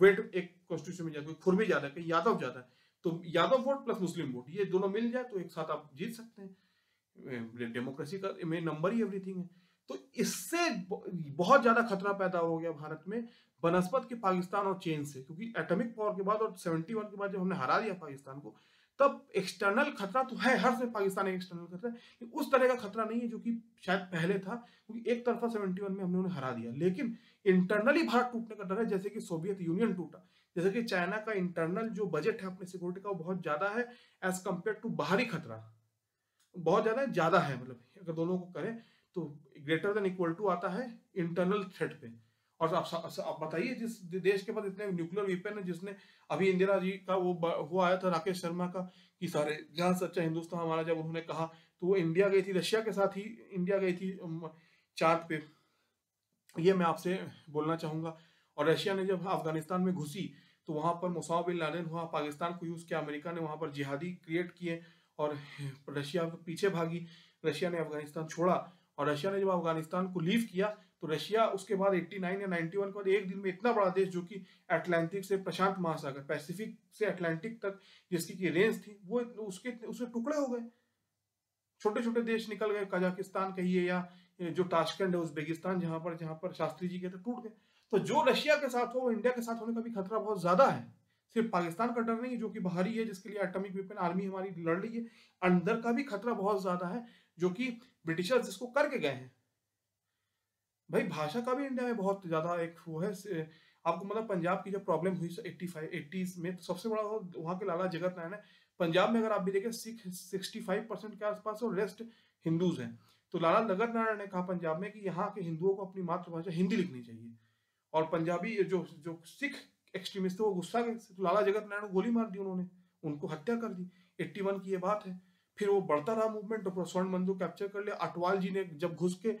वेट एक कॉन्स्टिट्यूशन में जाता है, खुरमी ज्यादा है, कहीं यादव ज्यादा है, तो यादव वोट प्लस मुस्लिम वोट ये दोनों मिल जाए तो एक साथ आप जीत सकते हैं। डेमोक्रेसी का में नंबर ही एवरीथिंग है। तो इससे बहुत ज्यादा खतरा पैदा हो गया भारत में बनस्पत के पाकिस्तान और चीन से, क्योंकि एटॉमिक पावर के बाद और 71 के बाद जब हमने हरा दिया पाकिस्तान को, तब एक्सटर्नल खतरा तो है, हर से पाकिस्तान एक एक्सटर्नल खतरा है, उस तरह का खतरा नहीं है जो कि शायद पहले था, क्योंकि एक तरफा 71 में हमने उन्हें हरा दिया। लेकिन इंटरनली भारत टूटने का डर है, जैसे कि सोवियत यूनियन टूटा, जैसे कि चाइना का इंटरनल जो बजट है अपने सिक्योरिटी का वो बहुत ज्यादा है एज कम्पेयर टू बाहरी खतरा, बहुत ज्यादा है। मतलब अगर दोनों को करें तो ग्रेटर देन इक्वल टू आता है इंटरनल थ्रेट पे। और आप बताइए, जिस देश के पास इतने न्यूक्लियर वेपन है, जिसने अभी इंदिरा जी का वो आया था राकेश शर्मा का कि सारे जहां सच्चा हिंदुस्तान हमारा, जब उन्होंने कहा तो वो इंडिया गई थी, रशिया के साथ ही इंडिया गई थी चांद पे, ये मैं आपसे बोलना चाहूंगा। और रशिया ने जब अफगानिस्तान में घुसी तो वहां पर मुसाव बिन लादेन हुआ, पाकिस्तान को यूज किया, अमेरिका ने वहां पर जिहादी क्रिएट किए और रशिया पीछे भागी, रशिया ने अफगानिस्तान छोड़ा। और रशिया ने जब अफगानिस्तान को लीव किया तो रशिया उसके बाद 89 या 91 के बाद एक दिन में इतना बड़ा देश, जो कि अटलांटिक से प्रशांत महासागर, पैसिफिक से अटलांटिक तक जिसकी की रेंज थी, वो उसके टुकड़े हो गए, छोटे छोटे देश निकल गए, कजाकिस्तान कहिए या जो ताशकंद है उज्बेकिस्तान, जहां पर शास्त्री जी के तो टूट गए। तो जो रशिया के साथ हो वो इंडिया के साथ होने का भी खतरा बहुत ज्यादा है। सिर्फ पाकिस्तान का डर नहीं है जो कि बाहरी है, जिसके लिए एटॉमिक वेपन आर्मी हमारी लड़ रही है, अंदर का भी खतरा बहुत ज्यादा है जो कि ब्रिटिशर्स जिसको करके गए हैं। भाई भाषा का भी इंडिया में बहुत ज्यादा एक वो है आपको मतलब पंजाब की जब प्रॉब्लम हुई 80s में, तो सबसे बड़ा वहाँ के लाला जगत नारायण है। पंजाब में अगर आप भी देखें 65% के आसपास और रेस्ट हिंदूज हैं। तो लाला जगत नारायण ने कहा पंजाब में कि यहाँ के हिंदुओं को अपनी मातृभाषा हिंदी लिखनी चाहिए। और पंजाबी जो जो सिख एक्सट्रीमिस्ट थे वो गुस्सा गए, तो लाला जगत नारायण को गोली मार दी उन्होंने, उनको हत्या कर दी। 81 की ये बात है। फिर वो बढ़ता रहा मूवमेंट, तो स्वर्ण बंदूक कैप्चर कर लिया। अटवाल जी ने जब घुस के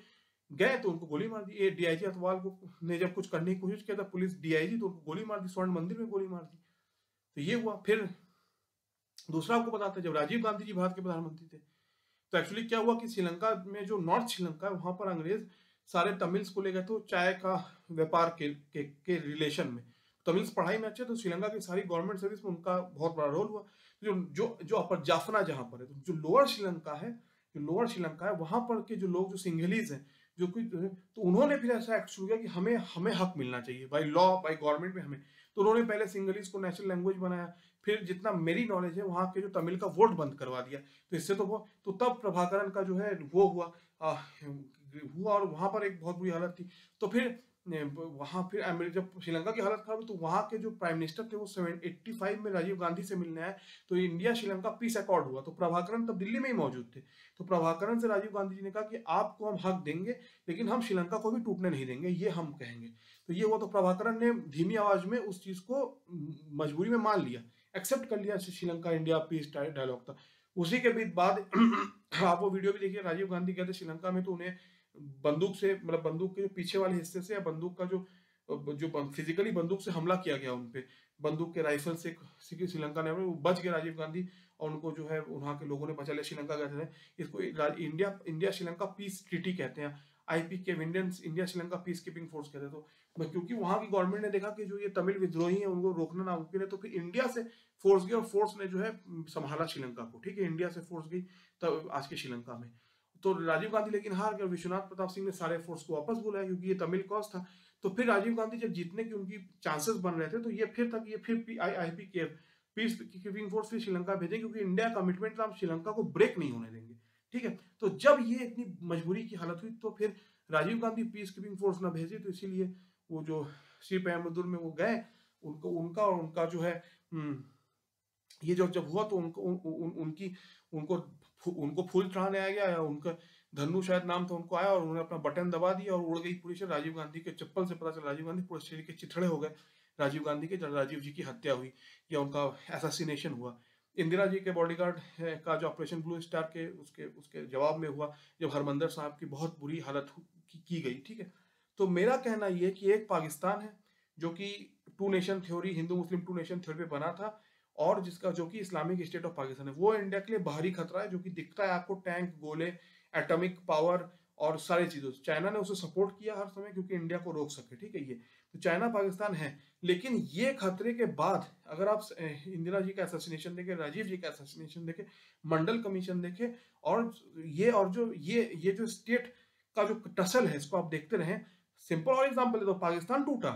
गए तो उनको गोली मार दी। ये डीआईजी अटवाल को ने जब कुछ करने की कोशिश किया था पुलिस डीआईजी, तो उनको गोली मार दी, स्वर्ण मंदिर में गोली मार दी। तो ये हुआ। फिर दूसरा आपको बताते हैं, जब राजीव गांधी जी भारत के प्रधानमंत्री थे, तो एक्चुअली क्या हुआ कि श्रीलंका में जो नॉर्थ श्रीलंका है वहां पर अंग्रेज सारे तमिल्स को ले गए थे चाय का व्यापार के रिलेशन में। तमिल्स पढ़ाई में अच्छे, तो श्रीलंका की सारी गवर्नमेंट सर्विस में उनका बहुत बड़ा रोल हुआ। जो जो जो अपर जाफना जहां पर है, तो जो लोअर श्रीलंका है, वहां पर के जो लोग, जो सिंघलीज हैं, जो कोई, तो उन्होंने फिर ऐसा एक्ट शुरू किया कि हमें हमें हक मिलना चाहिए बाई लॉ, बाई गवर्नमेंट में हमें। तो उन्होंने पहले सिंघलीज को नेशनल लैंग्वेज बनाया। फिर जितना मेरी नॉलेज है वहां के जो तमिल का वोट बंद करवा दिया। तो इससे तो वो, तो तब प्रभाकरण का जो है वो हुआ और वहां पर एक बहुत बुरी हालत थी। तो फिर वहां फिर जब श्रीलंका की हालत खराब हुई, तो वहां के जो प्राइम मिनिस्टर थे वो 85 में राजीव गांधी से मिलने आए। तो इंडिया श्रीलंका पीस अकॉर्ड हुआ। तो प्रभाकरण तब दिल्ली में ही मौजूद थे। तो प्रभाकरण से राजीव गांधी जी ने कहा कि आपको हम हक देंगे, लेकिन हम श्रीलंका को भी टूटने नहीं देंगे, ये हम कहेंगे। तो ये हुआ। तो प्रभाकरण ने धीमी आवाज में उस चीज को मजबूरी में मान लिया, एक्सेप्ट कर लिया। श्रीलंका इंडिया पीस डायलॉग था। उसी के बीच बाद आप वो वीडियो भी देखिए, राजीव गांधी गए थे श्रीलंका में, तो उन्हें बंदूक से, मतलब बंदूक के पीछे वाले हिस्से से, या बंदूक का जो फिजिकली बंदूक से हमला किया गया उनपे, बंदूक के राइफल से श्रीलंका ने, वो बच गए राजीव गांधी, और उनको जो है वहां के लोगों ने बचा लिया। श्रीलंका गए थे। इसको इंडिया श्रीलंका पीस ट्रीटी कहते हैं, IPK, India Sri Lanka piece keeping force कहते हैं। तो क्योंकि वहां की गवर्नमेंट ने देखा कि जो ये तमिल विद्रोही है उनको रोकना नामुमकिन है, तो फिर इंडिया से फोर्स गई, और फोर्स ने जो है संभाला श्रीलंका को। ठीक है, इंडिया से फोर्स गई तब आज के श्रीलंका में। तो राजीव गांधी लेकिन हार गए, विश्वनाथ प्रताप सिंह ने सारे फोर्स को वापस बुलाया, क्योंकि ये तमिल कॉज था। तो फिर राजीव गांधी जब जीतने की उनकी चांसेस बन रहे थे, तो ये फिर IPK पीस कीपिंग फोर्स फिर श्रीलंका भेजे, क्योंकि इंडिया कमिटमेंट था, हम श्रीलंका को ब्रेक नहीं होने देंगे। ठीक है, तो जब ये इतनी मजबूरी की हालत हुई, तो फिर Rajiv Gandhi peace keeping force ना भेजी, तो इसीलिए वो जो श्री पेमबदूर में वो गए, उनका जो है ये जब हुआ, तो उनको फूल चढ़ाने आ गया, या उनका धन्नू शायद नाम था, उनको आया और उन्होंने अपना बटन दबा दिया और उड़ गई पूरी शरीर। राजीव गांधी के चप्पल से पता चला राजीव गांधी पूरे शरीर के चिथड़े हो गए राजीव गांधी के, जब राजीव जी की हत्या हुई या उनका एसासिनेशन हुआ। इंदिरा जी के बॉडीगार्ड का जो ऑपरेशन ब्लू स्टार के उसके जवाब में हुआ, जब हरमंदर साहब की बहुत बुरी हालत की गई। ठीक है, तो मेरा कहना यह कि एक पाकिस्तान है जो कि two nation theory, Hindu Muslim two nation theory पे बना था, और जिसका जो कि इस्लामिक स्टेट ऑफ पाकिस्तान है, वो इंडिया के लिए बाहरी खतरा है, जो कि दिखता है आपको टैंक, गोले, एटॉमिक पावर और सारी चीजों से। चाइना ने उसे सपोर्ट किया हर समय, क्योंकि इंडिया को रोक सके। ठीक है, ये तो चाइना पाकिस्तान है। लेकिन ये खतरे के बाद अगर आप इंदिरा जी का असैसिनेशन देखें, राजीव जी का असैसिनेशन देखें, मंडल कमीशन देखें, और जो ये जो स्टेट का जो टसल है, इसको आप देखते रहें। सिंपल और एग्जाम्पल दे दो, पाकिस्तान टूटा,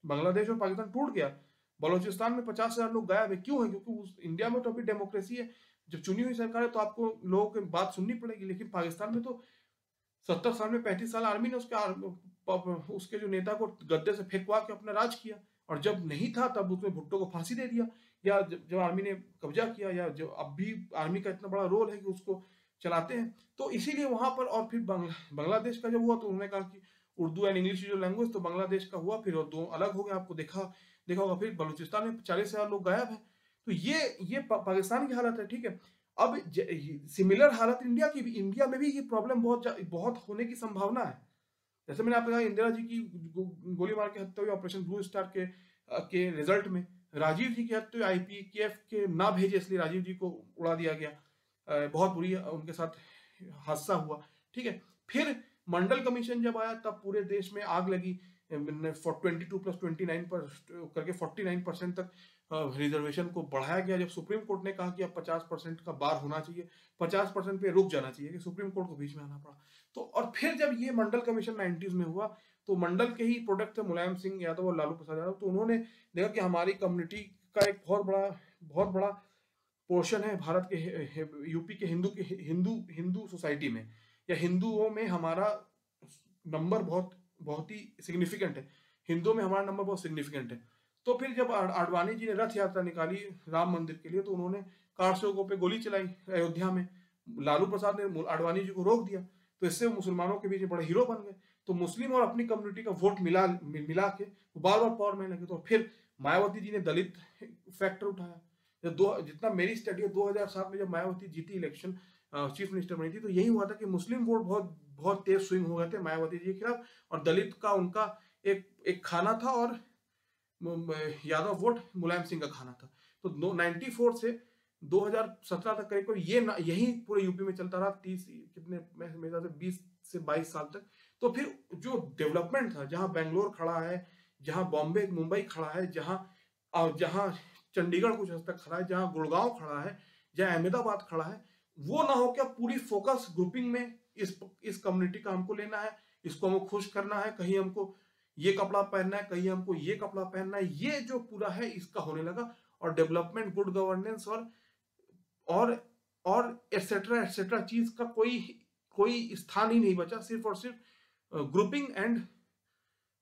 बांग्लादेश और पाकिस्तान टूट गया, बलोचिस्तान में 50,000 लोग गायब है। क्यों है? क्योंकि इंडिया में तो अभी डेमोक्रेसी है, जब चुनी हुई सरकार है तो आपको लोगों की बात सुननी पड़ेगी। लेकिन पाकिस्तान में तो 70 साल में 35 साल आर्मी ने उसके जो नेता को गद्दे से फेंकवा के अपना राज किया, और जब नहीं था तब उसमें भुट्टो को फांसी दे दिया, या जब आर्मी ने कब्जा किया, या जो अब भी आर्मी का इतना बड़ा रोल है कि उसको चलाते हैं। तो इसीलिए वहां पर, और फिर बांग्लादेश का जब हुआ तो उन्होंने कहा कि उर्दू एंड इंग्लिश जो लैंग्वेज, तो बांग्लादेश का हुआ, फिर दो अलग हो गए, आपको देखा होगा। फिर बलूचिस्तान में 40,000 लोग गायब हैं। तो ये पाकिस्तान की हालत है। ठीक है, अब सिमिलर हालत इंडिया में भी ये प्रॉब्लम बहुत होने की संभावना है। जैसे मैंने आपको कहा, इंदिरा जी की गोली मार के हत्या हुई ऑपरेशन ब्लू स्टार के रिजल्ट में, राजीव जी की हत्या हुई IPKF के ना भेजे, इसलिए राजीव जी को उड़ा दिया गया। बहुत बुरी उनके साथ हादसा हुआ। ठीक है, फिर मंडल कमीशन जब आया, तब पूरे देश में आग लगी। 22 + 29 पर करके 49% तक रिजर्वेशन को बढ़ाया गया, जब सुप्रीम कोर्ट ने कहा कि अब 50% का बार होना चाहिए, 50% पे रुक जाना चाहिए, कि सुप्रीम कोर्ट को बीच में आना पड़ा। तो और फिर जब ये मंडल कमीशन 90s में हुआ, तो मंडल के ही प्रोडक्ट थे मुलायम सिंह यादव और लालू प्रसाद यादव। तो उन्होंने देखा कि हमारी कम्युनिटी का एक बहुत बड़ा पोर्शन है भारत के यूपी के हिंदू सोसाइटी में या हिंदुओं में हमारा नंबर बहुत बहुत ही सिग्निफिकेंट है, हिंदुओं में हमारा नंबर बहुत सिग्निफिकेंट है। तो फिर जब आडवाणी जी ने रथ यात्रा निकाली राम मंदिर के लिए, तो उन्होंने कार सेवकों पे गोली चलाई अयोध्या में। लालू प्रसाद ने आडवाणी जी को रोक दिया, तो इससे वो मुसलमानों के बीच बड़े हीरो बन गए। तो मुस्लिम और अपनी कम्युनिटी का वोट मिला के बार बार पावर में लगे। तो फिर मायावती जी ने दलित फैक्टर उठाया। जितना मेरी स्टडी है, 2007 में जब मायावती जीती इलेक्शन, चीफ मिनिस्टर बनी थी, तो यही हुआ था कि मुस्लिम वोट बहुत बहुत तेज स्विंग हो गए थे मायावती जी के खिलाफ, और दलित का उनका एक खाना था, और यादव वोट मुलायम सिंह का खाना था। तो 94 से 2017 तक करीब यही पूरे यूपी में चलता रहा, 30 कितने मेरे ख्याल से 20 से 22 साल तक। तो फिर जो डेवलपमेंट था, जहां बेंगलोर खड़ा है, जहां बॉम्बे मुंबई खड़ा है, जहां चंडीगढ़ कुछ हद तक खड़ा है, जहां गुड़गांव खड़ा है, जहां अहमदाबाद खड़ा है, वो ना हो क्या पूरी फोकस ग्रुपिंग में इस कम्युनिटी का हमको लेना है, इसको हमको खुश करना है, कहीं हमको ये कपड़ा पहनना है, कहीं हमको ये कपड़ा पहनना है, ये जो पूरा है इसका होने लगा। और डेवलपमेंट, गुड गवर्नेंस और और एटसेट्रा एटसेट्रा चीज का कोई स्थान ही नहीं बचा, सिर्फ और सिर्फ ग्रुपिंग एंड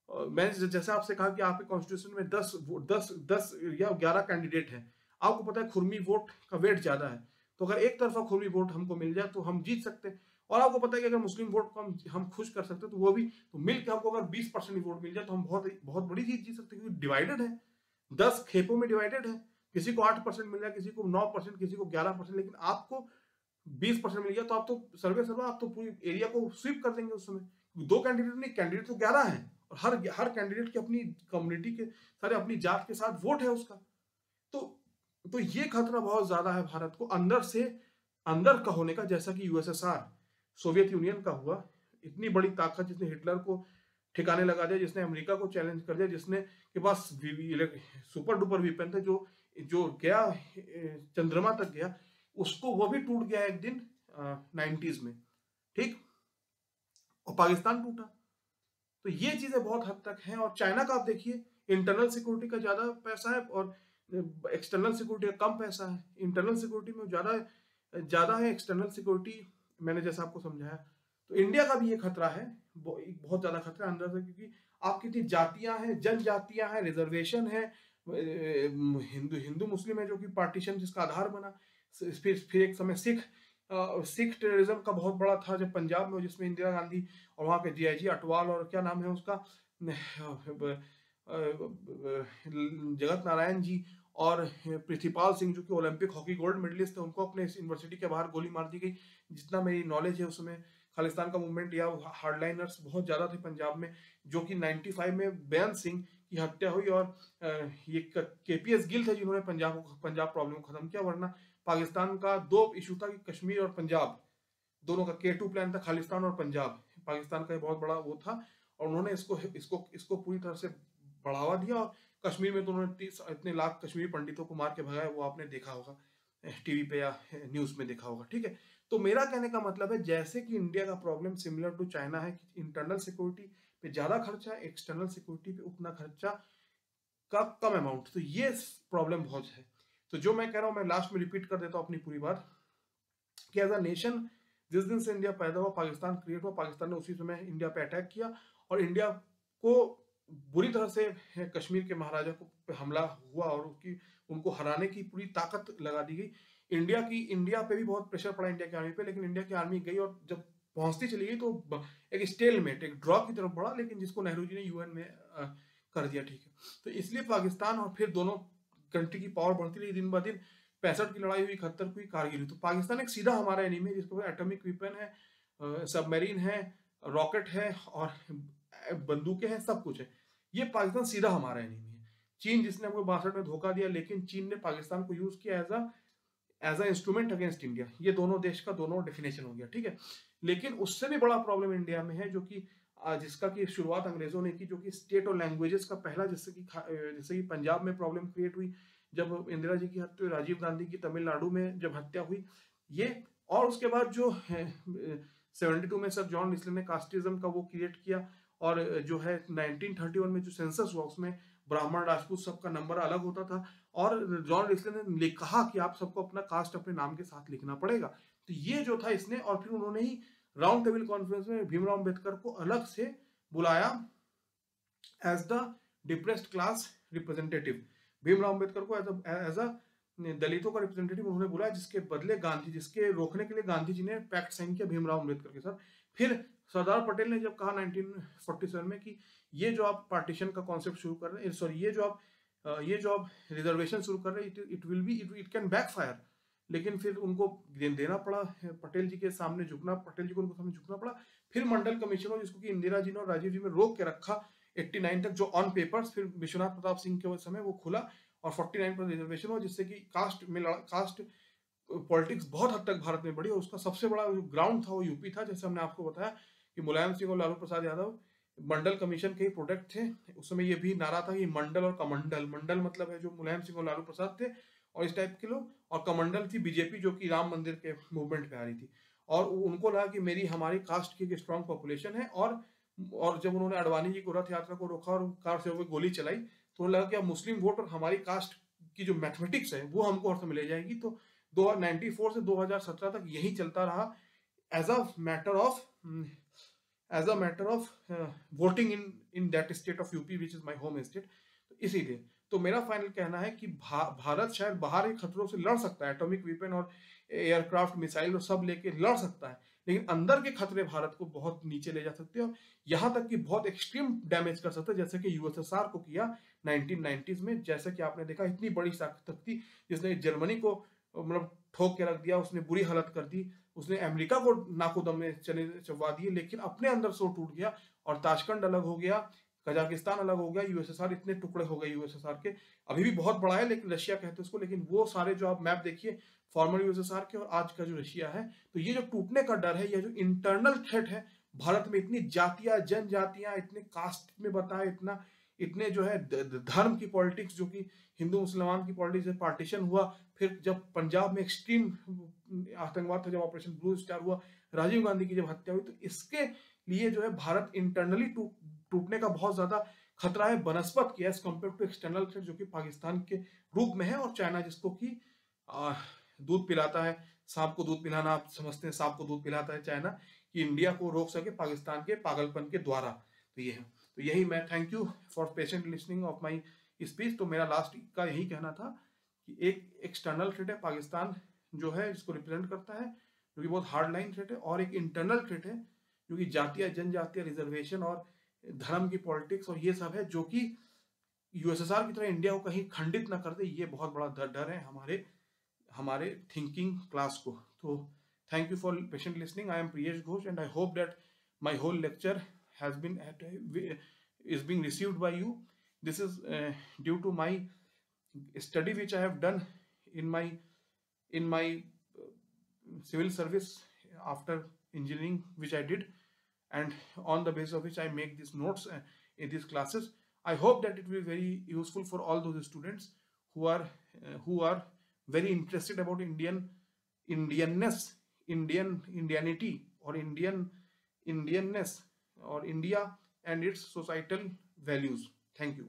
मैंने जैसे आपसे कहा कि आपके कॉन्स्टिट्यूशन में 10 या 11 कैंडिडेट हैं, आपको पता है खुरमी वोट का वेट ज्यादा है, तो अगर एक तरफा खुरमी वोट हमको मिल जाए तो हम जीत सकते हैं। और आपको पता है कि अगर मुस्लिम वोट को हम खुश कर सकते हैं, तो वो भी तो मिल के हमको अगर 20% वोट मिल जाए तो हम बहुत बहुत बड़ी जीत जीत सकते हैं, क्योंकि डिवाइडेड है, 10 खेपों में डिवाइडेड है। किसी को 8% मिल जाए, किसी को 9%, किसी को 11%, लेकिन आपको 20% मिल गया तो आप तो सर्वे सर्वा आप तो पूरी एरिया को स्वीप कर देंगे उस समय। 2 कैंडिडेट नहीं, कैंडिडेट तो 11 है, और हर कैंडिडेट की अपनी कम्युनिटी के सारे अपनी जात के साथ वोट है उसका। तो तो ये खतरा बहुत ज्यादा है भारत को अंदर से अंदर का होने का, जैसा कि यूएसएसआर सोवियत यूनियन का हुआ। इतनी बड़ी ताकत जिसने हिटलर को ठिकाने लगा दिया, जिसने अमेरिका को चैलेंज कर दिया, जिसने के पास सुपर डुपर वेपन थे, जो गया चंद्रमा तक गया, उसको वो भी टूट गया एक दिन 90s में, ठीक। और पाकिस्तान टूटा। तो ये चीजें बहुत हद तक हैं। और चाइना का आप देखिए, इंटरनल सिक्योरिटी का ज्यादा पैसा है और एक्सटर्नल सिक्योरिटी का कम पैसा है। इंटरनल सिक्योरिटी में ज्यादा है, एक्सटर्नल सिक्योरिटी मैंने जैसा आपको समझाया। तो इंडिया का भी ये खतरा है, बहुत ज्यादा खतरा है अंदर से, क्योंकि आप कितनी जातियां हैं, जनजातियां हैं, रिजर्वेशन है, हिंदू मुस्लिम है, जो कि पार्टीशन जिसका आधार बना। फिर एक समय सिख टेररिज्म का बहुत बड़ा था जब पंजाब में, जिसमें इंदिरा गांधी और वहाँ के डीआईजी अटवाल और क्या नाम है उसका, जगत नारायण जी और पृथ्वीपाल सिंह, जो कि ओलंपिक हॉकी गोल्ड मेडलिस्ट थे, उनको अपने यूनिवर्सिटी के बाहर गोली मार दी गई। जितना मेरी नॉलेज है, उसमें खालिस्तान का मूवमेंट या हार्डलाइनर्स बहुत ज्यादा थे पंजाब में, जो कि 95 में बेअंत सिंह की हत्या हुई। और ये केपीएस गिल थे जिन्होंने पंजाब प्रॉब्लम को खत्म किया। वरना पाकिस्तान का 2 इशू था कि कश्मीर और पंजाब दोनों का K2 प्लान था, खालिस्तान और पंजाब। पाकिस्तान का बहुत बड़ा वो था, और उन्होंने इसको पूरी तरह से बढ़ावा दिया। और कश्मीर में तो उन्होंने 30 इतने लाख कश्मीरी पंडितों को मार के भगाया, वो आपने देखा होगा टीवी पे या न्यूज में देखा होगा, ठीक है। तो मेरा कहने का मतलब है, जैसे कि इंडिया का प्रॉब्लम सिमिलर टू चाइना है कि इंटरनल सिक्योरिटी पे ज्यादा खर्चा, एक्सटर्नल सिक्योरिटी पे उतना खर्चा का कम अमाउंट, तो ये प्रॉब्लम बहुत है। तो जो मैं कह रहा हूं, मैं लास्ट में रिपीट कर देता हूं अपनी पूरी बात, कि एज अ नेशन जिस दिन से इंडिया पैदा हुआ, पाकिस्तान क्रिएट हुआ, पाकिस्तान ने उसी समय इंडिया पे अटैक किया, और इंडिया को बुरी तरह से कश्मीर के महाराजा को पे हमला हुआ, और उनको हराने की पूरी ताकत लगा दी गई। इंडिया पे भी बहुत प्रेशर पड़ा इंडिया की आर्मी पे, लेकिन इंडिया की आर्मी गई और जब पहुंचती चली गई तो एक स्टेलमेट, एक ड्रॉ की तरफ बढ़ा, लेकिन जिसको नेहरू जी ने यूएन में कर दिया, ठीक है। तो इसलिए पाकिस्तान और फिर दोनों कंट्री की पावर बढ़ती रही दिन ब दिन। 65 की लड़ाई हुई, 71 की कारगिल हुई। तो पाकिस्तान एक सीधा हमारा एनिमी है, जिसके पास एटॉमिक वेपन है, सबमरीन है, रॉकेट है और बंदूकें हैं, सब कुछ है। ये पाकिस्तान सीधा हमारा एनिमी है। चीन जिसने हमको 62 में धोखा दिया, लेकिन चीन ने पाकिस्तान को यूज किया as a instrument against India. ये दोनों देश का दोनों डेफिनेशन हो गया, ठीक है। लेकिन उससे भी बड़ा प्रॉब्लम इंडिया में है, जो कि जिसका की शुरुआत अंग्रेजों ने की, जो कि स्टेट और लैंग्वेजेस का पहला, जैसे कि पंजाब में प्रॉब्लम क्रिएट हुई जब इंदिरा जी की हत्या, राजीव गांधी की तमिलनाडु में जब हत्या हुई, ये। और उसके बाद जो 72 में सर जॉन लिस्ले ने कास्टिज्म का वो क्रिएट किया, और जो है 1931 में जो सेंसस हुआ, उसमें ब्राह्मण राजपूत सबका नंबर अलग होता था, और जॉन रिस्ले ने कहा कि आप सबको अपना कास्ट अपने नाम के साथ लिखना पड़ेगा। तो ये जो था इसने, और फिर उन्होंने ही राउंड टेबल कॉन्फ्रेंस में भीमराव अम्बेडकर को अलग से बुलाया as the depressed class representative. Bhimrao Ambedkar को एज अ दलितों का रिप्रेजेंटेटिव उन्होंने बुलाया, जिसके बदले गांधी, जिसके रोकने के लिए गांधी जी ने पैक्ट साइन किया भीमराव अम्बेडकर के साथ। फिर सरदार पटेल ने जब कहा 1947 में कि ये जो आप पार्टीशन का कॉन्सेप्ट शुरू कर रहे हैं, सॉरी ये जो आप रिजर्वेशन शुरू कर रहे हैं, इट कैन बैकफायर, लेकिन फिर उनको देना पड़ा, पटेल जी के सामने झुकना, पटेल जी को उनको सामने झुकना पड़ा। फिर मंडल कमीशन हो, जिसको कि इंदिरा जी ने और राजीव जी ने रोक के रखा 89 तक, जो ऑन पेपर्स, फिर विश्वनाथ प्रताप सिंह के समय वो खुला और 49 पर रिजर्वेशन हुआ, जिससे कि कास्ट पॉलिटिक्स बहुत हद तक भारत में बढ़ी। और उसका सबसे बड़ा ग्राउंड था वो यूपी था। जैसे हमने आपको बताया कि मुलायम सिंह और लालू प्रसाद यादव मंडल कमीशन के ही प्रोडक्ट थे। उस समय ये भी नारा था कि मंडल और कमंडल, मंडल मतलब है जो मुलायम सिंह और लालू प्रसाद थे और इस टाइप के लोग, और कमंडल थी बीजेपी, जो कि राम मंदिर के मूवमेंट पे आ रही थी। और उनको लगा कि मेरी हमारी कास्ट की एक स्ट्रॉन्ग पॉपुलेशन है, और जब उन्होंने अडवाणी जी को रथ यात्रा को रोका और कार से होकर गोली चलाई, तो उन्हें लगा कि अब मुस्लिम वोट और हमारी कास्ट की जो मैथमेटिक्स है वो हमको अर्थ में ले जाएगी। तो 1994 से 2017 तक यही चलता रहा as a matter of voting in that state of UP which is my home state. तो इसीलिए तो मेरा फाइनल कहना है कि भारत शायद बाहर के खतरों से लड़ सकता है, एटॉमिक वेपन और एयरक्राफ्ट मिसाइल और सब लेके लड़ सकता है, लेकिन अंदर के खतरे भारत को बहुत नीचे ले जा सकते हैं, और यहाँ तक कि बहुत एक्सट्रीम डैमेज कर सकते हैं, जैसे कि यूएसएसआर को किया 1990s में। जैसे कि आपने देखा इतनी बड़ी ताकत थी जिसने जर्मनी को मतलब ठोक के रख दिया, उसने बुरी हालत कर दी, उसने अमेरिका को नाकोदम में चबवा दिए, लेकिन अपने अंदर से टूट गया और ताशकंद अलग हो गया, कजाकिस्तान अलग हो गया, यूएसएसआर इतने टुकड़े हो गए यूएसएसआर के, अभी भी बहुत बड़ा है लेकिन रशिया कहते हैं उसको, लेकिन वो सारे जो आप मैप देखिए फॉर्मर यूएसएसआर के और आज का जो रशिया है, तो ये जो टूटने का डर है, ये जो इंटरनल थ्रेट है भारत में, इतनी जातियां जनजातियां, इतने कास्ट में बताए, इतने जो है धर्म की पॉलिटिक्स, जो कि हिंदू मुसलमान की पॉलिटिक्स, पार्टीशन हुआ, फिर जब पंजाब में एक्सट्रीम आतंकवाद था, जब ऑपरेशन ब्लू स्टार हुआ, राजीव गांधी की जब हत्या हुई, तो इसके लिए जो है भारत इंटरनली टूटने का बहुत ज्यादा खतरा है बनस्पत की, as compare to external threat जो कि पाकिस्तान के रूप में है, और चाइना जिसको कि दूध पिलाता है, सांप को दूध पिलाना आप समझते हैं, सांप को दूध पिलाता है चाइना, कि इंडिया को रोक सके पाकिस्तान के पागलपन के द्वारा। तो ये है, तो यही मैं thank you for patient listening of my speech. तो मेरा लास्ट का यही कहना था कि एक एक्सटर्नल थ्रेट है पाकिस्तान जो है, जिसको रिप्रेजेंट करता है, जो कि बहुत हार्ड लाइन थ्रेट है, और एक इंटरनल थ्रेट है जो कि जातीय जनजातीय रिजर्वेशन और धर्म की पॉलिटिक्स और ये सब है, जो कि यूएसएसआर की तरह इंडिया को कहीं खंडित ना कर दे। ये बहुत बड़ा डर है हमारे थिंकिंग क्लास को। तो thank you for patient listening. I am Priyesh Ghosh and I hope that my whole lecture has been is being received by you. This is due to my study which I have done in my civil service after engineering which I did, and on the basis of which I make these notes in these classes. I hope that it will be very useful for all those students who are very interested about Indianity or Indianness or India and its societal values. Thank you.